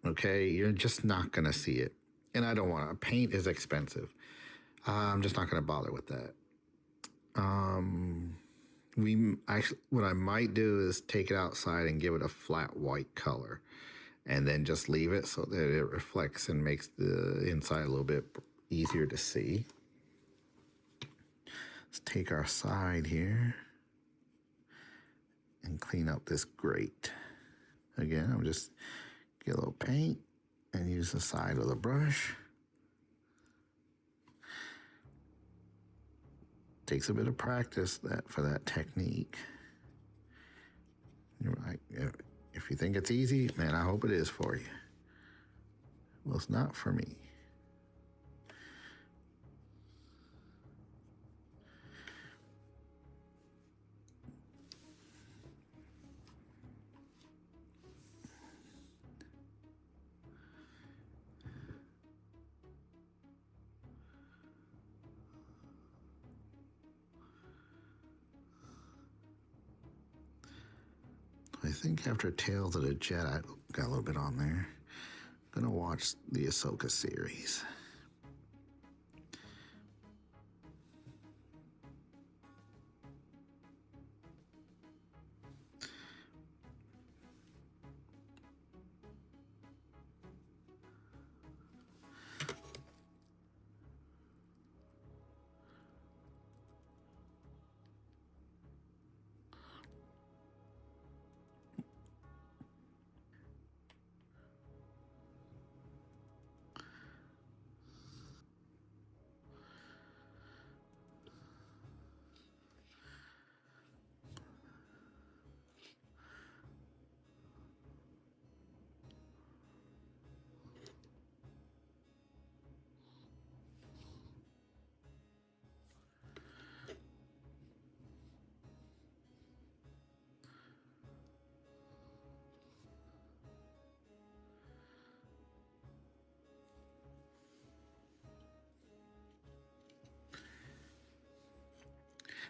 Okay, you're just not going to see it. And I don't want to. Paint is expensive. I'm just not going to bother with that. What I might do is take it outside and give it a flat white color. And then just leave it so that it reflects and makes the inside a little bit easier to see. Let's take our side here and clean up this grate. Again, I'm just get a little paint and use the side of the brush. Takes a bit of practice for that technique. You're right. If you think it's easy, man, I hope it is for you. Well, it's not for me. I think after Tales of the Jedi, got a little bit on there. I'm gonna watch the Ahsoka series.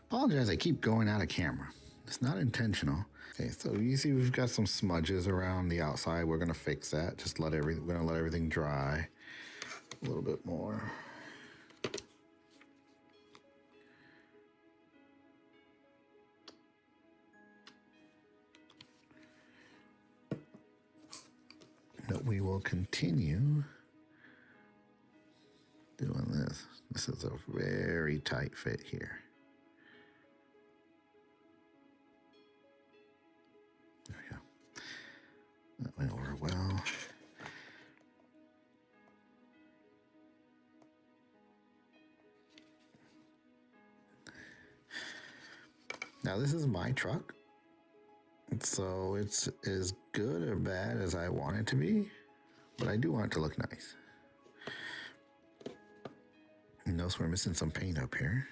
Apologize, I keep going out of camera. It's not intentional. Okay, so you see we've got some smudges around the outside. We're gonna fix that. Just we're gonna let everything dry a little bit more. But we will continue doing this. This is a very tight fit here. There we go. That went over well. Now this is my truck, so it's as good or bad as I want it to be, but I do want it to look nice. You notice we're missing some paint up here.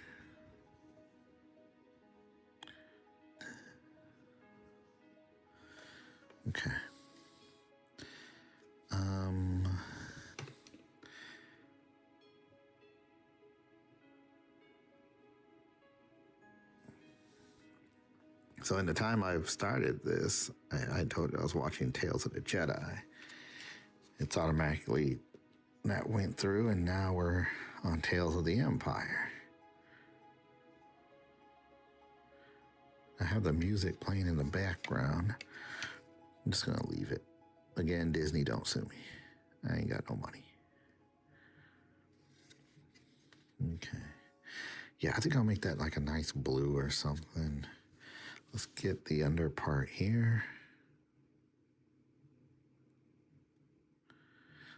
Okay. So in the time I've started this, I told you I was watching Tales of the Jedi. It's automatically, that went through, and now we're on Tales of the Empire. I have the music playing in the background. I'm just gonna leave it. Again, Disney, don't sue me. I ain't got no money. Okay. Yeah, I think I'll make that like a nice blue or something. Let's get the under part here.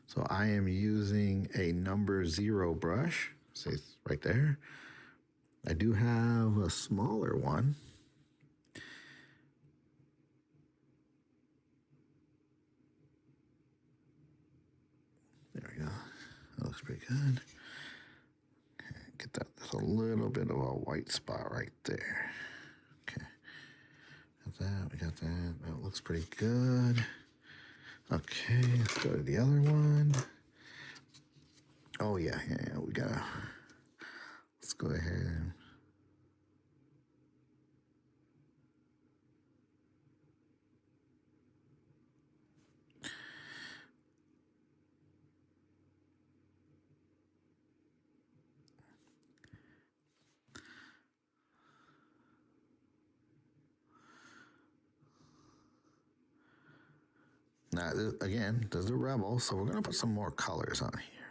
So I am using a number 0 brush. See, it's right there. I do have a smaller one. There we go. That looks pretty good. Okay, get that. There's a little bit of a white spot right there. Okay. Got that. We got that. That looks pretty good. Okay, let's go to the other one. Oh, yeah. We gotta. Let's go ahead. Now, again, there's a Rebel, so we're going to put some more colors on here.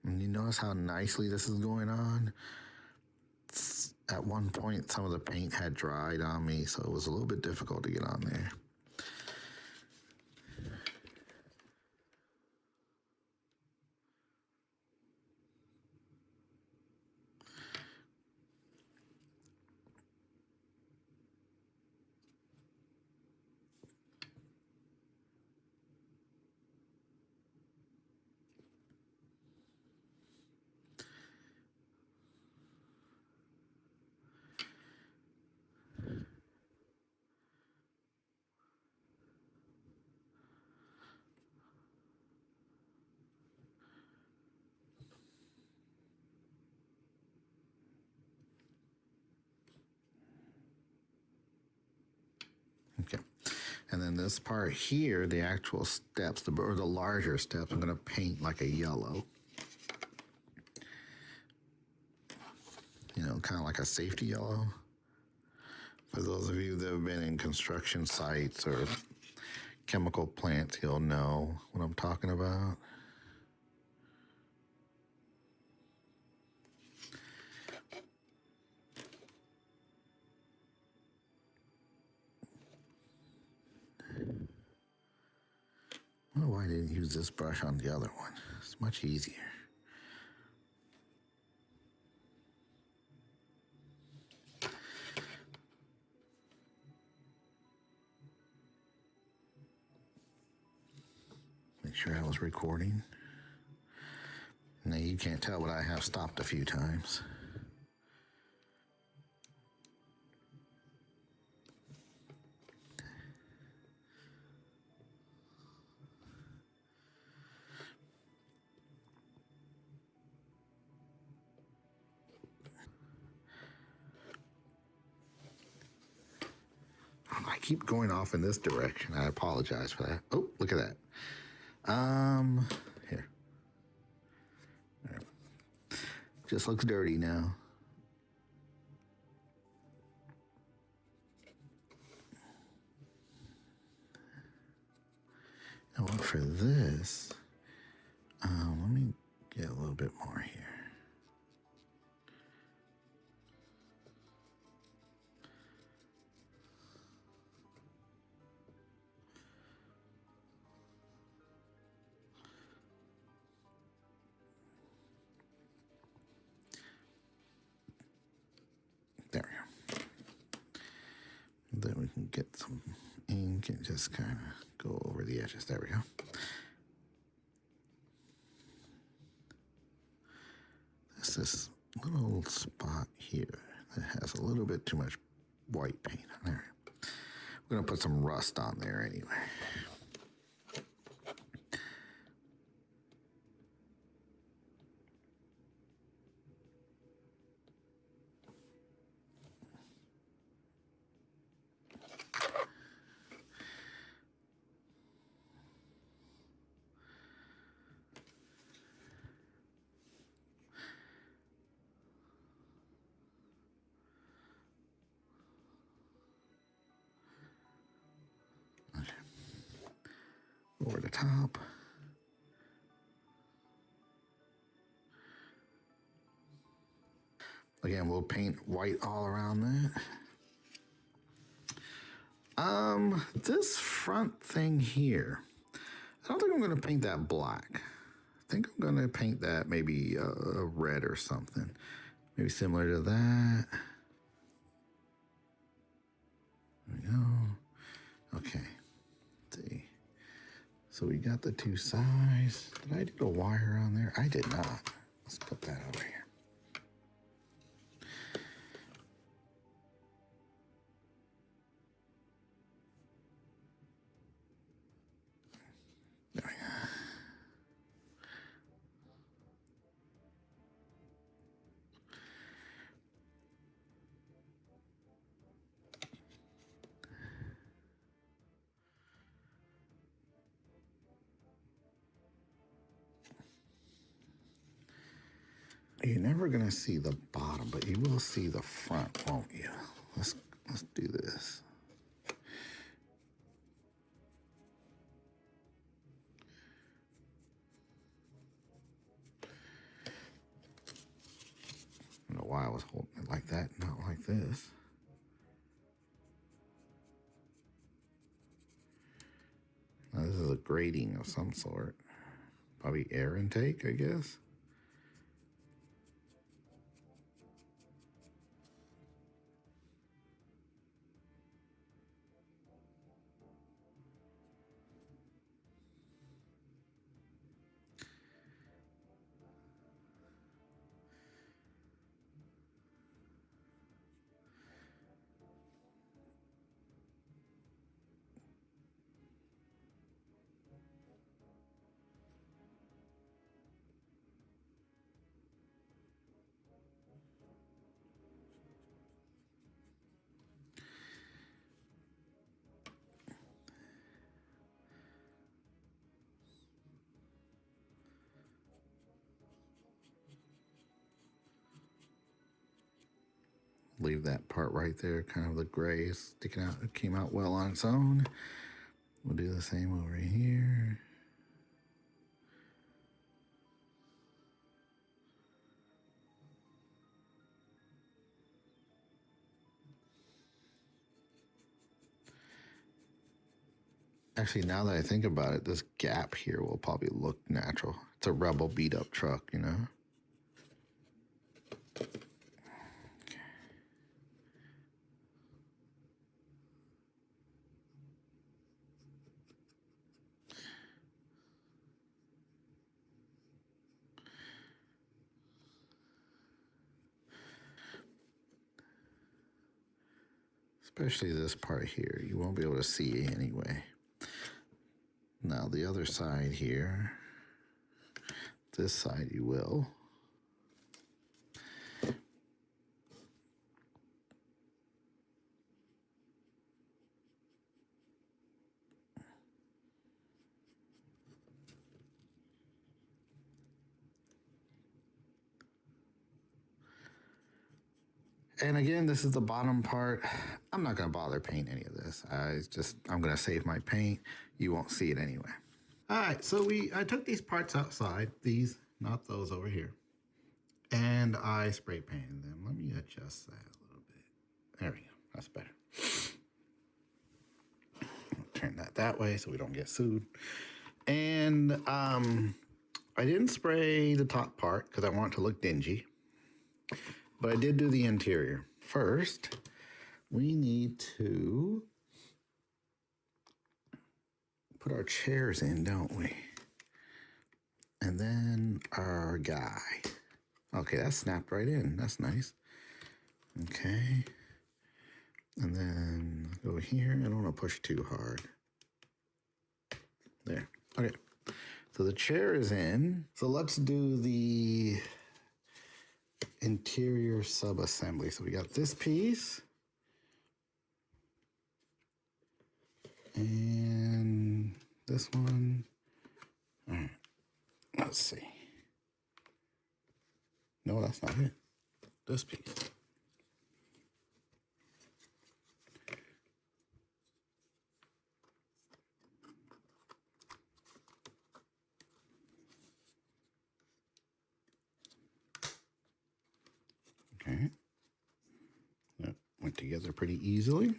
And you notice how nicely this is going on? At one point, some of the paint had dried on me, so it was a little bit difficult to get on there. Okay. And then this part here, the actual steps, or the larger steps, I'm going to paint like a yellow. You know, kind of like a safety yellow. For those of you that have been in construction sites or chemical plants, you'll know what I'm talking about. I don't know why I didn't use this brush on the other one. It's much easier. Make sure I was recording. Now you can't tell, but I have stopped a few times. keep going off in this direction. I apologize for that. Oh, look at that. Here. There. Just looks dirty now. And what for this? Let me get a little bit more here. There we go. Then we can get some ink and just kind of go over the edges. There we go. There's this little spot here that has a little bit too much white paint on there. We're going to put some rust on there anyway. Over the top. Again, we'll paint white all around that. This front thing here, I don't think I'm going to paint that black. I think I'm going to paint that maybe a red or something. Maybe similar to that. There we go. Okay. Let's see. So we got the two sides. Did I do a wire on there? I did not. Let's put that over here. There we go. You're never gonna see the bottom, but you will see the front, won't you? Let's do this. I don't know why I was holding it like that, not like this. Now this is a grating of some sort. Probably air intake, I guess. Leave that part right there, kind of the gray sticking out. It came out well on its own. We'll do the same over here. Actually, now that I think about it, this gap here will probably look natural. It's a Rebel beat up truck, you know? Especially this part here, you won't be able to see it anyway. Now the other side here, this side you will. And again, this is the bottom part. I'm not going to bother paint any of this. I'm going to save my paint. You won't see it anyway. All right, so I took these parts outside, these, not those over here, and I spray painted them. Let me adjust that a little bit. There we go, that's better. Turn that way so we don't get sued. And I didn't spray the top part because I want it to look dingy, but I did do the interior. First, we need to put our chairs in, don't we? And then our guy. Okay, that snapped right in. That's nice. Okay. And then go here. I don't want to push too hard. There. Okay. So the chair is in. So let's do the interior sub-assembly. So we got this piece. And this one. All right. Let's see. No, that's not it. This piece. Okay. That went together pretty easily.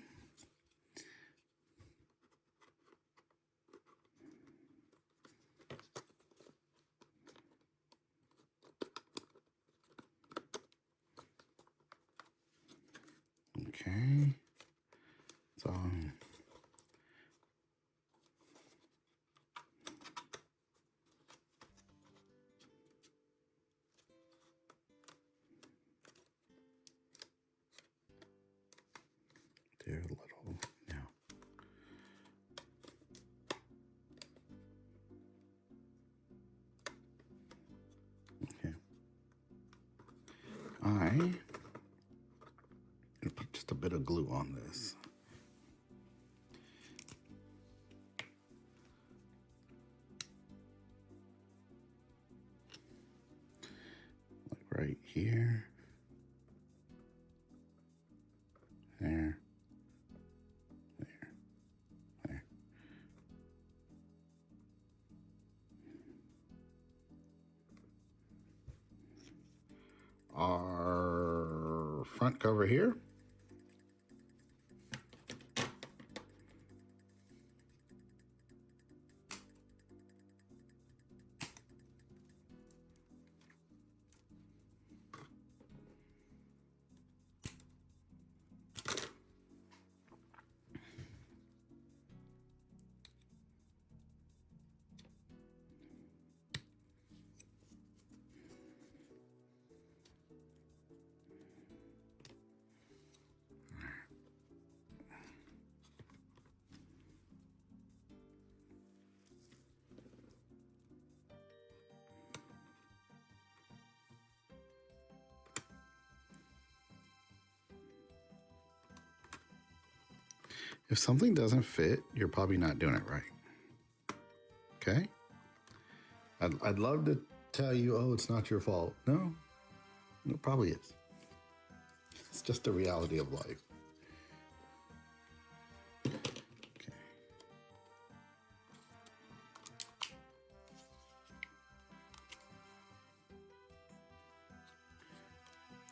Okay. So they're a little now. Okay. I'm gonna put just a bit of glue on this. Like right here. There. There. Our front cover here. If something doesn't fit, you're probably not doing it right. Okay? I'd love to tell you, oh, it's not your fault. No, it probably is. It's just the reality of life. Okay.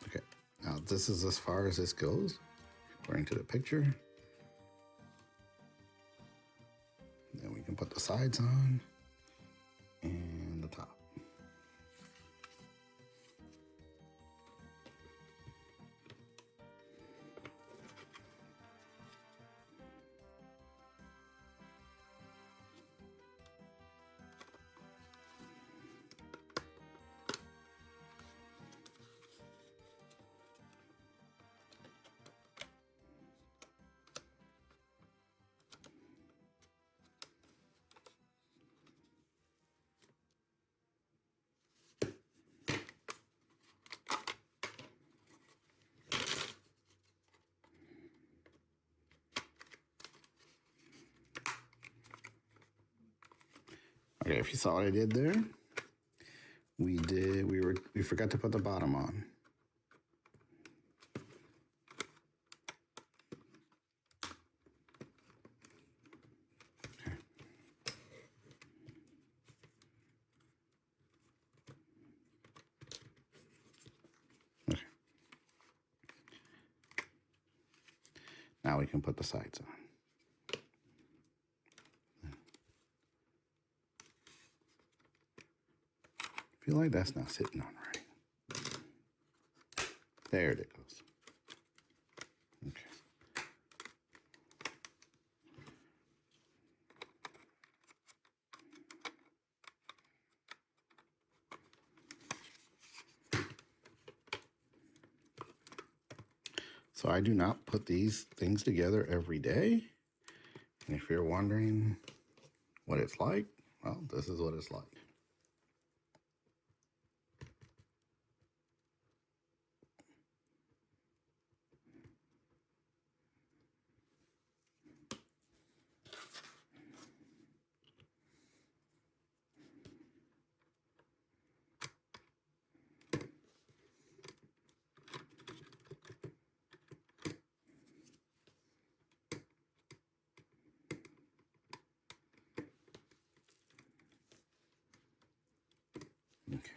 Okay. Now this is as far as this goes, according to the picture. Then we can put the sides on and the top. Okay, if you saw what I did there, we forgot to put the bottom on. we can put the sides on. I feel like that's not sitting on right. There it goes. Okay. So I do not put these things together every day. And if you're wondering what it's like, well, this is what it's like. Okay.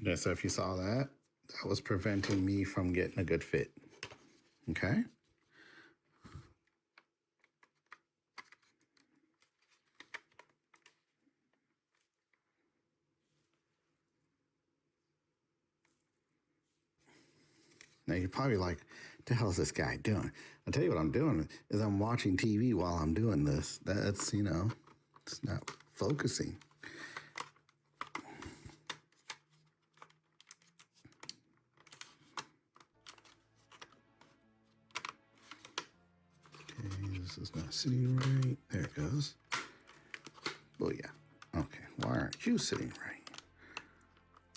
Okay, so if you saw that, that was preventing me from getting a good fit. Okay. Now you're probably like, what the hell is this guy doing? I'll tell you what I'm doing is I'm watching TV while I'm doing this. That's, you know, it's not focusing. Okay, this is not sitting right. There it goes. Oh yeah. Okay, why aren't you sitting right?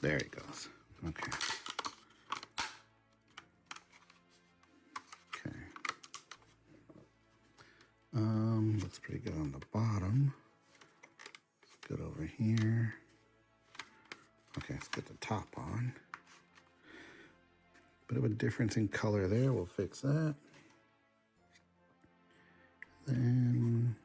There it goes. Okay. Okay. Looks pretty good on the bottom. Good over here. Okay, let's get the top on. Bit of a difference in color there. We'll fix that. Then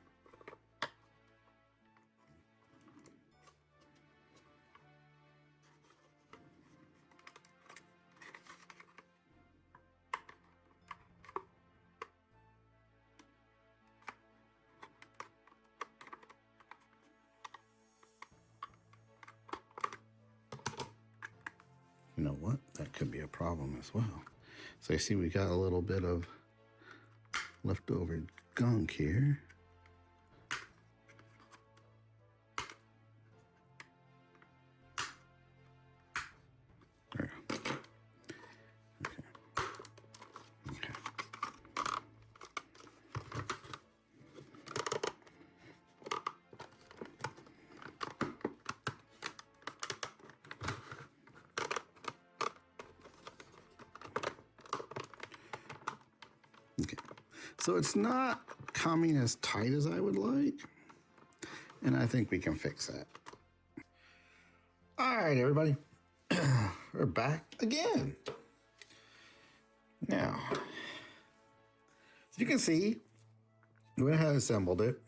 you know what? That could be a problem as well. So you see we got a little bit of leftover gunk here. There. Okay. Okay. Okay. So it's not coming as tight as I would like, and I think we can fix that. All right, everybody. We're back again. Now, as you can see, we went ahead and assembled it.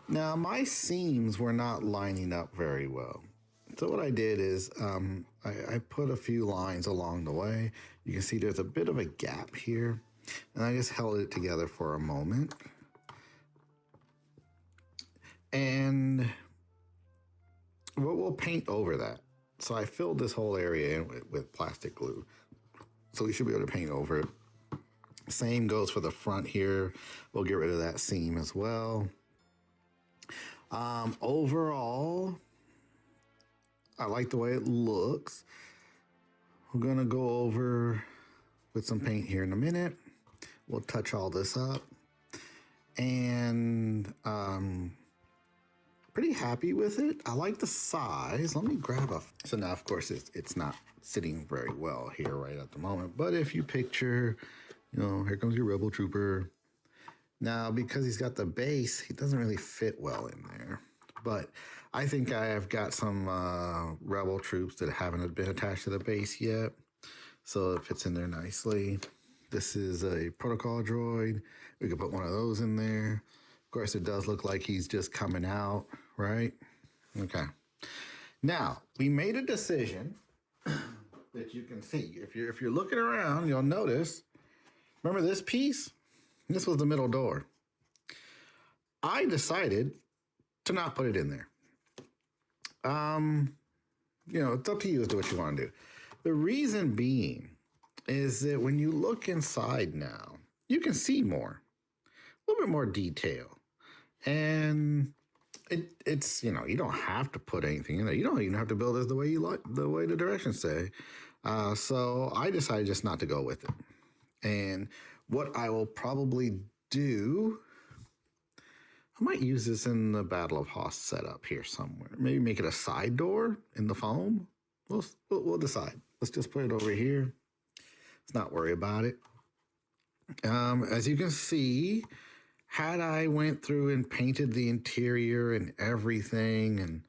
Now, my seams were not lining up very well. So what I did is I put a few lines along the way. You can see there's a bit of a gap here, and I just held it together for a moment. And we'll paint over that. So I filled this whole area in with plastic glue. So we should be able to paint over it. Same goes for the front here. We'll get rid of that seam as well. Overall, I like the way it looks. We're gonna go over with some paint here in a minute. We'll touch all this up, and pretty happy with it. I like the size. Let me grab a. So now, of course, it's not sitting very well here right at the moment. But if you picture, you know, here comes your Rebel Trooper. Now, because he's got the base, he doesn't really fit well in there. But I think I have got some Rebel troops that haven't been attached to the base yet. So it fits in there nicely. This is a protocol droid. We could put one of those in there. Of course, it does look like he's just coming out, right? Okay. Now, we made a decision that you can see. If you're looking around, you'll notice, remember this piece? This was the middle door. I decided to not put it in there. You know, it's up to you as to what you want to do. The reason being is that when you look inside now, you can see more, a little bit more detail. And it's, you know, you don't have to put anything in there. You don't even have to build it the way you like, the way the directions say. So I decided just not to go with it. And what I will probably do, I might use this in the Battle of Hoth setup here somewhere. Maybe make it a side door in the foam. We'll decide. Let's just put it over here. Let's not worry about it. As you can see, had I went through and painted the interior and everything, and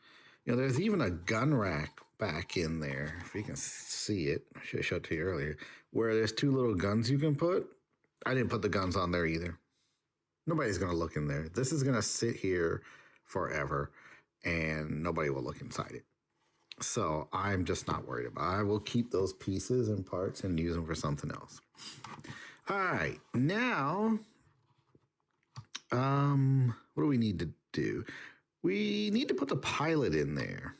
you know, there's even a gun rack back in there. If you can see it, I should have showed it to you earlier, where there's two little guns you can put. I didn't put the guns on there either. Nobody's going to look in there. This is going to sit here forever, and nobody will look inside it. So I'm just not worried about it. I will keep those pieces and parts and use them for something else. All right, now, what do we need to do? We need to put the pilot in there.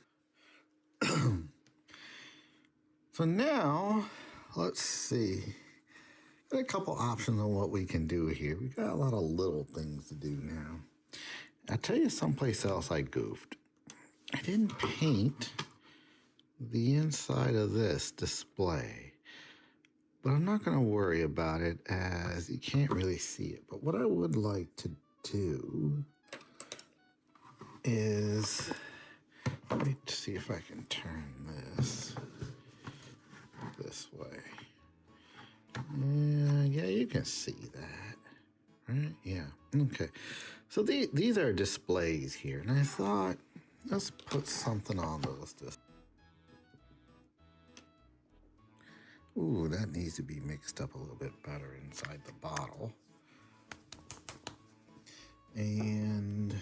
So now, let's see. Got a couple options on what we can do here. We got a lot of little things to do now. I'll tell you someplace else I goofed. I didn't paint the inside of this display, but I'm not going to worry about it as you can't really see it. But what I would like to do is, let me see if I can turn this way. Yeah, you can see that, right? Yeah, okay. So these are displays here, and I thought, let's put something on those. Ooh, that needs to be mixed up a little bit better inside the bottle. And,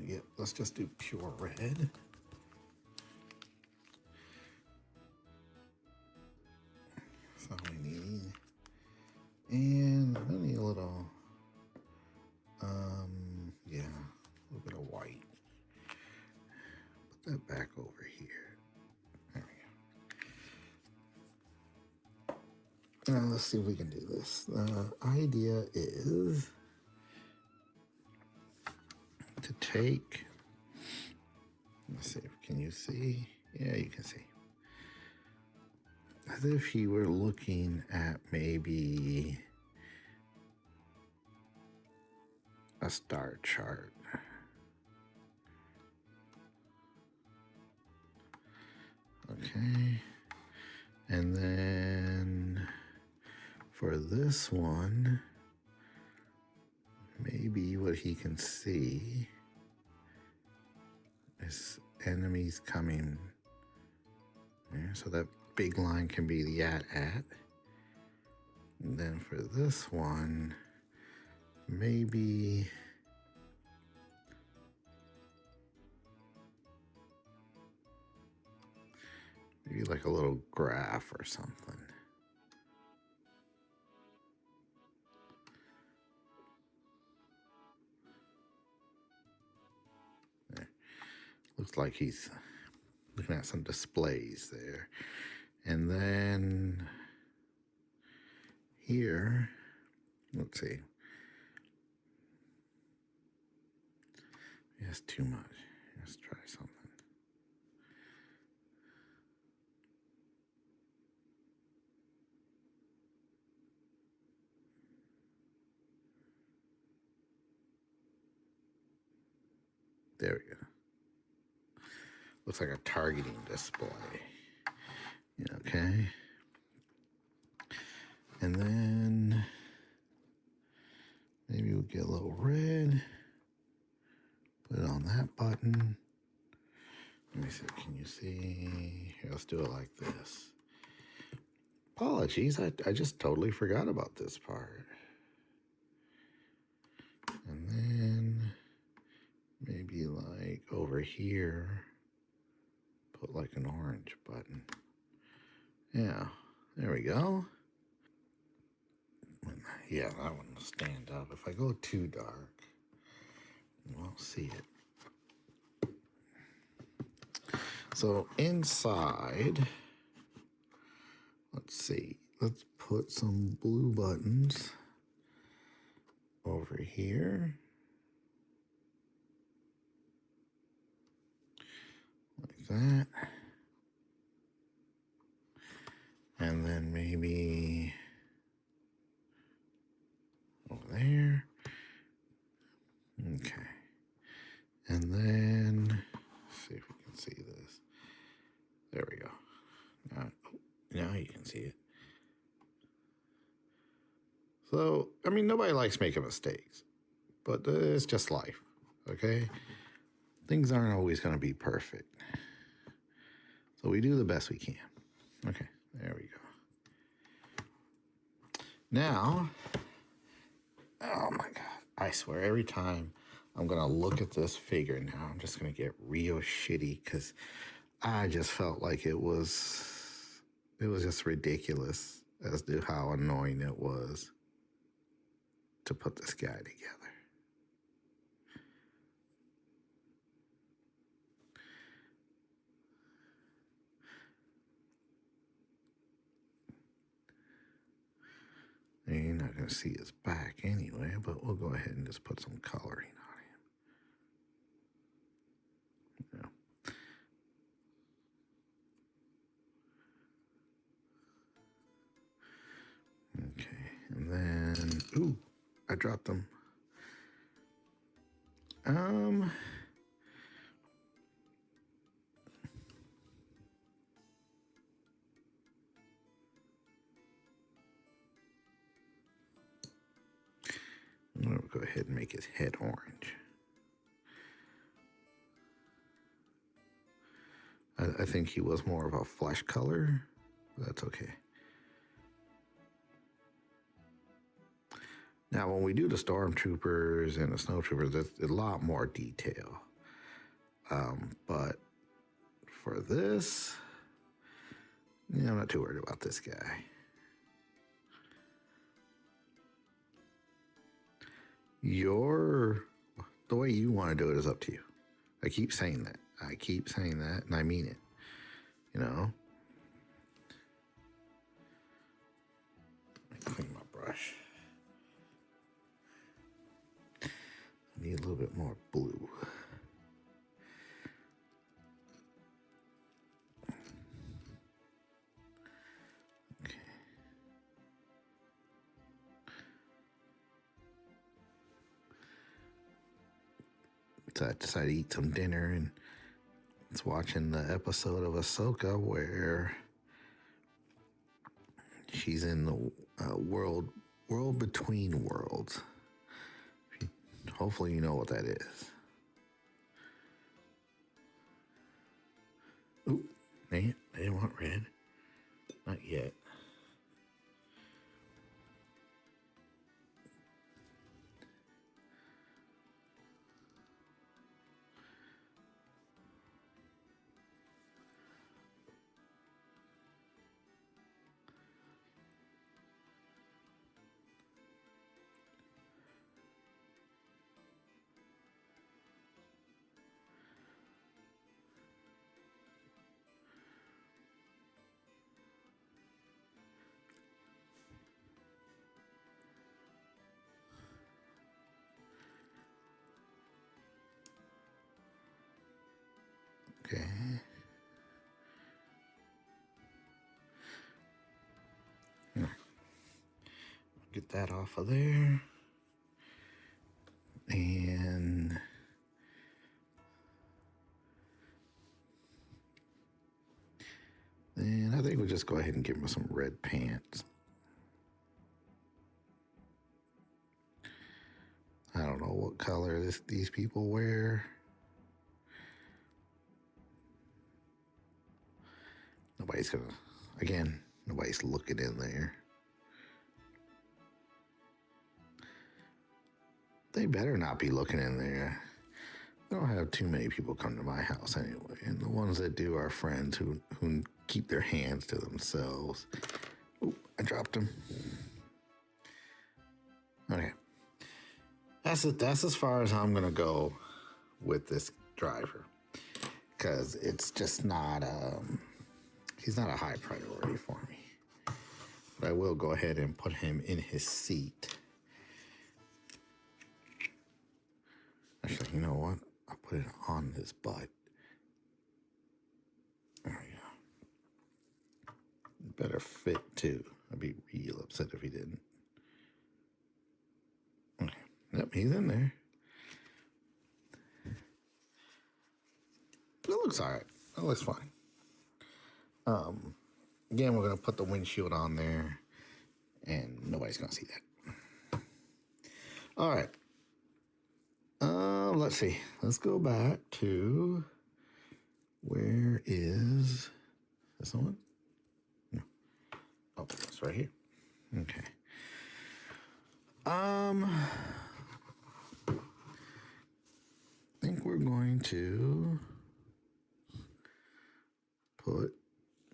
yeah, let's just do pure red. That's all we need. And I need a little, yeah, a little bit of white. Put that back over here. There we go. Now let's see if we can do this. The idea is to take, let's see, can you see? Yeah, you can see. As if you were looking at maybe a star chart. Okay. And then for this one, maybe what he can see is enemies coming. Yeah, so that big line can be the at. And then for this one, maybe like a little graph or something. There. Looks like he's looking at some displays there. And then here, let's see. It's too much. Let's try something. There we go. Looks like a targeting display. Okay. And then maybe we'll get a little red. Put it on that button. Let me see. Can you see? Here, let's do it like this. Apologies, I just totally forgot about this part. And then maybe like over here, put like an orange button. Yeah, there we go. Yeah, that one will stand up. If I go too dark, you won't see it. So inside, let's see, let's put some blue buttons over here. Like that. And then maybe over there. Okay. And then, let's see if we can see this. There we go. Now you can see it. So, I mean, nobody likes making mistakes, but it's just life, okay? Things aren't always going to be perfect. So we do the best we can. Okay, there we go. Now, oh my God, I swear every time I'm going to look at this figure now, I'm just going to get real shitty because I just felt like it was just ridiculous as to how annoying it was to put this guy together. And you're not going to see his back anyway, but we'll go ahead and just put some coloring on him. Yeah. Okay, and then, ooh, I dropped them. I'm going to go ahead and make his head orange. I think he was more of a flesh color, but that's okay. Now, when we do the stormtroopers and the snowtroopers, there's a lot more detail. But for this, yeah, I'm not too worried about this guy. The way you want to do it is up to you. I keep saying that. And I mean it. You know? Let me clean my brush. I need a little bit more blue. Okay. So I decided to eat some dinner and was watching the episode of Ahsoka where she's in the world between worlds. Hopefully you know what that is. Oop, dang it, I didn't want red. Not yet. that off of there. And then I think we'll just go ahead and give him some red pants. I don't know what color these people wear. Nobody's looking in there. They better not be looking in there. I don't have too many people come to my house anyway. And the ones that do are friends who keep their hands to themselves. Oh, I dropped them. Okay. That's as far as I'm going to go with this driver. Because it's just not, he's not a high priority for me. But I will go ahead and put him in his seat. Actually, you know what? I'll put it on his butt. There we go. Better fit, too. I'd be real upset if he didn't. Okay. Yep, he's in there. It looks all right. It looks fine. Again, we're going to put the windshield on there, and nobody's going to see that. All right. Let's see. Let's go back to, where is this one? No. Oh, it's right here. Okay. I think we're going to put,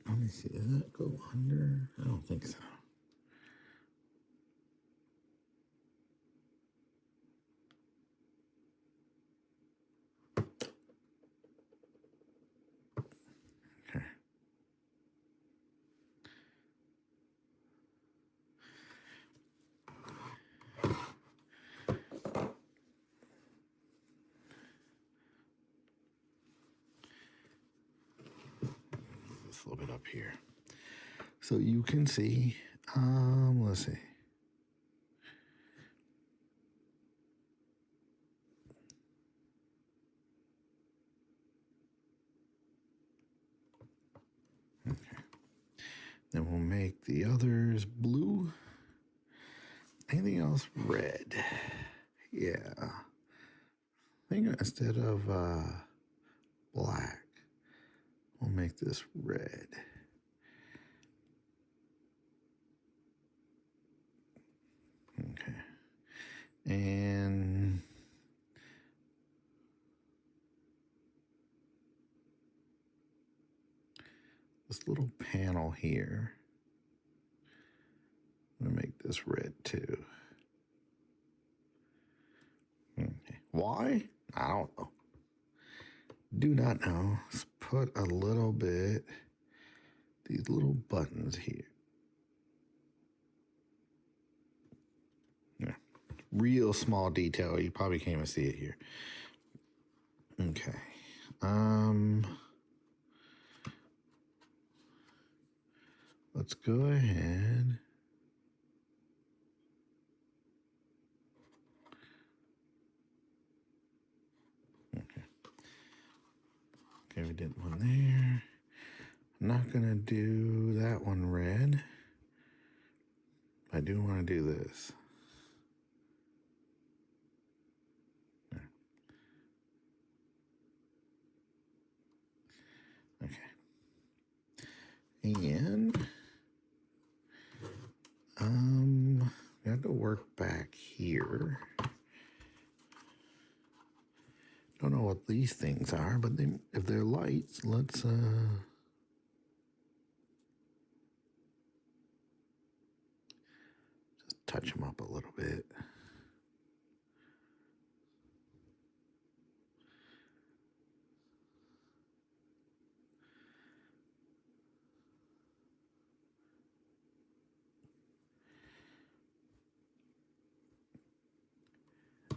let me see, does that go under? I don't think so. Okay. This a little bit up here. So you can see, let's see. Okay. Then we'll make the others blue. Anything else red? Yeah. I think instead of black, we'll make this red. Okay. And this little panel here, I'm going to make this red too. Okay. Why? I don't know. Do not know. Let's put a little bit, these little buttons here. Yeah. Real small detail. You probably can't even see it here. Okay. Let's go ahead. Okay, we did one there. I'm not gonna do that one red. I do want to do this. Okay. And we have to work back here. Don't know what these things are, but if they're lights, let's just touch them up a little bit.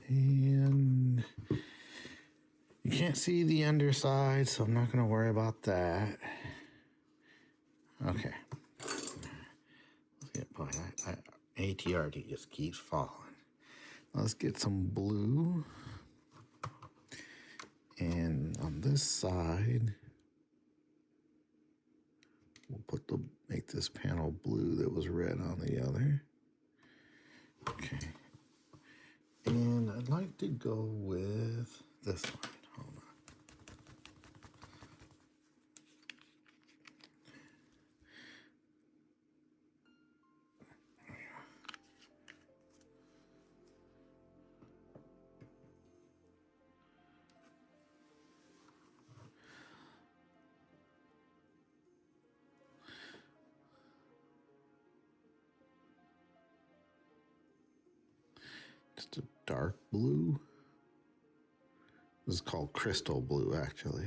And you can't see the underside, so I'm not going to worry about that. Okay. Yeah, boy, ATRT just keeps falling. Let's get some blue. And on this side, we'll make this panel blue that was red on the other. Okay. And I'd like to go with this one. Hold on. Just a dark blue. This is called crystal blue, actually.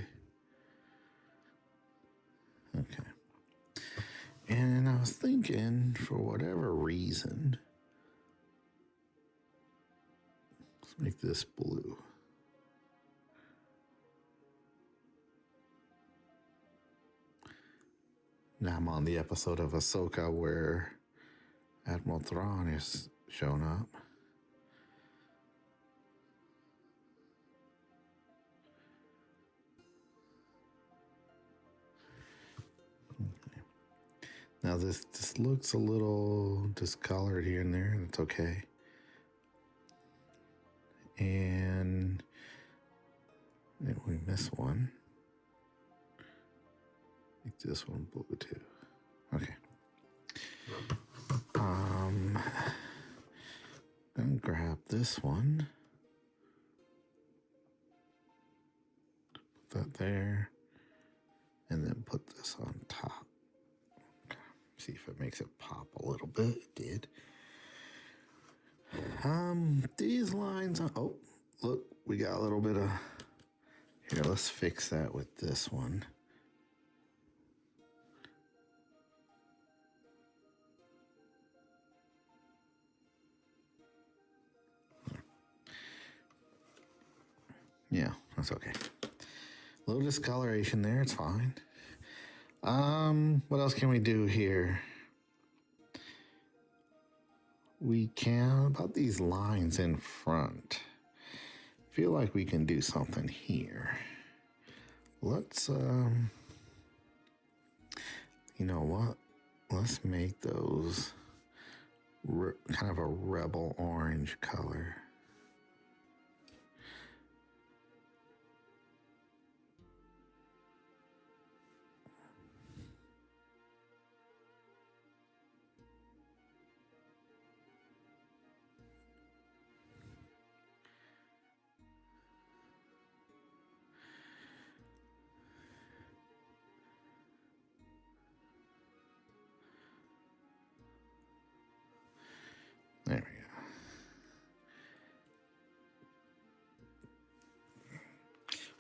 Okay. And I was thinking, for whatever reason, let's make this blue. Now I'm on the episode of Ahsoka where Admiral Thrawn is shown up. Now this looks a little discolored here and there. That's okay. And we miss one. Make this one blue too. Okay. I'm gonna grab this one. Put that there. And then put this on top. Okay. See if it makes it pop a little bit. It did. These lines are, oh, look, we got a little bit of, here, let's fix that with this one. Yeah, that's okay. A little discoloration there, it's fine. What else can we do here? We can, about these lines in front, feel like we can do something here. Let's, you know what? Let's make those kind of a rebel orange color. There we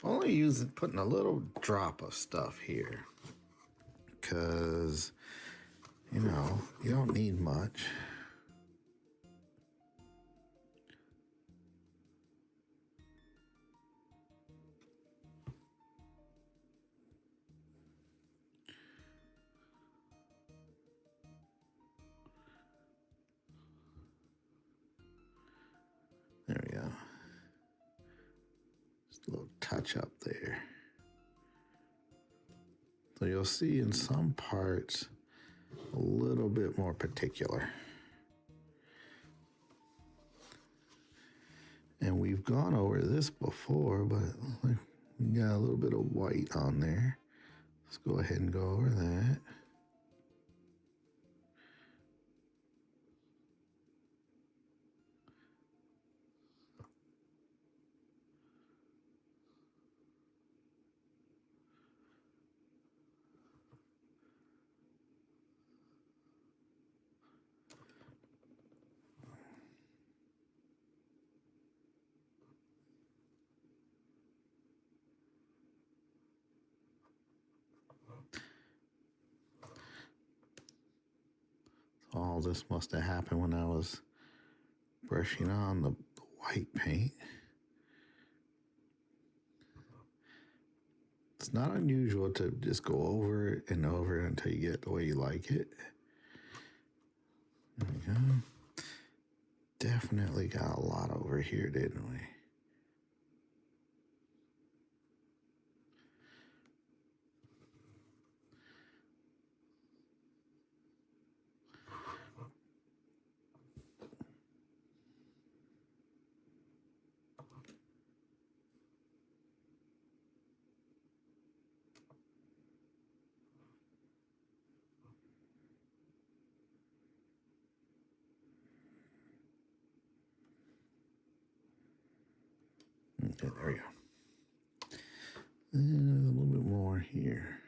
go. Only putting a little drop of stuff here, because, you know, you don't need much. There we go. Just a little touch up there. So you'll see in some parts a little bit more particular. And we've gone over this before, but we got a little bit of white on there. Let's go ahead and go over that. All this must have happened when I was brushing on the white paint. It's not unusual to just go over it and over it until you get the way you like it. There we go. definitely got a lot over here, didn't we? Okay, there we go. And a little bit more here.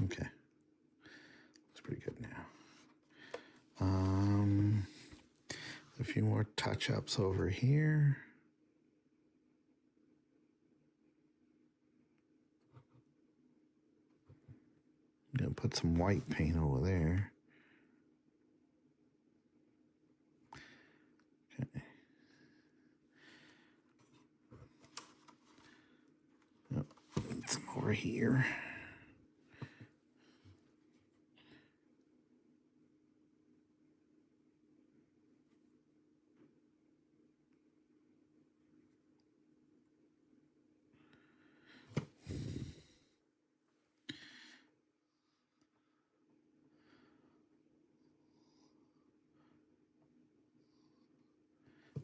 Okay, looks pretty good now. A few more touch-ups over here. I'm gonna put some white paint over there. Okay. Yep. Some over here.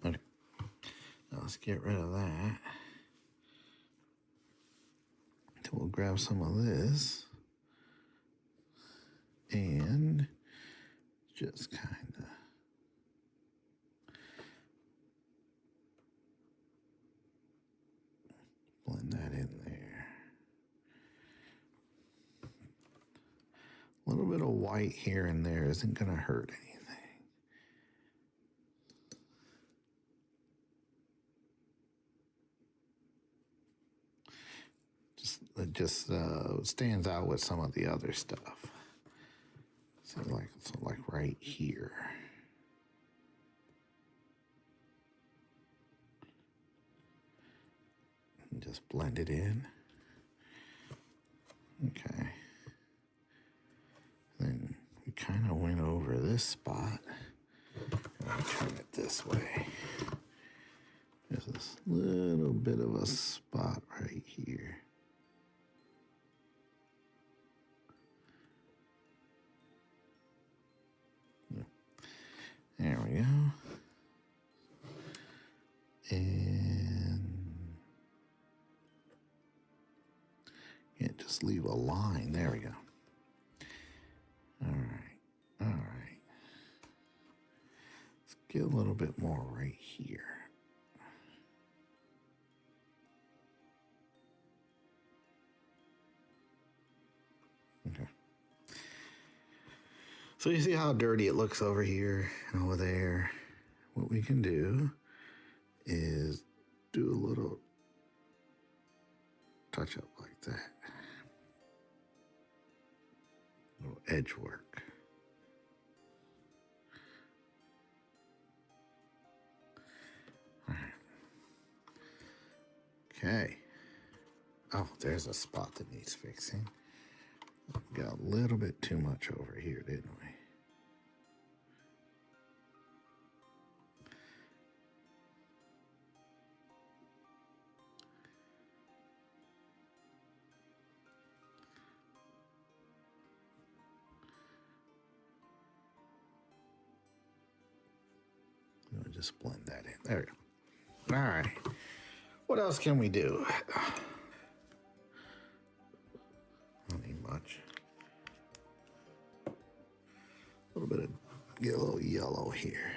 Okay. Now let's get rid of that. Then we'll grab some of this and just kind of blend that in there. A little bit of white here and there isn't going to hurt anything. It just stands out with some of the other stuff. So like right here. And just blend it in. Okay. Then we kind of went over this spot. And we turn it this way. There's this little bit of a spot right here. There we go. And can't just leave a line. There we go. All right. All right. Let's get a little bit more right here. Okay. So you see how dirty it looks over here and over there? What we can do is do a little touch up like that. A little edge work. All right. Okay. Oh, there's a spot that needs fixing. Got a little bit too much over here, didn't we? I'm gonna just blend that in. There we go. All right. What else can we do? Don't need much. A little bit of, get a little yellow here.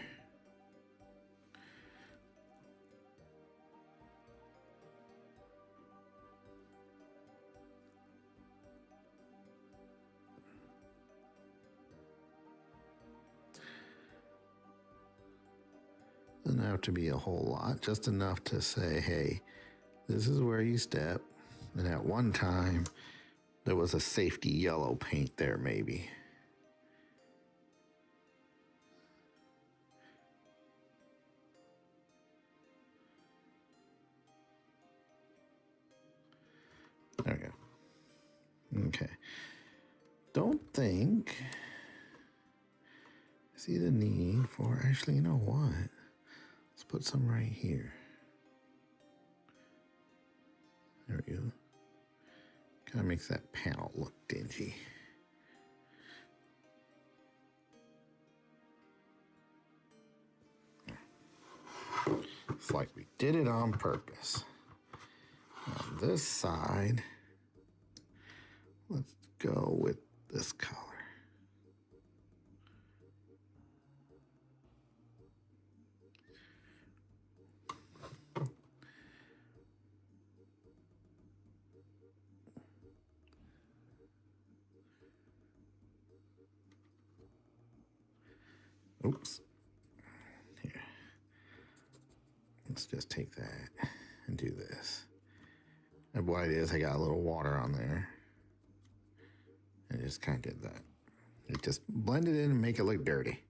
Doesn't have to be a whole lot, just enough to say, hey, this is where you step. And at one time, there was a safety yellow paint there, maybe. There we go. Okay. Don't think I see the need for, actually, you know what? Let's put some right here. There we go. Kind of makes that panel look dingy. It's like we did it on purpose. On this side, let's go with this color. Oops. Here. Let's just take that and do this. And what it is, I got a little water on there. I just kind of did that. It just blend it in and make it look dirty.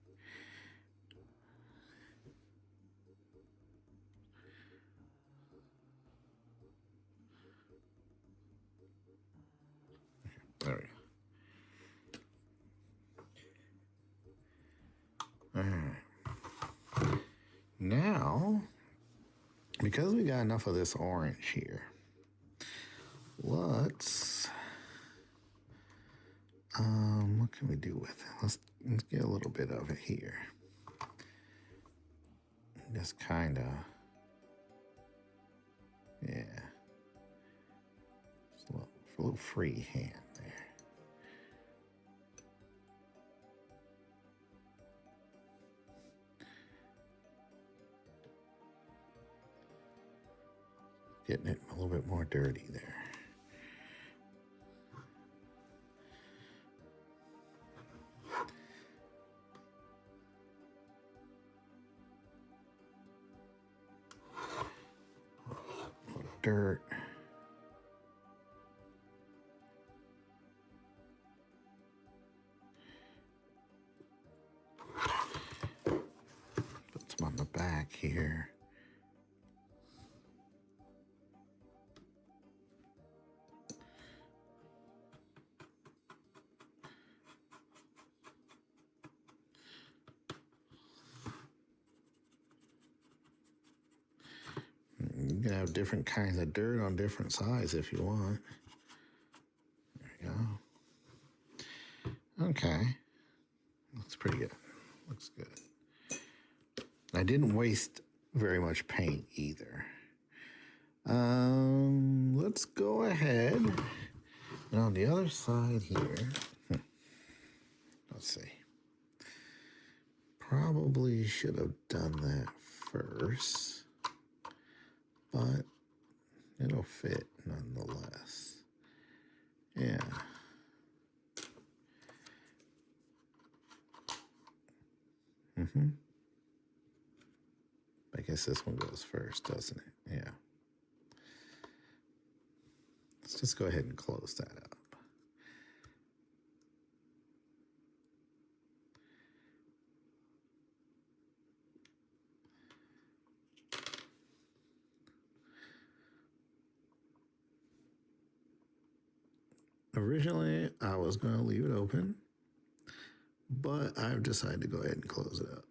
There we go. All right. Now, because we got enough of this orange here, let's, what can we do with it? Let's get a little bit of it here. Just kind of, yeah. Just a little free hand there. Getting it a little bit more dirty there. Dirt. Put some on the back here. You can have different kinds of dirt on different sides if you want. There you go. Okay. Looks pretty good. Looks good. I didn't waste very much paint either. Let's go ahead. And on the other side here, let's see. Probably should have done that first, but it'll fit nonetheless. Yeah. I guess this one goes first, doesn't it? Yeah. Let's just go ahead and close that up. Originally, I was going to leave it open, but I've decided to go ahead and close it up.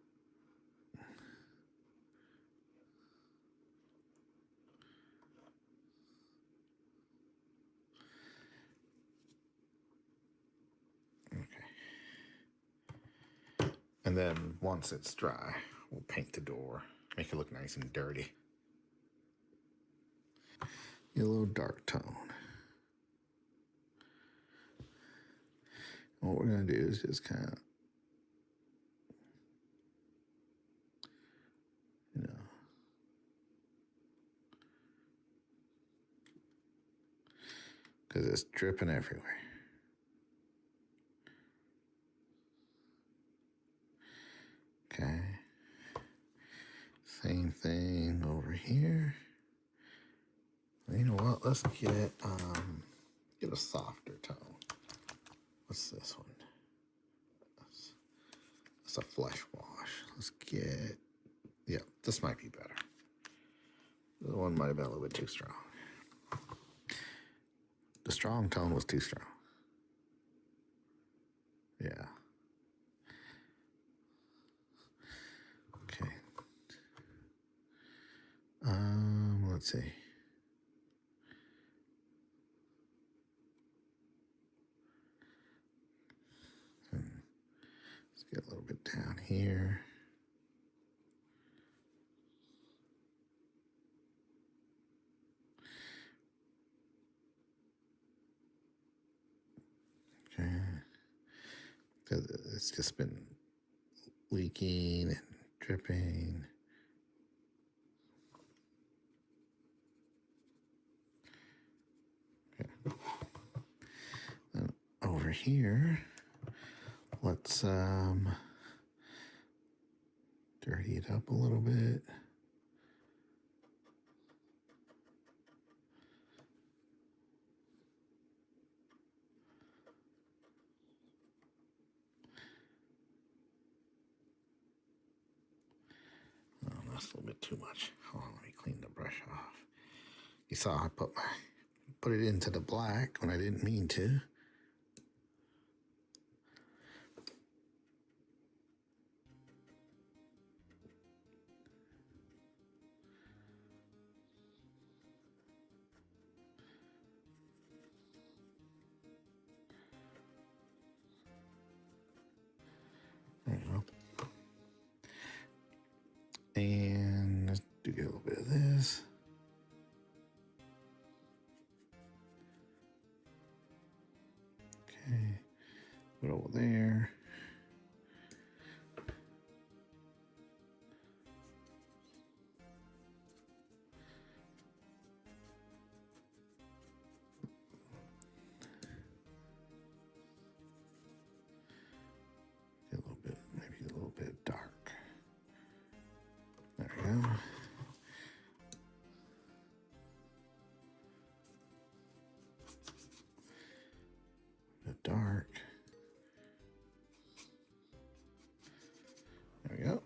And then once it's dry, we'll paint the door, make it look nice and dirty. Get a little dark tone. What we're going to do is just kind of, because it's dripping everywhere. Okay. Same thing over here. You know what? Let's get a softer tone. What's this one? It's a flesh wash. Let's get, yeah, this might be better. The one might have been a little bit too strong. The strong tone was too strong. Yeah. Okay. Let's see. Let's get a little bit down here. Okay. Because it's just been leaking and dripping. Okay. And over here, let's dirty it up a little bit. Oh, that's a little bit too much. Hold on, let me clean the brush off. You saw I put it into the black when I didn't mean to. There you go. And let's do a little bit of this. Okay, put it over there. Get a little bit, maybe a little bit dark. There we go. A bit dark. There we go.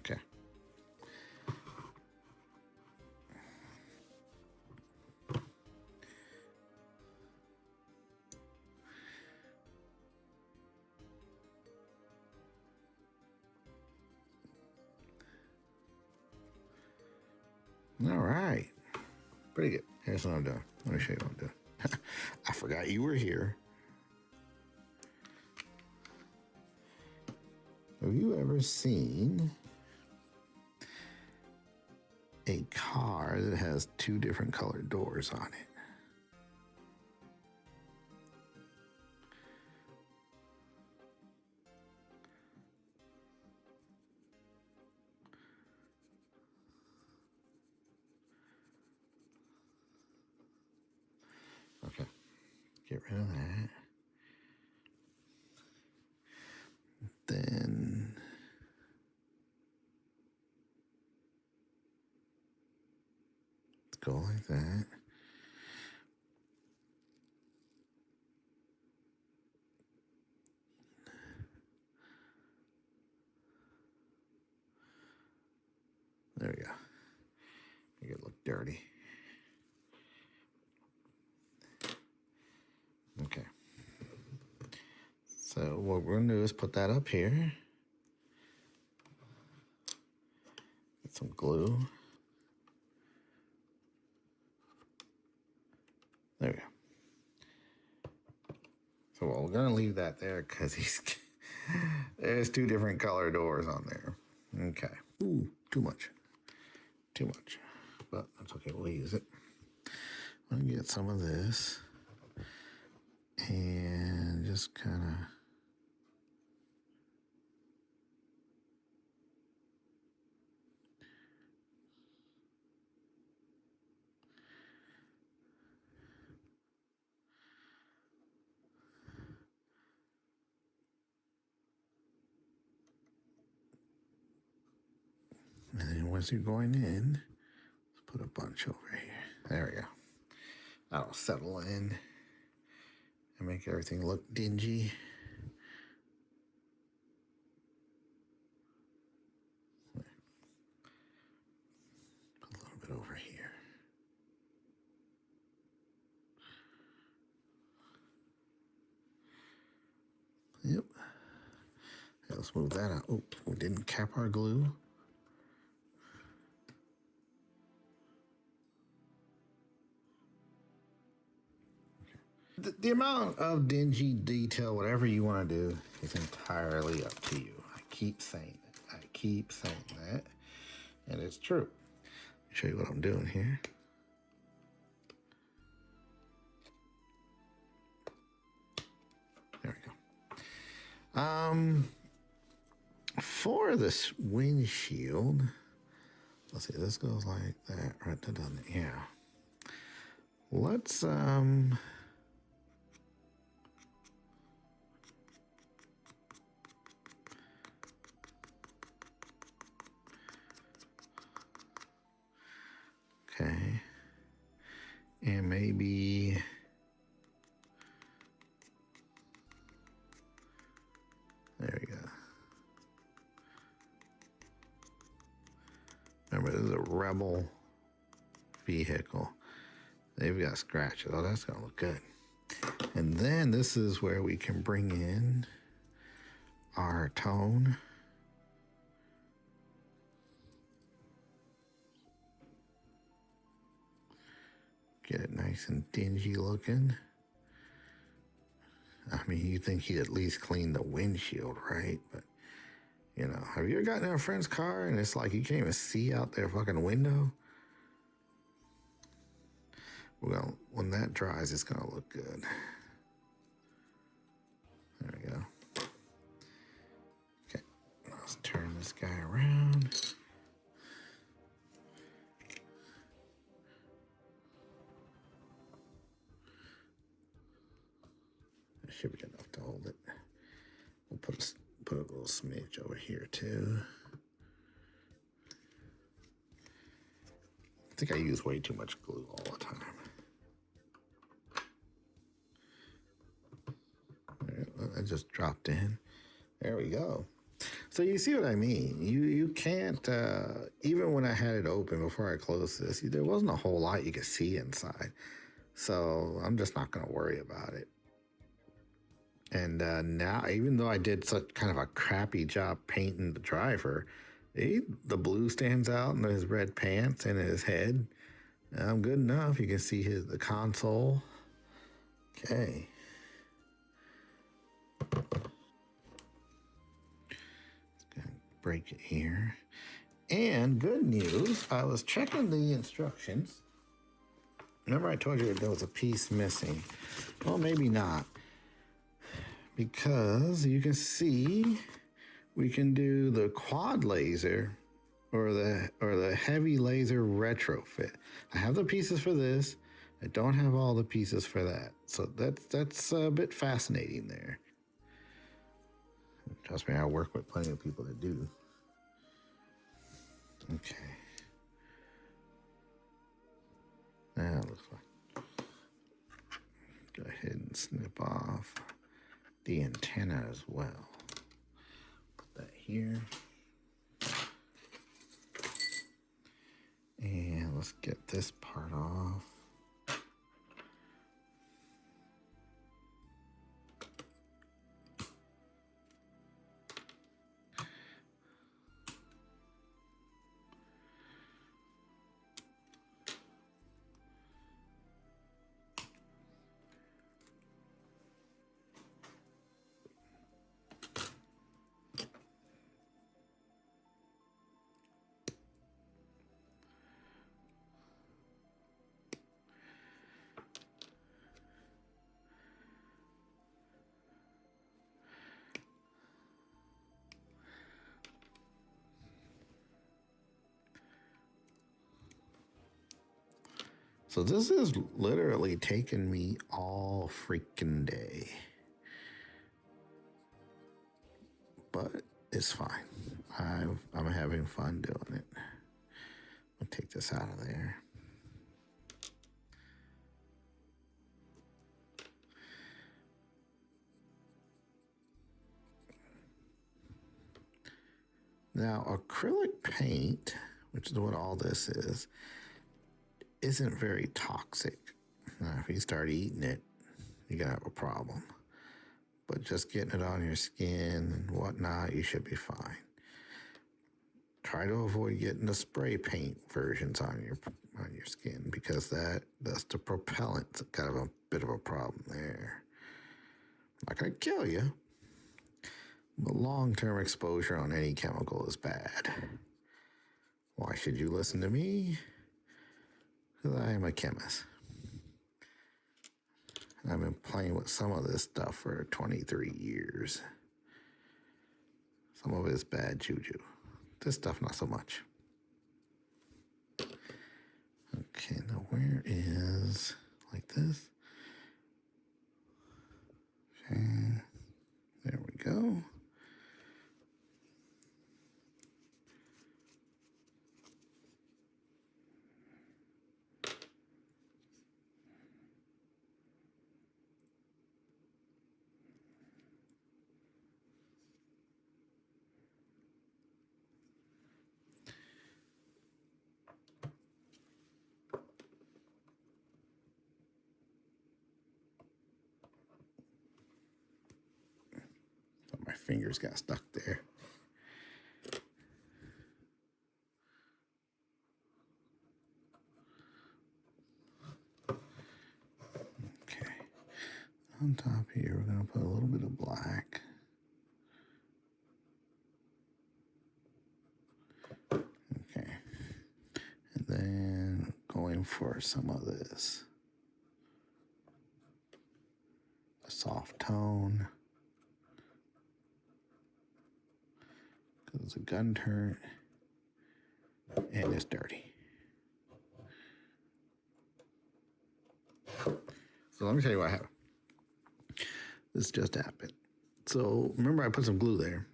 Okay. All right. Pretty good. Here's what I'm doing. Let me show you what I'm doing. I forgot you were here. Have you ever seen a car that has two different colored doors on it? Okay, get rid of that. Then let's go like that. There we go. Make it look dirty. Okay. So what we're gonna do is put that up here. Get some glue. There we go. So we're gonna leave that there because there's two different color doors on there. Okay. Ooh, too much. Too much. But that's okay, we'll use it. I'm gonna get some of this and just kind of and then once you're going in, let's put a bunch over here. There we go. That'll settle in and make everything look dingy. Put a little bit over here. Yep. Okay, let's move that out. Oh, we didn't cap our glue. The amount of dingy detail, whatever you want to do, is entirely up to you. I keep saying it. I keep saying that. And it's true. Let me show you what I'm doing here. There we go. For this windshield, let's see, this goes like that, right? That doesn't, yeah. Let's, okay. And maybe, there we go. Remember, this is a Rebel vehicle. They've got scratches. Oh, that's gonna look good. And then this is where we can bring in our tone. Get it nice and dingy looking. I mean, you'd think he'd at least clean the windshield, right? But, you know, have you ever gotten in a friend's car and it's like you can't even see out their fucking window? Well, when that dries, it's gonna look good. There we go. Okay, let's turn this guy around. That should be enough to hold it. We'll put a little smidge over here too. I think I use way too much glue all the time. I just dropped in. There we go. So you see what I mean? You can't, even when I had it open before I closed this, there wasn't a whole lot you could see inside. So I'm just not going to worry about it. And now, even though I did such kind of a crappy job painting the driver, the blue stands out in his red pants and his head. I'm good enough. You can see the console. Okay. Break it here. And good news, I was checking the instructions. Remember I told you there was a piece missing? Well, maybe not. Because you can see we can do the quad laser or the heavy laser retrofit. I have the pieces for this. I don't have all the pieces for that. So that's a bit fascinating there. Trust me, I work with plenty of people that do. Okay. Now it looks like. Go ahead and snip off the antenna as well. Put that here. And let's get this part off. So this is literally taking me all freaking day. But it's fine. I'm having fun doing it. I'll take this out of there. Now, acrylic paint, which is what all this is, isn't very toxic. Now, if you start eating it, you're going to have a problem. But just getting it on your skin and whatnot, you should be fine. Try to avoid getting the spray paint versions on your skin, because that's the propellant. Kind of a bit of a problem there. Not going to kill you, but long-term exposure on any chemical is bad. Why should you listen to me? Because I am a chemist. I've been playing with some of this stuff for 23 years. Some of it is bad juju. This stuff, not so much. Okay, now where is, like this? Okay, there we go. My fingers got stuck there. Okay. On top here, we're going to put a little bit of black. Okay. And then going for some of this. A soft tone. Because it's a gun turret. And it's dirty. So let me tell you what happened. This just happened. So remember I put some glue there.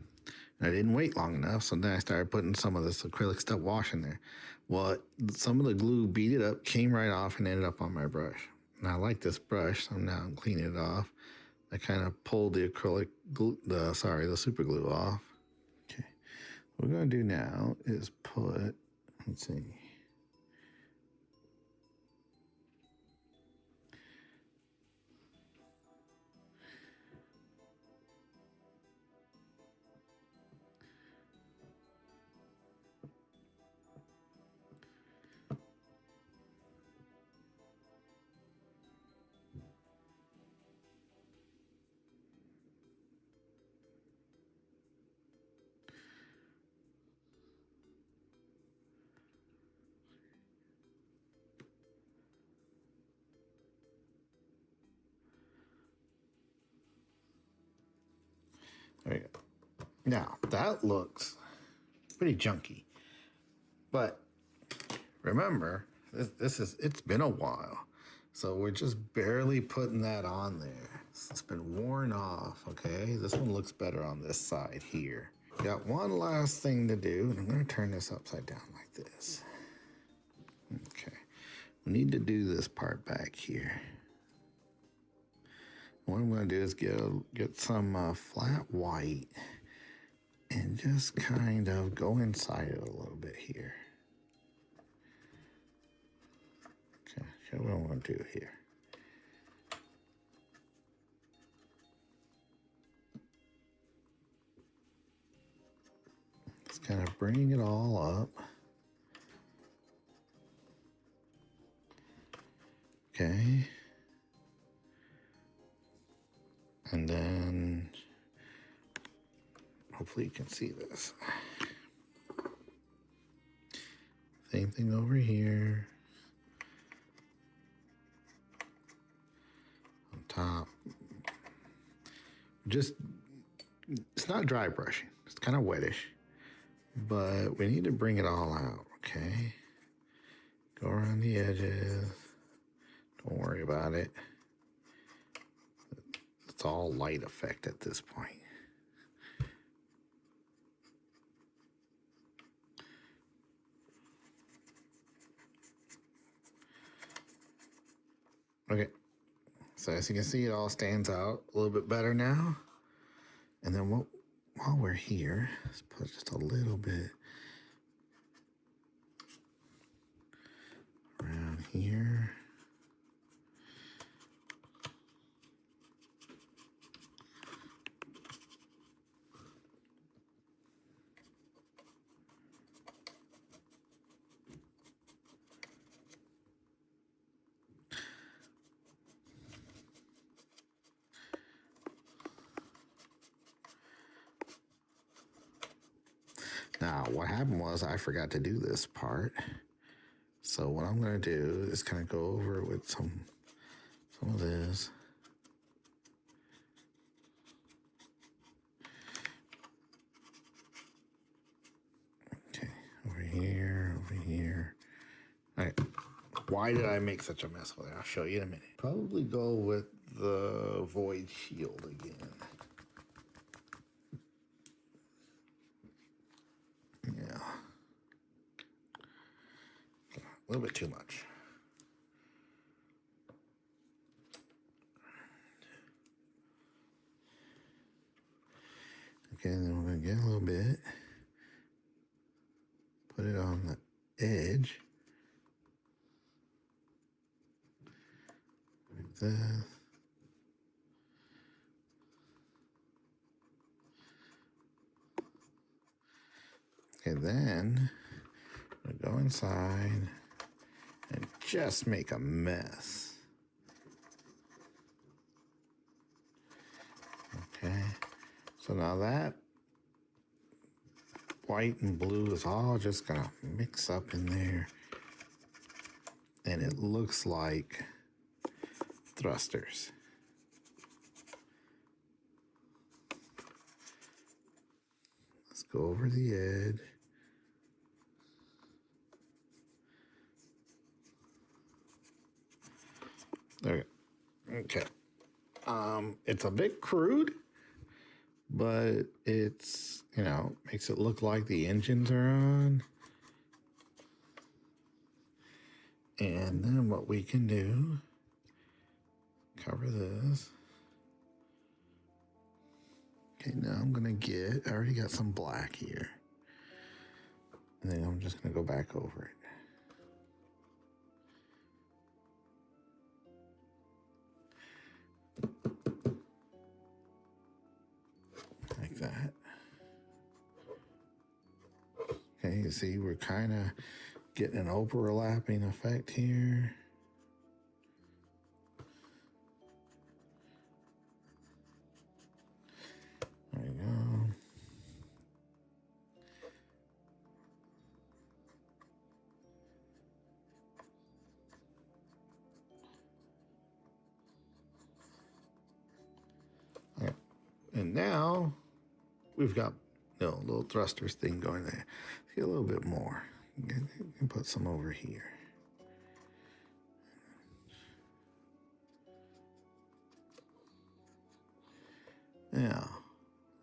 And I didn't wait long enough, so then I started putting some of this acrylic stuff wash in there. Well, some of the glue beat it up, came right off, and ended up on my brush. And I like this brush, so now I'm cleaning it off. I kind of pulled the acrylic glue, the super glue off. Okay. What we're going to do now is put, let's see. There you go. Now, that looks pretty junky. But remember, it's been a while. So we're just barely putting that on there. It's been worn off, okay? This one looks better on this side here. Got one last thing to do, and I'm going to turn this upside down like this. Okay. We need to do this part back here. What I'm going to do is get some flat white and just kind of go inside it a little bit here. Okay, so what I'm going to do here. Just kind of bring it all up. Okay. And then, hopefully you can see this. Same thing over here. On top. Just, it's not dry brushing. It's kind of wettish. But we need to bring it all out, okay? Go around the edges. Don't worry about it. It's all light effect at this point. Okay, so as you can see, it all stands out a little bit better now. And then what while we're here, let's put just a little bit around here. Now, what happened was I forgot to do this part. So what I'm going to do is kind of go over it with some of this. Okay, over here, over here. All right. Why did I make such a mess with it? I'll show you in a minute. Probably go with the void shield again. Yeah. A little bit too much. Okay, then we're going to get a little bit. Put it on the edge. Like this. Okay, then we go inside and just make a mess. Okay, so now that white and blue is all just gonna mix up in there, and it looks like thrusters. Let's go over the edge. There we go. Okay. It's a bit crude, but it's, makes it look like the engines are on. And then what we can do, cover this. Okay, now I'm gonna I already got some black here. And then I'm just gonna go back over it. Like that. Okay, you see we're kind of getting an overlapping effect here. There we go. All right. And now we've got a little thrusters thing going there. See a little bit more. You can put some over here. Yeah,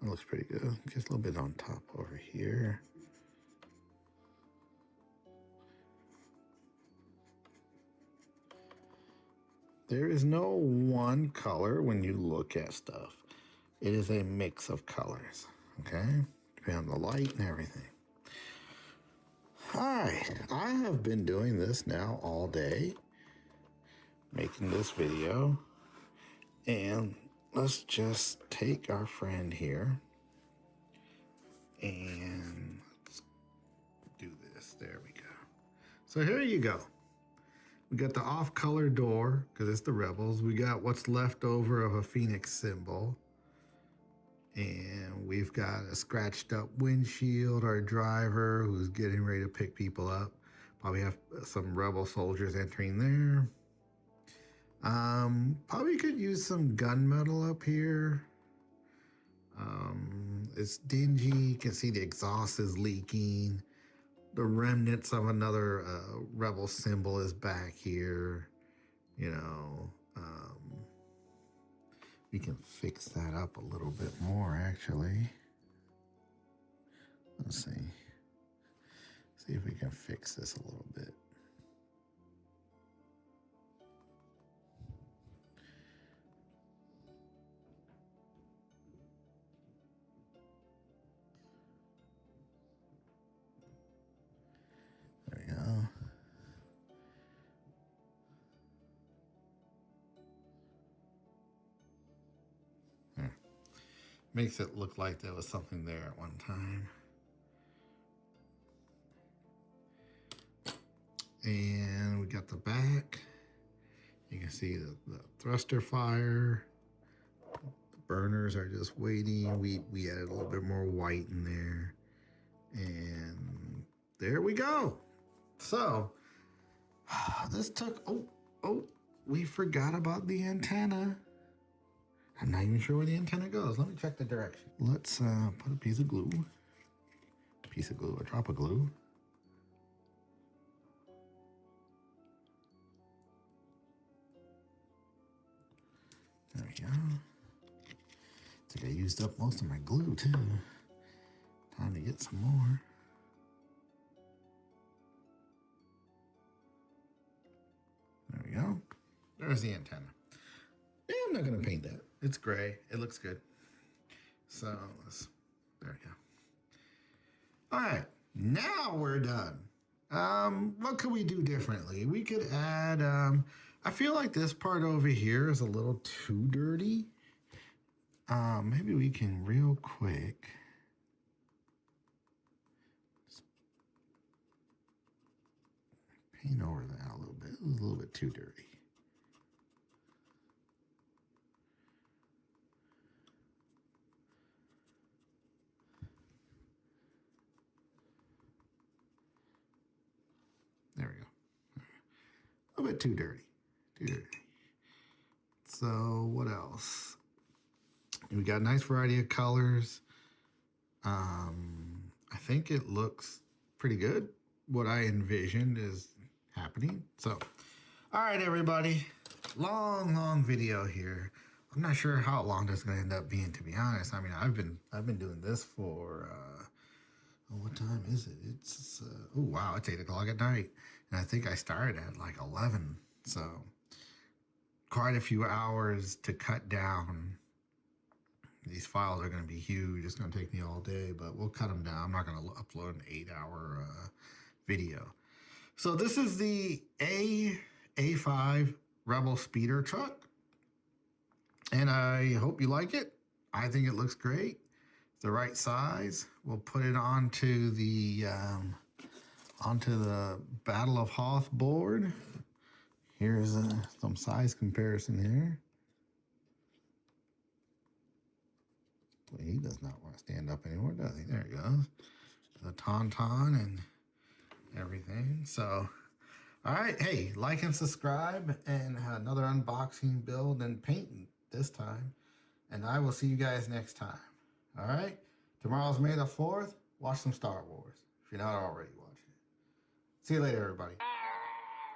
that looks pretty good. Just a little bit on top over here. There is no one color when you look at stuff. It is a mix of colors, okay? Depending on the light and everything. Hi, I have been doing this now all day, making this video. And let's just take our friend here and let's do this. There we go. So here you go. We got the off-color door, because it's the Rebels. We got what's left over of a Phoenix symbol. And we've got a scratched up windshield, our driver who's getting ready to pick people up. Probably have some Rebel soldiers entering there. Probably could use some gunmetal up here. It's dingy. You can see the exhaust is leaking. The remnants of another Rebel symbol is back here. We can fix that up a little bit more, actually. Let's see. See if we can fix this a little bit. Makes it look like there was something there at one time. And we got the back. You can see the thruster fire. The burners are just waiting. We added a little bit more white in there. And there we go. So this took, we forgot about the antenna. I'm not even sure where the antenna goes. Let me check the direction. Let's put a piece of glue, a drop of glue. There we go. I think I used up most of my glue too. Time to get some more. There we go. There's the antenna. Yeah, I'm not gonna paint that. It's gray. It looks good. So there we go. All right, now we're done. What could we do differently? We could add, I feel like this part over here is a little too dirty. Maybe we can real quick. Just paint over that a little bit. It was a little bit too dirty. There we go. A little bit too dirty. Too dirty. So what else? We got a nice variety of colors. I think it looks pretty good. What I envisioned is happening. So, all right, everybody. Long video here. I'm not sure how long this is gonna end up being, to be honest. I mean, I've been doing this for what time is it? It's oh wow, it's 8 o'clock at night, and I think I started at like 11. So quite a few hours to cut down. These files are going to be huge. It's going to take me all day, but we'll cut them down. I'm not going to upload an 8-hour video. So this is the A-A5 Rebel speeder truck, and I hope you like it. I think it looks great. It's the right size. We'll put it onto the Battle of Hoth board. Here's some size comparison here. Well, he does not want to stand up anymore, does he? There he goes. The tauntaun and everything. So, all right. Hey, like and subscribe, and another unboxing, build, and painting this time. And I will see you guys next time. All right? Tomorrow's May the 4th. Watch some Star Wars if you're not already watching it. See you later, everybody.